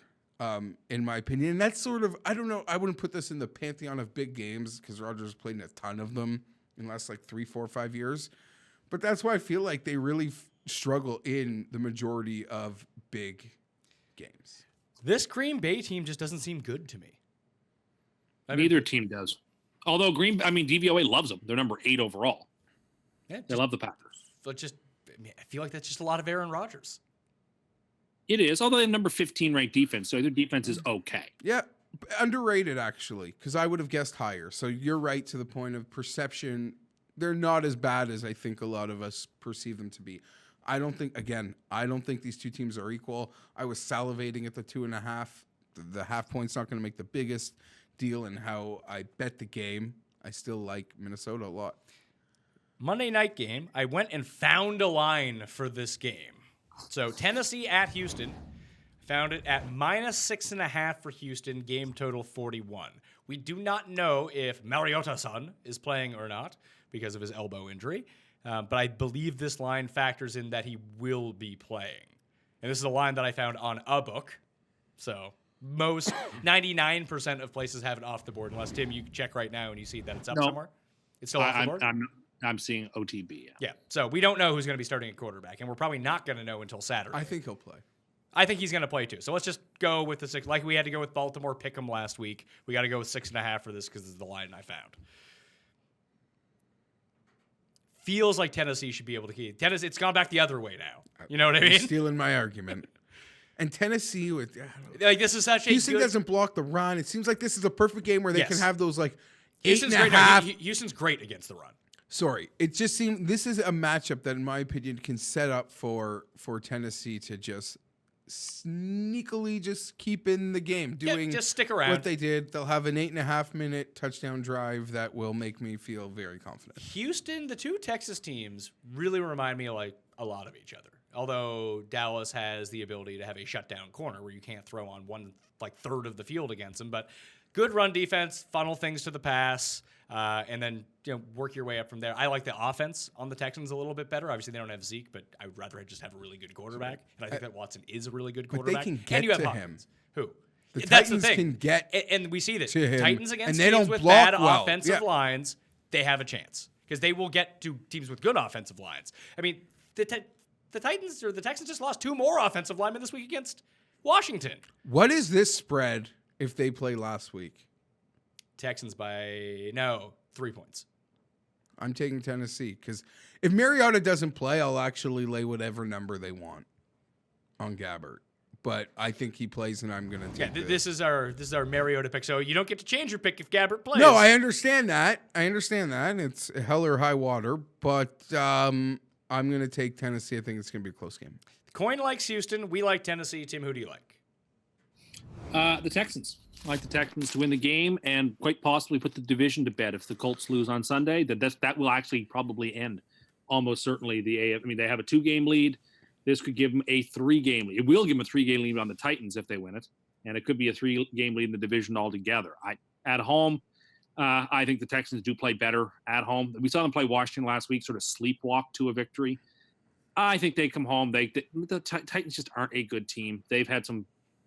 in my opinion. And that's sort of, I don't know, I wouldn't put this in the pantheon of big games because Rodgers played in a ton of them in the last, like, 3, 4, 5 years. But that's why I feel like they really struggle in the majority of big games. This Green Bay team just doesn't seem good to me. Neither team does. Although DVOA loves them. They're number 8 overall. Yeah, They love the Packers. But I feel like that's just a lot of Aaron Rodgers. It is, although they have number 15 ranked defense, so their defense is okay. Yeah, underrated actually, because I would have guessed higher. So you're right to the point of perception. They're not as bad as I think a lot of us perceive them to be. I don't think these two teams are equal. I was salivating at the 2.5. The half point's not going to make the biggest deal in how I bet the game. I still like Minnesota a lot. Monday night game, I went and found a line for this game. So Tennessee at Houston, found it at -6.5 for Houston, game total 41. We do not know if Mariota-san is playing or not because of his elbow injury, but I believe this line factors in that he will be playing. And this is a line that I found on a book, So most 99% of places have it off the board, unless Tim, you check right now and you see that it's up No. somewhere. It's still off the board. I'm seeing OTB. Yeah. So we don't know who's going to be starting at quarterback, and we're probably not going to know until Saturday. I think he'll play. I think he's going to play too. So let's just go with the 6. Like we had to go with Baltimore Pick'em last week. We got to go with 6.5 for this because it's the line I found. Feels like Tennessee should be able to keep. Tennessee, it's gone back the other way now. You know what I You're mean? stealing my argument. And Tennessee with Like this is such a Houston good. doesn't block the run. It seems like this is a perfect game where they Yes. can have those like Houston's 8.5. great. Houston's great against the run. Sorry, it just seemed this is a matchup that, in my opinion, can set up for Tennessee to just sneakily just keep in the game, doing just stick around. what they did. They'll have an 8.5-minute touchdown drive that will make me feel very confident. Houston, the two Texas teams really remind me of like a lot of each other. Although Dallas has the ability to have a shutdown corner where you can't throw on one like third of the field against them, but good run defense, funnel things to the pass. And then work your way up from there. I like the offense on the Texans a little bit better. Obviously, they don't have Zeke, but I would rather just have a really good quarterback. And I think that Watson is a really good But quarterback. they can and get you have to Hopkins. him. Who? The That's Titans the thing. can get and we see this. to him, Titans against and they teams don't with block bad well. offensive Yeah. lines, they have a chance because they will get to teams with good offensive lines. I mean, the Titans or the Texans just lost 2 more offensive linemen this week against Washington. What is this spread if they play last week? Texans by 3 points. I'm taking Tennessee because if Mariota doesn't play, I'll actually lay whatever number they want on Gabbert. But I think he plays, and I'm going to take This is our Mariota pick. So you don't get to change your pick if Gabbert plays. No, I understand that. It's hell or high water, but I'm going to take Tennessee. I think it's going to be a close game. Coin likes Houston. We like Tennessee. Tim, who do you like? The Texans. I like the Texans to win the game and quite possibly put the division to bed. If the Colts lose on Sunday, that will actually probably end almost certainly the AF. I mean, they have a 2-game lead. This could give them a 3-game lead. It will give them a 3-game lead on the Titans if they win it, and it could be a 3-game lead in the division altogether. At home, I think the Texans do play better at home. We saw them play Washington last week, sort of sleepwalk to a victory. I think they come home. The Titans just aren't a good team. They've had some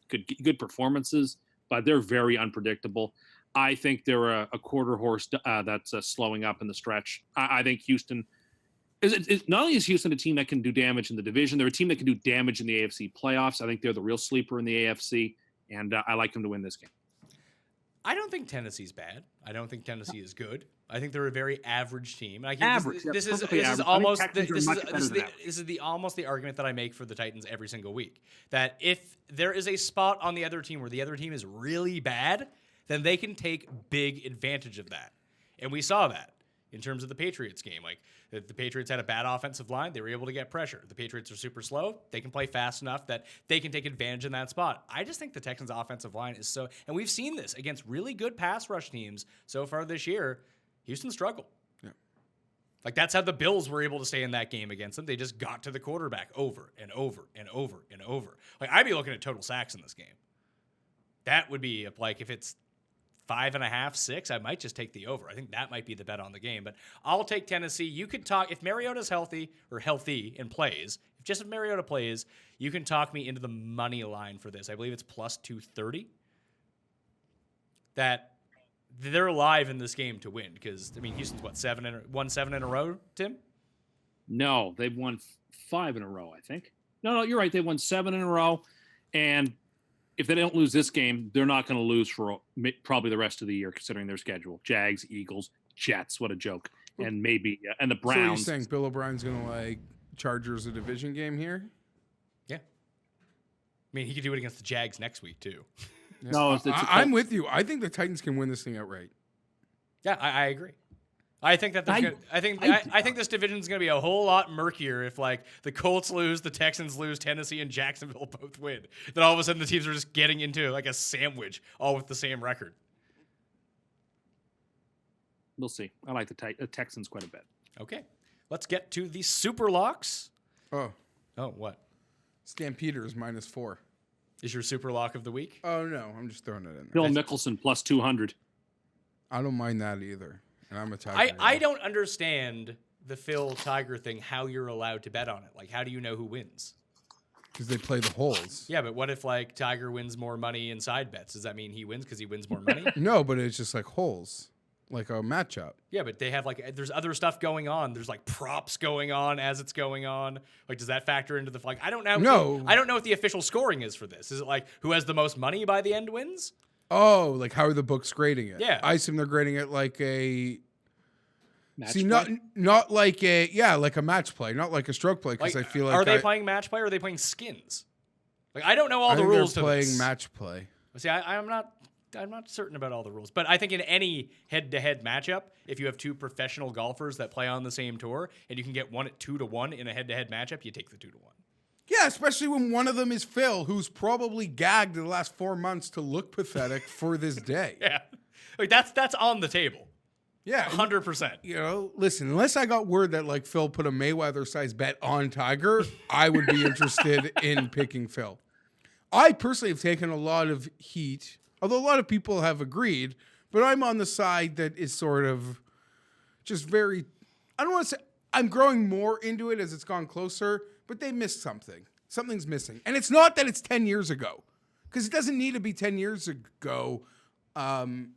good performances, but they're very unpredictable. I think they're a quarter horse that's slowing up in the stretch. I think Houston is not only is Houston a team that can do damage in the division, they're a team that can do damage in the AFC playoffs. I think they're the real sleeper in the AFC, and I like them to win this game. I don't think Tennessee's bad. I don't think Tennessee is good. I think they're a very average team. Average. This is almost the argument that I make for the Titans every single week. That if there is a spot on the other team where the other team is really bad, then they can take big advantage of that. And we saw that in terms of the Patriots game. Like the Patriots had a bad offensive line, they were able to get pressure. The Patriots are super slow. They can play fast enough that they can take advantage in that spot. I just think the Texans' offensive line is so, and we've seen this against really good pass rush teams so far this year. Houston struggled. Yeah. Like that's how the Bills were able to stay in that game against them. They just got to the quarterback over and over and over and over. Like I'd be looking at total sacks in this game. That would be like if it's 5.5, 6, I might just take the over. I think that might be the bet on the game. But I'll take Tennessee. You could talk if Mariota's healthy and plays. If Mariota plays, you can talk me into the money line for this. I believe it's plus 230. That they're alive in this game to win because I mean Houston's won 7 in a row. Tim? No, they've won 5 in a row. I think. No, you're right. They won 7 in a row, and if they don't lose this game, they're not going to lose for probably the rest of the year, considering their schedule. Jags, Eagles, Jets. What a joke. And maybe and the Browns. So you're saying Bill O'Brien's going to like Chargers a division game here? Yeah. I mean, he could do it against the Jags next week too. Yeah. No, I'm with you. I think the Titans can win this thing outright. Yeah, I agree. I think that I think this division is going to be a whole lot murkier if like the Colts lose, the Texans lose, Tennessee and Jacksonville both win. Then all of a sudden the teams are just getting into like a sandwich, all with the same record. We'll see. I like the Texans quite a bit. Okay, let's get to the SUPERLOCKS. Oh, what? Stampeders -4. Is your super lock of the week? Oh no, I'm just throwing it in there. Bill Mickelson plus 200. I don't mind that either. And I'm a Tiger. I don't understand the Phil Tiger thing, how you're allowed to bet on it. Like, how do you know who wins? because they play the holes. Yeah, but what if like Tiger wins more money in side bets? Does that mean he wins because he wins more money? No, but it's just like holes, like a matchup. Yeah, but they have like there's other stuff going on. There's like props going on as it's going on. Like, does that factor into the like? I don't know. No. I don't know what the official scoring is for this. Is it like who has the most money by the end wins? Oh, like how are the books grading it? Yeah. I assume they're grading it like a. Match See, play? not like a like a match play, not like a stroke play, because Like, I feel like are they playing match play or are they playing skins? Like, I don't know all I the think they're rules to playing this. match play. See, I'm not certain about all the rules, but I think in any head-to-head matchup, if you have two professional golfers that play on the same tour and you can get one at 2-1 in a head-to-head matchup, you take the 2-1. Yeah, especially when one of them is Phil, who's probably gagged in the last 4 months to look pathetic for this day. Yeah, like that's on the table, Yeah, 100%. You know, listen, unless I got word that like Phil put a Mayweather-sized bet on Tiger, I would be interested in picking Phil. I personally have taken a lot of heat, although a lot of people have agreed, but I'm on the side that is sort of just very, I don't want to say, I'm growing more into it as it's gone closer, but they missed something. Something's missing. And it's not that it's 10 years ago, because it doesn't need to be 10 years ago.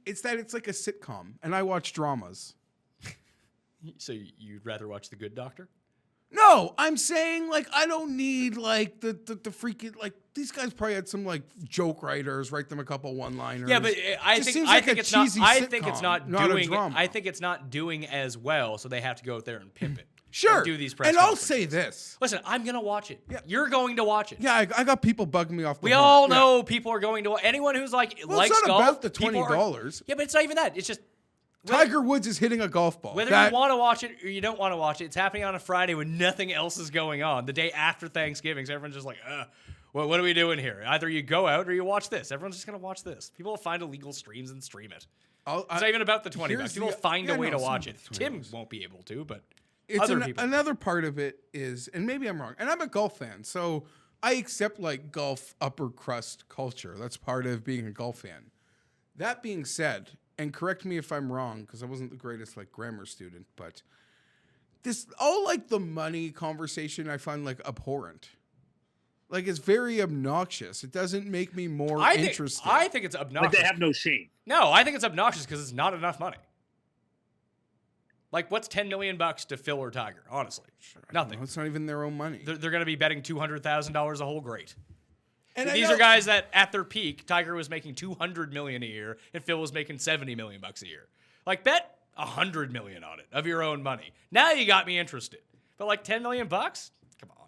It's that it's like a sitcom, and I watch dramas. So you'd rather watch The Good Doctor? No, I'm saying like I don't need like the freaking like these guys probably had some like joke writers write them a couple one-liners. Yeah, but I Just think seems I like think a it's not. cheesy I think it's sitcom, not not a doing. drama. I think it's not doing as well, so they have to go out there and pimp it. Sure. And do these press and I'll conferences. say this. Listen, I'm gonna watch it. Yeah. You're going to watch it. Yeah, I got people bugging me off the We horn. all Yeah. know people are going to. Anyone who's like Well, likes it's not golf. about the people are- $20. Yeah, but it's not even that. It's just Tiger Woods is hitting a golf ball. whether That- you want to watch it or you don't want to watch it. It's happening on a Friday when nothing else is going on. The day after Thanksgiving, so everyone's just like, what are we doing here? Either you go out or you watch this. Everyone's just gonna watch this. People will find illegal streams and stream it. It's not even about the $20. here's People will the- find yeah, a way no, to it's watch not it. the Tim $20. won't be able to, but It's other people. another part of it is, and maybe I'm wrong, and I'm a golf fan, so I accept like golf upper crust culture. That's part of being a golf fan. That being said, and correct me if I'm wrong, because I wasn't the greatest like grammar student, but this all like the money conversation I find like abhorrent. Like it's very obnoxious. It doesn't make me more interested. I think it's But obnoxious. they have no shame. No, I think it's obnoxious because it's not enough money. Like, what's $10 million to Phil or Tiger? Honestly, nothing. It's not even their own money. They're going to be betting $200,000 a hole. Great. And I These know- are guys that, at their peak, Tiger was making $200 million a year, and Phil was making $70 million a year. Like, bet $100 million on it of your own money. Now you got me interested. But like $10 million? Come on.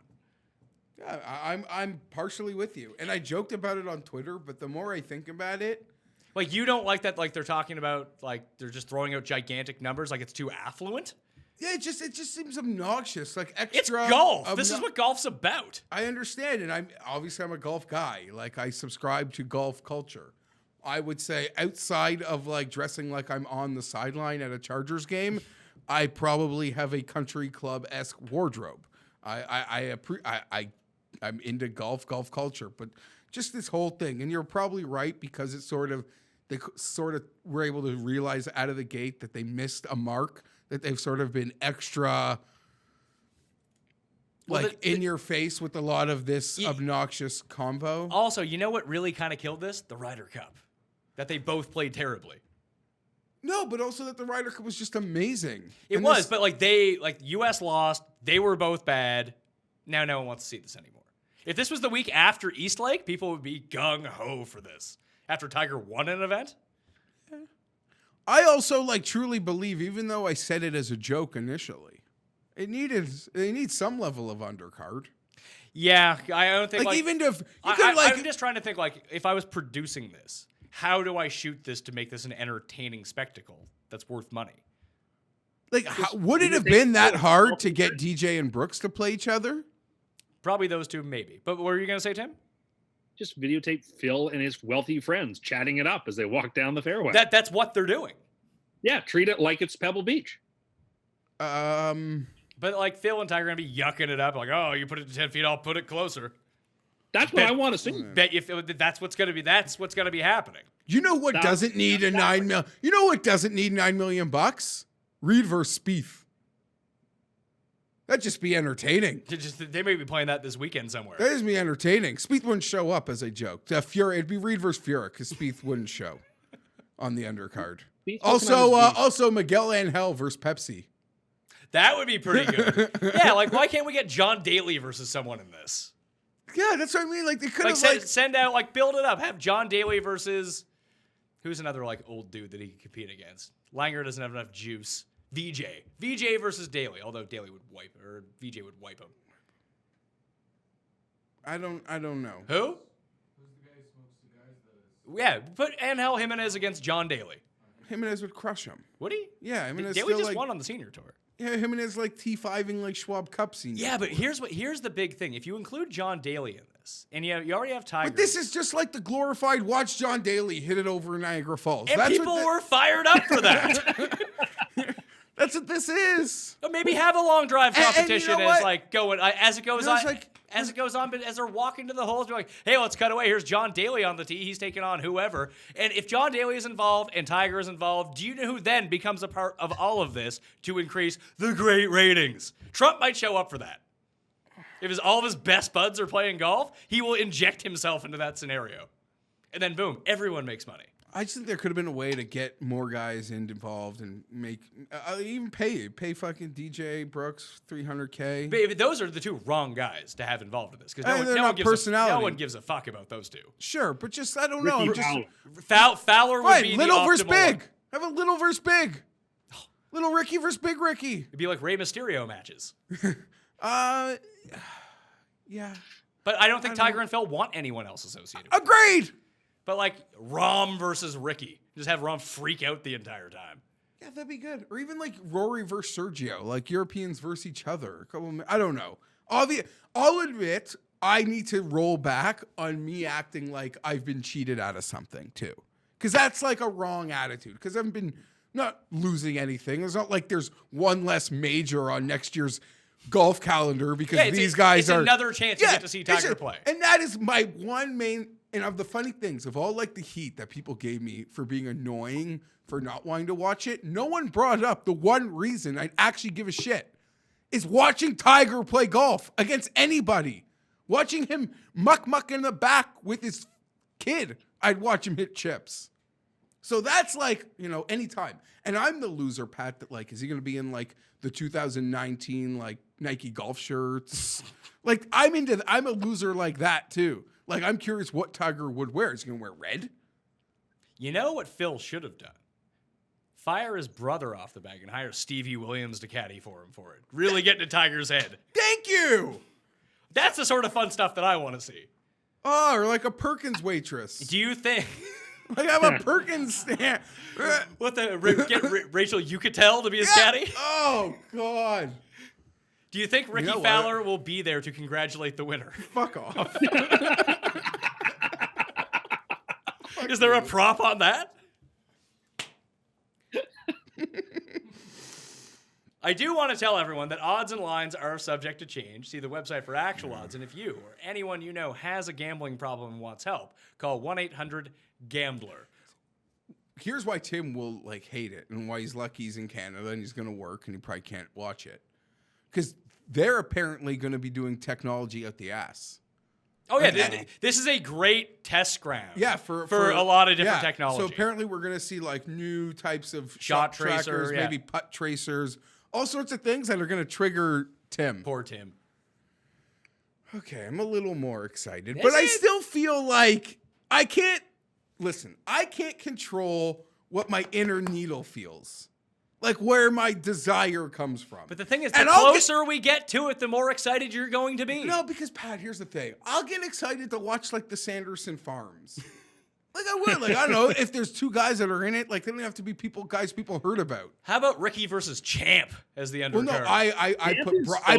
Yeah, I'm partially with you, and I joked about it on Twitter. But the more I think about it, Like, you don't like that, like, they're talking about, like, they're just throwing out gigantic numbers, like it's too affluent? yeah, it just seems obnoxious. Like It's extra. golf. This is what golf's about. I understand, and I'm a golf guy. Like I subscribe to golf culture. I would say outside of like dressing like I'm on the sideline at a Chargers game, I probably have a country club-esque wardrobe. I'm into golf culture, but just this whole thing, and you're probably right because it's they sort of were able to realize out of the gate that they missed a mark, that they've sort of been extra Well, like in your face with a lot of this obnoxious combo. Also, you know what really kind of killed this? The Ryder Cup. That they both played terribly. No, but also that the Ryder Cup was just amazing. It And was, this- but like US lost, they were both bad. Now no one wants to see this anymore. If this was the week after Eastlake, people would be gung-ho for this. After Tiger won an event? I also like truly believe, even though I said it as a joke initially, they need some level of undercard. Yeah, I don't think Like, like even if you could like I'm just trying to think like if I was producing this, how do I shoot this to make this an entertaining spectacle that's worth money? like would it have been that hard to get DJ and Brooks to play each other? Probably those two, maybe. But what were you gonna say, Tim? Just videotape Phil and his wealthy friends chatting it up as they walk down the fairway. That's what they're doing. Yeah, treat it like it's Pebble Beach. But like Phil and Tiger are gonna be yucking it up, like, oh, you put it to 10 feet, I'll put it closer. That's what I want to see. Bet you that's what's gonna be happening. You know what That- doesn't need a that's 9 mil? You know what doesn't need $9 million? Reed versus Spieth. That'd just be entertaining. They may be playing that this weekend somewhere. That'd just be entertaining. Spieth wouldn't show up, as I joked. It'd be Reed versus Furyk, because Spieth wouldn't show on the undercard. Also Miguel Angel versus Pepsi. That would be pretty good. Yeah, like why can't we get John Daly versus someone in this? Yeah, that's what I mean. Like they could Like have send out, like build it up. Have John Daly versus who's another like old dude that he could compete against. Langer doesn't have enough juice. VJ versus Daly, although VJ would wipe him. I don't know. Who? Yeah, put Angel Jimenez against John Daly. Jimenez would crush him. Would he? Yeah, Jimenez Daly still just won on the senior tour. Yeah, Jimenez like T5ing like Schwab Cup senior. Yeah, but here's the big thing. If you include John Daly in this, and you already have Tiger. But this is just like the glorified watch John Daly hit it over Niagara Falls. And people were fired up for that. That's what this is. But maybe have a long drive competition and you know as like going as it goes on. Like, as it goes on, but as they're walking to the holes, you're like, hey, let's cut away. Here's John Daly on the tee. He's taking on whoever. And if John Daly is involved and Tiger is involved, do you know who then becomes a part of all of this to increase the great ratings? Trump might show up for that. If all of his best buds are playing golf, he will inject himself into that scenario. And then boom, everyone makes money. I just think there could have been a way to get more guys involved and make even pay fucking DJ Brooks $300K. But those are the two wrong guys to have involved in this because no one gives a fuck about those two. Sure, but just I don't know. Fowler would be little the versus optimal big. one. Have a little versus big. Little Ricky versus Big Ricky. It'd be like Rey Mysterio matches. Yeah. But I don't think Tiger and Phil want anyone else associated with Agreed. But like Rom versus Ricky. Just have Rom freak out the entire time. Yeah, that'd be good. Or even like Rory versus Sergio, like Europeans versus each other. I don't know. I'll admit I need to roll back on me acting like I've been cheated out of something too. Because that's like a wrong attitude. Because I've been not losing anything. It's not like there's one less major on next year's golf calendar because these guys it's are another chance you get to see Tiger play. And that is my one main. And of the funny things, of all like the heat that people gave me for being annoying for not wanting to watch it, no one brought up the one reason I'd actually give a shit is watching Tiger play golf against anybody. Watching him muck in the back with his kid, I'd watch him hit chips. So that's like, anytime. And I'm the loser, Pat, that like, is he going to be in like the 2019 like Nike golf shirts? Like I'm a loser like that too. Like, I'm curious what Tiger would wear. Is he going to wear red? You know what Phil should have done? Fire his brother off the bag and hire Stevie Williams to caddy for him for it. Really get into Tiger's head. Thank you! That's the sort of fun stuff that I want to see. Oh, or like a Perkins waitress. Do you think... like I'm a Perkins stand. Get Rachel Yucatel to be his caddy? Oh, God. Do you think Ricky Fowler will be there to congratulate the winner? Fuck off. Is there a prop on that? I do want to tell everyone that odds and lines are subject to change. See the website for actual odds. And if you or anyone you know has a gambling problem and wants help, call 1-800-GAMBLER. Here's why Tim will like hate it and why he's lucky he's in Canada and he's going to work and he probably can't watch it. Because they're apparently going to be doing technology out the ass. Oh, yeah. This is a great test ground. Yeah, for a lot of different technology. So apparently we're going to see like new types of shot trackers, tracer, maybe putt tracers, all sorts of things that are going to trigger Tim. Poor Tim. Okay, I'm a little more excited. But I still feel like I can't control what my inner needle feels. Like where my desire comes from. But the thing is, the closer we get to it, the more excited you're going to be. No, because Pat, here's the thing. I'll get excited to watch like the Sanderson Farms. Like I would. Like I don't know if there's two guys that are in it. Like they don't have to be guys people heard about. How about Ricky versus Champ as the undercard? Well, no, I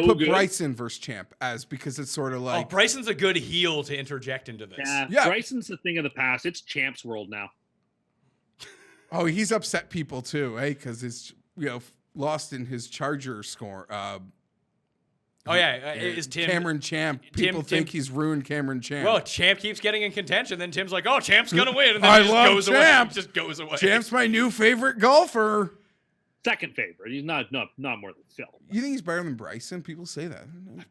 put Bryson versus Champ as because it's sort of like Bryson's a good heel to interject into this. Yeah, Bryson's the thing of the past. It's Champ's world now. Oh, he's upset people too, eh? Because it's lost in his Charger score. Is Tim Cameron Champ? People think he's ruined Cameron Champ. Well, Champ keeps getting in contention. Then Tim's like, "Oh, Champ's gonna win," and then I he love just goes Champ. away. Just goes away. Champ's my new favorite golfer. Second favorite. He's not more than Phil. You think he's better than Bryson? People say that.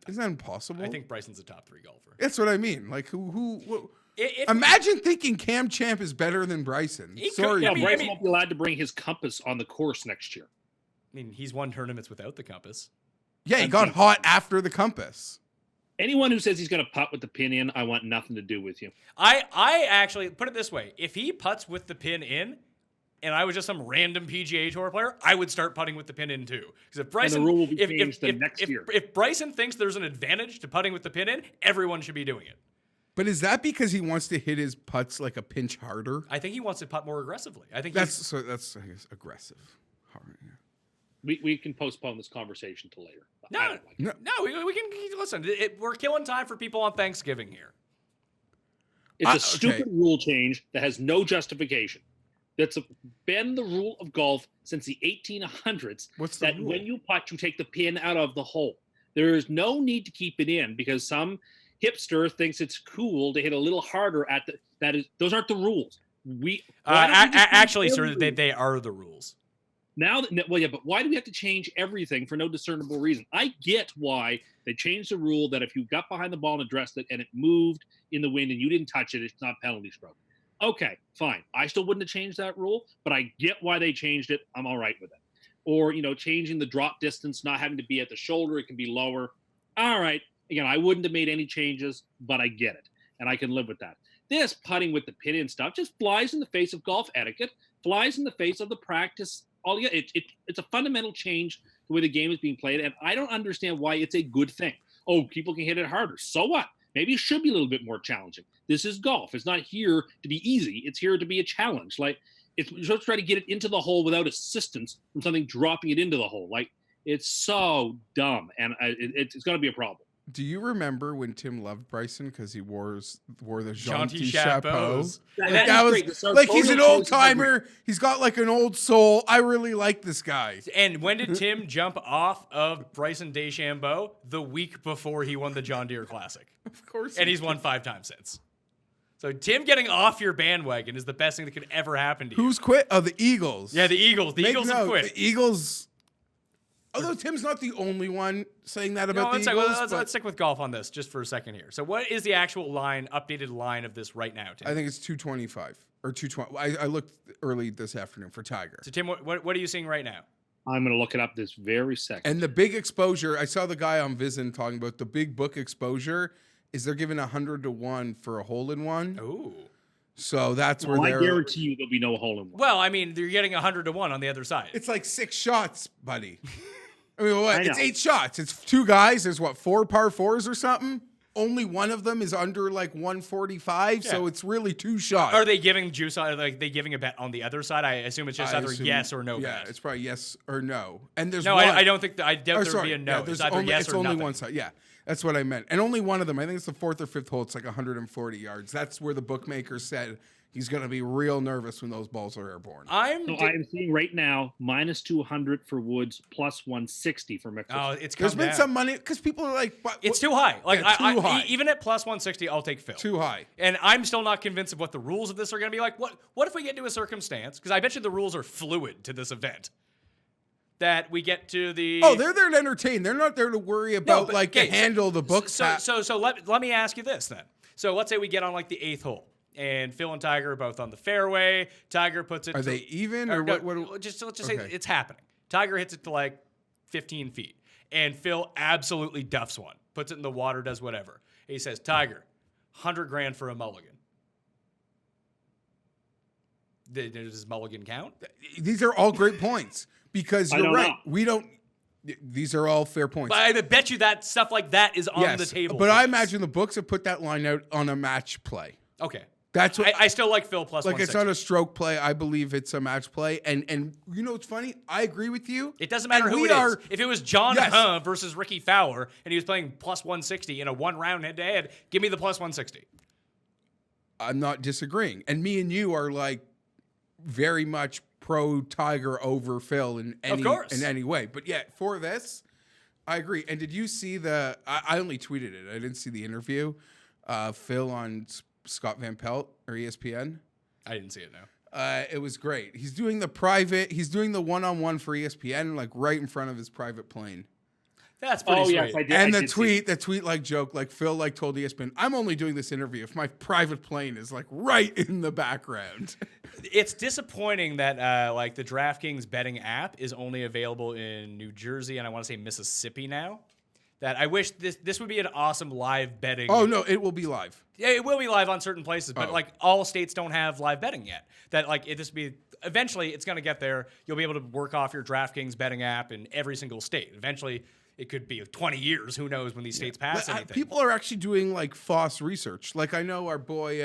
Isn't that impossible? I think Bryson's a top 3 golfer. That's what I mean. Like, imagine thinking Cam Champ is better than Bryson. Sorry. Yeah, Bryson won't be allowed to bring his compass on the course next year. I mean, he's won tournaments without the compass. Yeah, he got hot after the compass. Anyone who says he's going to putt with the pin in, I want nothing to do with you. I actually, put it this way. If he putts with the pin in, and I was just some random PGA Tour player, I would start putting with the pin in too. Because if Bryson, and the rule will be changed next year. If Bryson thinks there's an advantage to putting with the pin in, everyone should be doing it. But is that because he wants to hit his putts like a pinch harder? I think he wants to putt more aggressively. I think that's I guess aggressive. Hard, yeah. We can postpone this conversation to later. No, we can listen. We're killing time for people on Thanksgiving here. It's a stupid rule change that has no justification. That's been the rule of golf since the 1800s. What's the rule? When you putt, you take the pin out of the hole. There is no need to keep it in because some hipster thinks it's cool to hit a little harder at the. Those aren't the rules. Actually, sir, they are the rules. But why do we have to change everything for no discernible reason? I get why they changed the rule that if you got behind the ball and addressed it and it moved in the wind and you didn't touch it, it's not penalty stroke. Okay, fine. I still wouldn't have changed that rule, but I get why they changed it. I'm all right with it. Or, changing the drop distance, not having to be at the shoulder, it can be lower. All right. Again, I wouldn't have made any changes, but I get it. And I can live with that. This putting with the pin in stuff just flies in the face of golf etiquette, flies in the face of the practice. It's a fundamental change the way the game is being played, and I don't understand why it's a good thing. Oh, people can hit it harder. So what? Maybe it should be a little bit more challenging. This is golf. It's not here to be easy. It's here to be a challenge. Like, you're supposed to try to get it into the hole without assistance from something dropping it into the hole. Like, it's so dumb, and it's going to be a problem. Do you remember when Tim loved Bryson because he wore the Jaunty chapeau? chapeaus. That was like he's an old timer. He's got like an old soul. I really like this guy. And when did Tim jump off of Bryson DeChambeau? The week before he won the John Deere Classic. Of course. And he's won 5 times since. So Tim getting off your bandwagon is the best thing that could ever happen to you. Who's quit? Oh, the Eagles. Yeah, the Eagles. The Eagles have quit. The Eagles. Although Tim's not the only one saying that about the Eagles. Let's stick with golf on this just for a second here. So what is the actual updated line of this right now, Tim? I think it's 225 or 220. I looked early this afternoon for Tiger. So Tim, what are you seeing right now? I'm going to look it up this very second. And the big exposure, I saw the guy on Vision talking about the big book exposure is they're giving 100 to 1 for a hole-in-one. Ooh. So that's where I guarantee you there'll be no hole-in-one. Well, I mean, you're getting 100 to 1 on the other side. It's like 6 shots, buddy. I mean, what? It's 8 shots. It's 2 guys. There's 4 par 4s or something? Only one of them is under like 145, so it's really 2 shots. Are they giving juice on? Like they giving a bet on the other side? I assume it's just either yes or no. Yeah, bet. it's probably yes or no. And there's no. one. I don't think. I doubt there would be a no. Yeah, it's either yes or only nothing. one side. Yeah, that's what I meant. And only one of them. I think it's the 4th or 5th hole. It's like 140 yards. That's where the bookmaker said he's going to be real nervous when those balls are airborne. I am seeing right now minus 200 for Woods, plus 160 for Mickelson. Oh, it's There's been some money because people are like, it's too high. Like too high. Even at plus 160, I'll take Phil. Too high. And I'm still not convinced of what the rules of this are going to be like. What if we get to a circumstance? Because I bet you the rules are fluid to this event. That we get to the they're there to entertain. They're not there to worry about the handle the books. So let me ask you this then. So let's say we get on like the 8th hole. And Phil and Tiger are both on the fairway. Tiger puts it. Are they even or what? Let's just say it's happening. Tiger hits it to like 15 feet, and Phil absolutely duffs one, puts it in the water, does whatever. He says, "Tiger, $100,000 for a mulligan." Does mulligan count? These are all great points because you're right. We don't. These are all fair points. But I bet you that stuff like that is on the table. But I imagine the books have put that line out on a match play. Okay. That's what I still like Phil plus 160. It's not a stroke play. I believe it's a match play. And you know what's funny? I agree with you. It doesn't matter who it is. If it was John versus Ricky Fowler and he was playing plus 160 in a 1-round head-to-head, give me the plus 160. I'm not disagreeing. And me and you are like very much pro Tiger over Phil in any way. But yeah, for this, I agree. And did you see I only tweeted it. I didn't see the interview. Phil on Scott Van Pelt or ESPN. I didn't see it, no. It was great. He's doing the private. He's doing the one-on-one for ESPN, like right in front of his private plane. That's pretty sweet. Yes, I did. And I the did see it. tweet like joke, like Phil like told ESPN, I'm only doing this interview if my private plane is like right in the background. It's disappointing that like the Draftkings betting app is only available in New Jersey and I want to say Mississippi now. That I wish this would be an awesome live betting. Oh no, it will be live. Yeah, it will be live on certain places, but Oh. like all states don't have live betting yet. That like this be eventually it's going to get there. You'll be able to work off your Draftkings betting app in every single state. Eventually, it could be 20 years. Who knows when these states pass But, anything? people are actually doing like FOSS research. Like I know our boy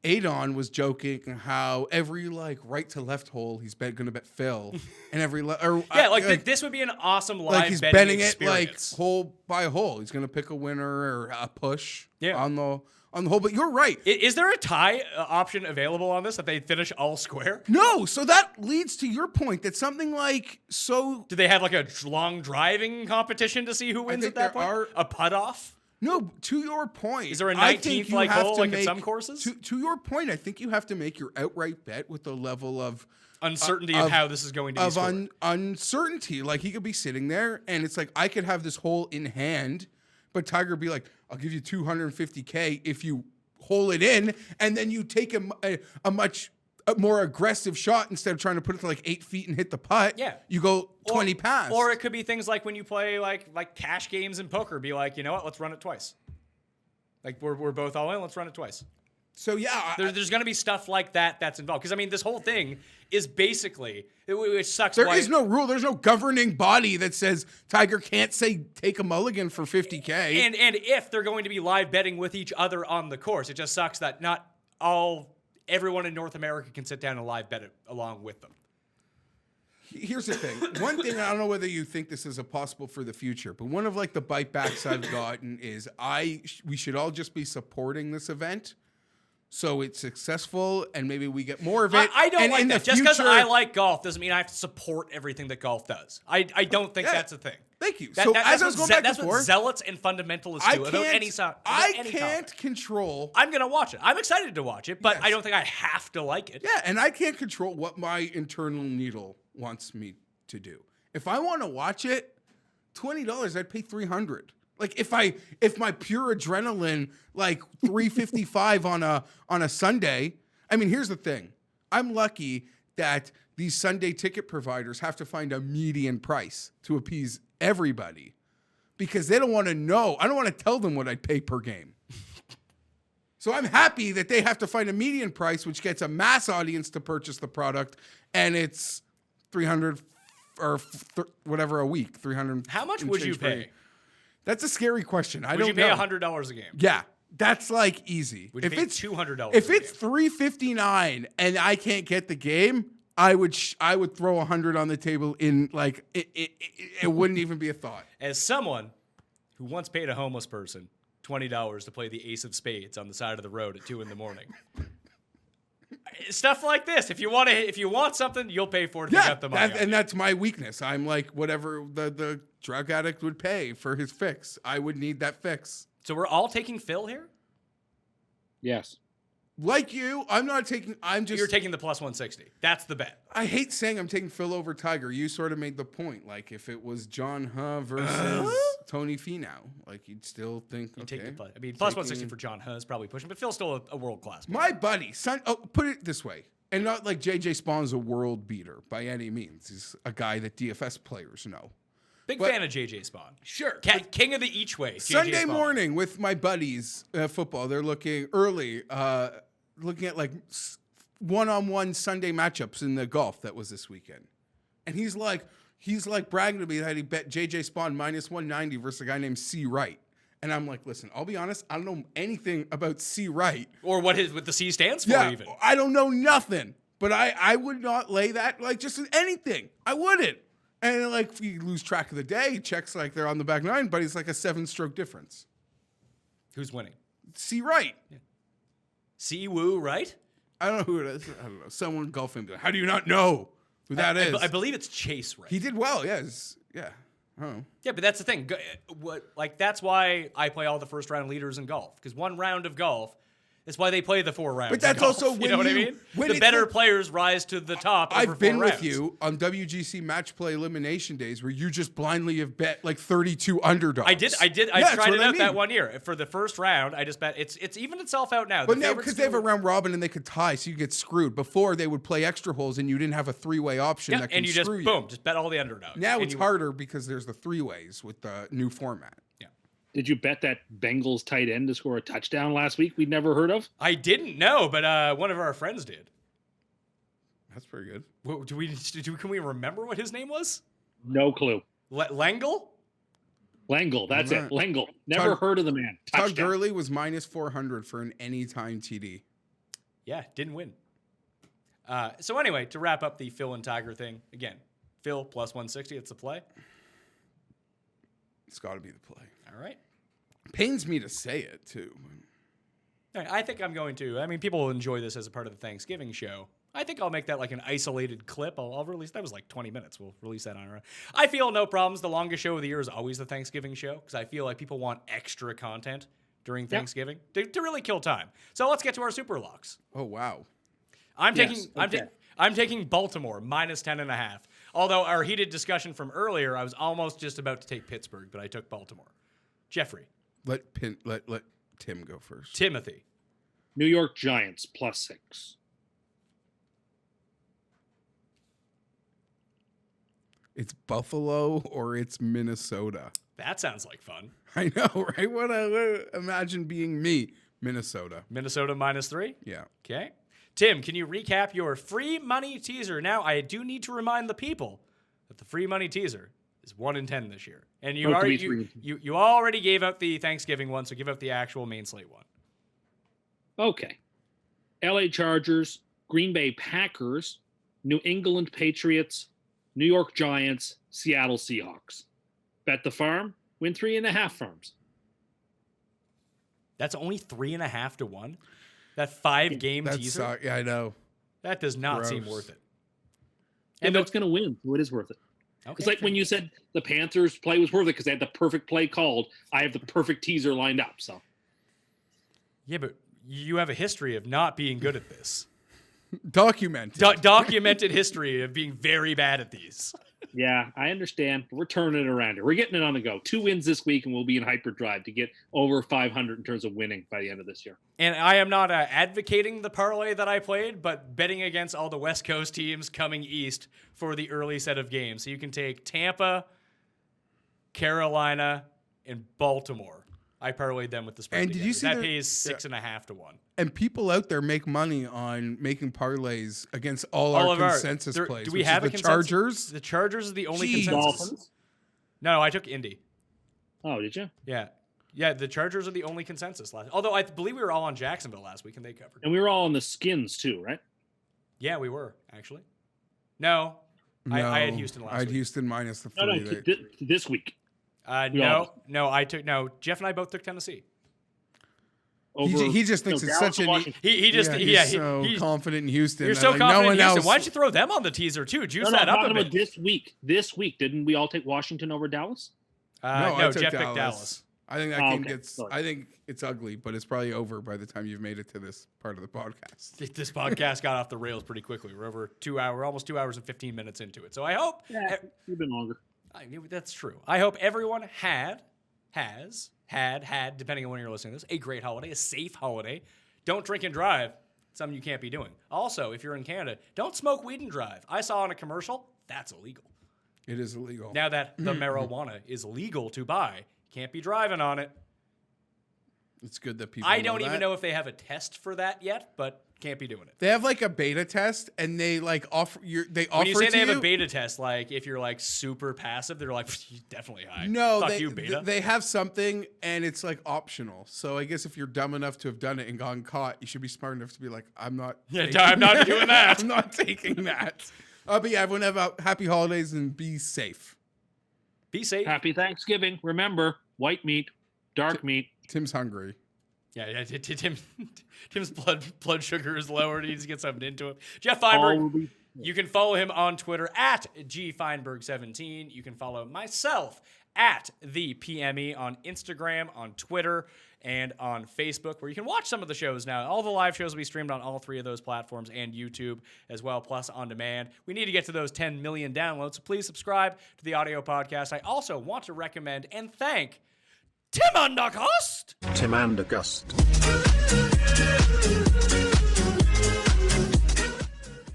Adon was joking how every like right to left hole he's going to bet Phil, and every this would be an awesome live like he's betting betting experience. it like hole by hole. He's going to pick a winner or a push Yeah. on the hole. But you're right. Is there a tie option available on this that they finish all square? No, so that leads to your point that something like so. Do they have like a long driving competition to see who wins think at that there point? are- A putt off? No, to your point. Is there a I 19th think you like have hole to like at make- some courses? To your point, I think you have to make your outright bet with the level of Uncertainty of how this is going to be scored. uncertainty. Like he could be sitting there and it's like I could have this hole in hand, but Tiger would be like, I'll give you $250K if you hole it in, and then you take a much more aggressive shot instead of trying to put it to like 8 feet and hit the putt. Yeah. You go 20 past. Or it could be things like when you play like cash games in poker. Be like, you know what? Let's run it twice. Like we're both all in. Let's run it twice. so yeah, There's going to be stuff like that that's involved. Because I mean, this whole thing is basically, which sucks. there is no rule. There's no governing body that says Tiger can't say take a mulligan for $50K. And if they're going to be live betting with each other on the course, it just sucks that not everyone in North America can sit down and live bet it along with them. Here's the thing. One thing, I don't know whether you think this is a possible for the future, but one of like the bite backs I've gotten is we should all just be supporting this event so it's successful and maybe we get more of it. I don't and like in that. the Just because future- I like golf doesn't mean I have to support everything that golf does. I don't think Yeah. that's a thing. Thank you. That- So that- as I was that's going back that's before, what zealots and fundamentalists do about any topic. I can't control. I'm gonna watch it. I'm excited to watch it, but Yes. I don't think I have to like it. Yeah, and I can't control what my internal needle wants me to do. If I want to watch it, $20, I'd pay $300. Like if my pure adrenaline, like $355 on a Sunday. I mean, here's the thing. I'm lucky that these Sunday ticket providers have to find a median price to appease everybody because they don't want to know. I don't want to tell them what I'd pay per game. So I'm happy that they have to find a median price, which gets a mass audience to purchase the product, and it's $300 or whatever a week. $300. How much and would you change per pay? week. That's a scary question. I Would don't you pay know. $100 a game? Yeah, that's like easy. Would you if pay it's $200? if a it's game? $359 and I can't get the game, I would throw $100 on the table. In like it wouldn't even be a thought. As someone who once paid a homeless person $20 to play the Ace of Spades on the side of the road at 2 a.m. Stuff like this. If you want something, you'll pay for it. If you got the money. and that's my weakness. I'm like whatever the drug addict would pay for his fix. I would need that fix. So we're all taking Phil here? Yes. Like you, I'm not taking. I'm just. You're taking the plus 160. That's the bet. I hate saying I'm taking Phil over Tiger. You sort of made the point. Like if it was John Huh versus Tony Finau, like you'd still think You okay. take the plus. I mean, plus 160 for John Huh is probably pushing, but Phil's still a world class. My buddy, son. Oh, put it this way, and not like JJ Spawn's a world beater by any means. He's a guy that DFS players know. Big but- fan of JJ Spawn. Sure. King of the each way. JJ Sunday Spawn. morning with my buddies football. They're looking early, looking at like one-on-one Sunday matchups in the golf that was this weekend, and he's like bragging to me that he bet JJ Spawn minus 190 versus a guy named C Wright, and I'm like, listen, I'll be honest, I don't know anything about C Wright. Or what the C stands for Yeah, even. I don't know nothing, but I would not lay that like just anything. I wouldn't. And like if you lose track of the day, he checks like they're on the back nine, but he's like a 7-stroke difference. Who's winning? C Wright. C Woo, right? I don't know who it is. I don't know. Someone golfing. How do you not know who that is? I believe it's Chase, right? He did well. Yes. Yeah. I don't know. Yeah, but that's the thing. That's why I play all the first round leaders in golf. Because one round of golf, That's why they play the 4 rounds. But that's of golf, also you when know what I you- mean? when The it's better the- players rise to the top. Over I've 4 been rounds. with you on WGC match play elimination days where you just blindly have bet like 32 underdogs. I did. I Yeah, that's tried what it I out that mean. one year. For the first round, I just bet it's evened itself out now. But The now, favorites because they have a do- round robin and they could tie, so you get screwed. Before, they would play extra holes and you didn't have a 3-way option Yeah, that can and you just screw you. boom, just bet all the underdogs. Now And it's you- harder because there's the 3-ways with the new format. Did you bet that Bengals tight end to score a touchdown last week we'd never heard of? I didn't know, but one of our friends did. That's pretty good. Can we remember what his name was? No clue. Langle? Langle, that's All right. it. Langle. Never Todd- heard of the man. Todd Touchdown. Gurley was minus 400 for an anytime TD. Yeah, didn't win. So anyway, to wrap up the Phil and Tiger thing again, Phil plus 160. It's the play. It's got to be the play. All right. Pains me to say it, too. All right, I think I'm going to. I mean, people will enjoy this as a part of the Thanksgiving show. I think I'll make that like an isolated clip. I'll release. That was like 20 minutes. We'll release that on our own. I feel no problems. The longest show of the year is always the Thanksgiving show because I feel like people want extra content during Thanksgiving to really kill time. So let's get to our super locks. Oh, wow. I'm Yes, taking okay. I'm taking Baltimore minus 10.5. Although our heated discussion from earlier, I was almost just about to take Pittsburgh, but I took Baltimore. Jeffrey, Let Tim go first. Timothy, New York Giants plus 6. It's Buffalo or it's Minnesota. that sounds like fun. I know, right? Imagine being me, Minnesota. Minnesota minus 3. Yeah. Okay. Tim, can you recap your free money teaser? Now, I do need to remind the people that the free money teaser is 1 in 10 this year. And you Oh, it could already be 3. you already gave out the Thanksgiving one, so give out the actual main slate one. Okay. LA Chargers, Green Bay Packers, New England Patriots, New York Giants, Seattle Seahawks. Bet the farm, win 3.5 farms. That's only 3.5 to 1. That 5-game That's teaser. yeah, I know. That does not seem Gross. worth it. And And it's going to win, so it is worth it. Okay, It's like when you said the Panthers play was worth it because they had the perfect play called. I have the perfect teaser lined up. So yeah, but you have a history of not being good at this. Documented. Documented history of being very bad at these. yeah, I understand. But we're turning it around here. We're getting it on the go. 2 wins this week, and we'll be in hyperdrive to get over 500 in terms of winning by the end of this year. And I am not advocating the parlay that I played, but betting against all the West Coast teams coming east for the early set of games. So you can take Tampa, Carolina, and Baltimore. I parlayed them with the spread. And did you together. see that the- pays 6.5 to 1? And people out there make money on making parlays against all All our of our- consensus there- plays. do we which have is a the consensus? Chargers? The Chargers is the only Jeez. consensus. Dolphins. No, I took Indy. Oh, did you? Yeah. Yeah, the Chargers are the only consensus last. Although I believe we were all on Jacksonville last week and they covered. And we were all on the Skins too, right? Yeah, we were, actually. No. I had No, Houston last I had week. Houston minus the 3. No, They- this week. We No, all- I took Jeff and I both took Tennessee. Over, he just thinks it's Dallas such and an Washington. He just he's so he- confident in Houston. you're that, so like, confident no in one Houston. else. Why don't you throw them on the teaser too? Juice No, that I'm up talking a about bit. this week. This week, didn't we all take Washington over Dallas? No, I no, took Jeff picked Dallas. I think that Oh, game okay. gets. Sorry. I think it's ugly, but it's probably over by the time you've made it to this part of the podcast. This podcast got off the rails pretty quickly. We're over 2 hours, we're almost 2 hours and 15 minutes into it. So I hope You've been longer. I knew that's true. I hope everyone had, depending on when you're listening to this, a great holiday, a safe holiday. Don't drink and drive. Something you can't be doing. Also, if you're in Canada, don't smoke weed and drive. I saw on a commercial, that's illegal. It is illegal. Now that the marijuana is legal to buy, can't be driving on it. It's good that people. I don't that. even know if they have a test for that yet, but can't be doing it. They have like a beta test, and they like offer you. They offer When you say it they to have you. a beta test, like if you're like super passive, they're like, "You're definitely high." No, Fuck they, you, beta. they have something, and it's like optional. So I guess if you're dumb enough to have done it and gotten caught, you should be smart enough to be like, I'm not. Yeah, taking I'm not doing that. I'm not taking that. But yeah, everyone have happy holidays and be safe. Be safe. Happy Thanksgiving. Remember, white meat, dark meat. Tim's hungry. Yeah. Tim's blood sugar is lower. He needs to get something into him. Jeff All Fienberg, will be- you can follow him on Twitter at GFeinberg17. You can follow myself at the PME on Instagram, on Twitter, and on Facebook, where you can watch some of the shows now. All the live shows will be streamed on all 3 of those platforms and YouTube as well, plus on demand. We need to get to those 10 million downloads, so please subscribe to the audio podcast. I also want to recommend and thank Tim Undergust. Tim Undergust.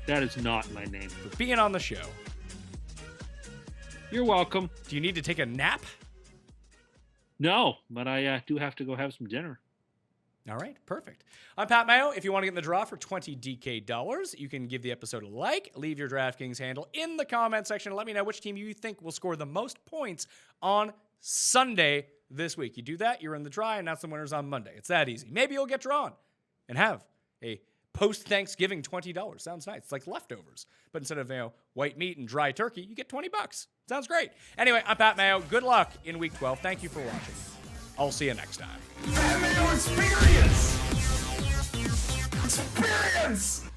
That is not my name. For being on the show. You're welcome. Do you need to take a nap? No, but I do have to go have some dinner. All right, perfect. I'm Pat Mayo. If you want to get in the draw for $20 DK, you can give the episode a like, leave your DraftKings handle in the comment section, and let me know which team you think will score the most points on Sunday this week. You do that, you're in the draw, and announce the winners on Monday. It's that easy. Maybe you'll get drawn and have a post-Thanksgiving $20. Sounds nice. It's like leftovers. But instead of, white meat and dry turkey, you get $20. Sounds great. Anyway, I'm Pat Mayo. Good luck in Week 12. Thank you for watching. I'll see you next time. That Mayo experience! Experience!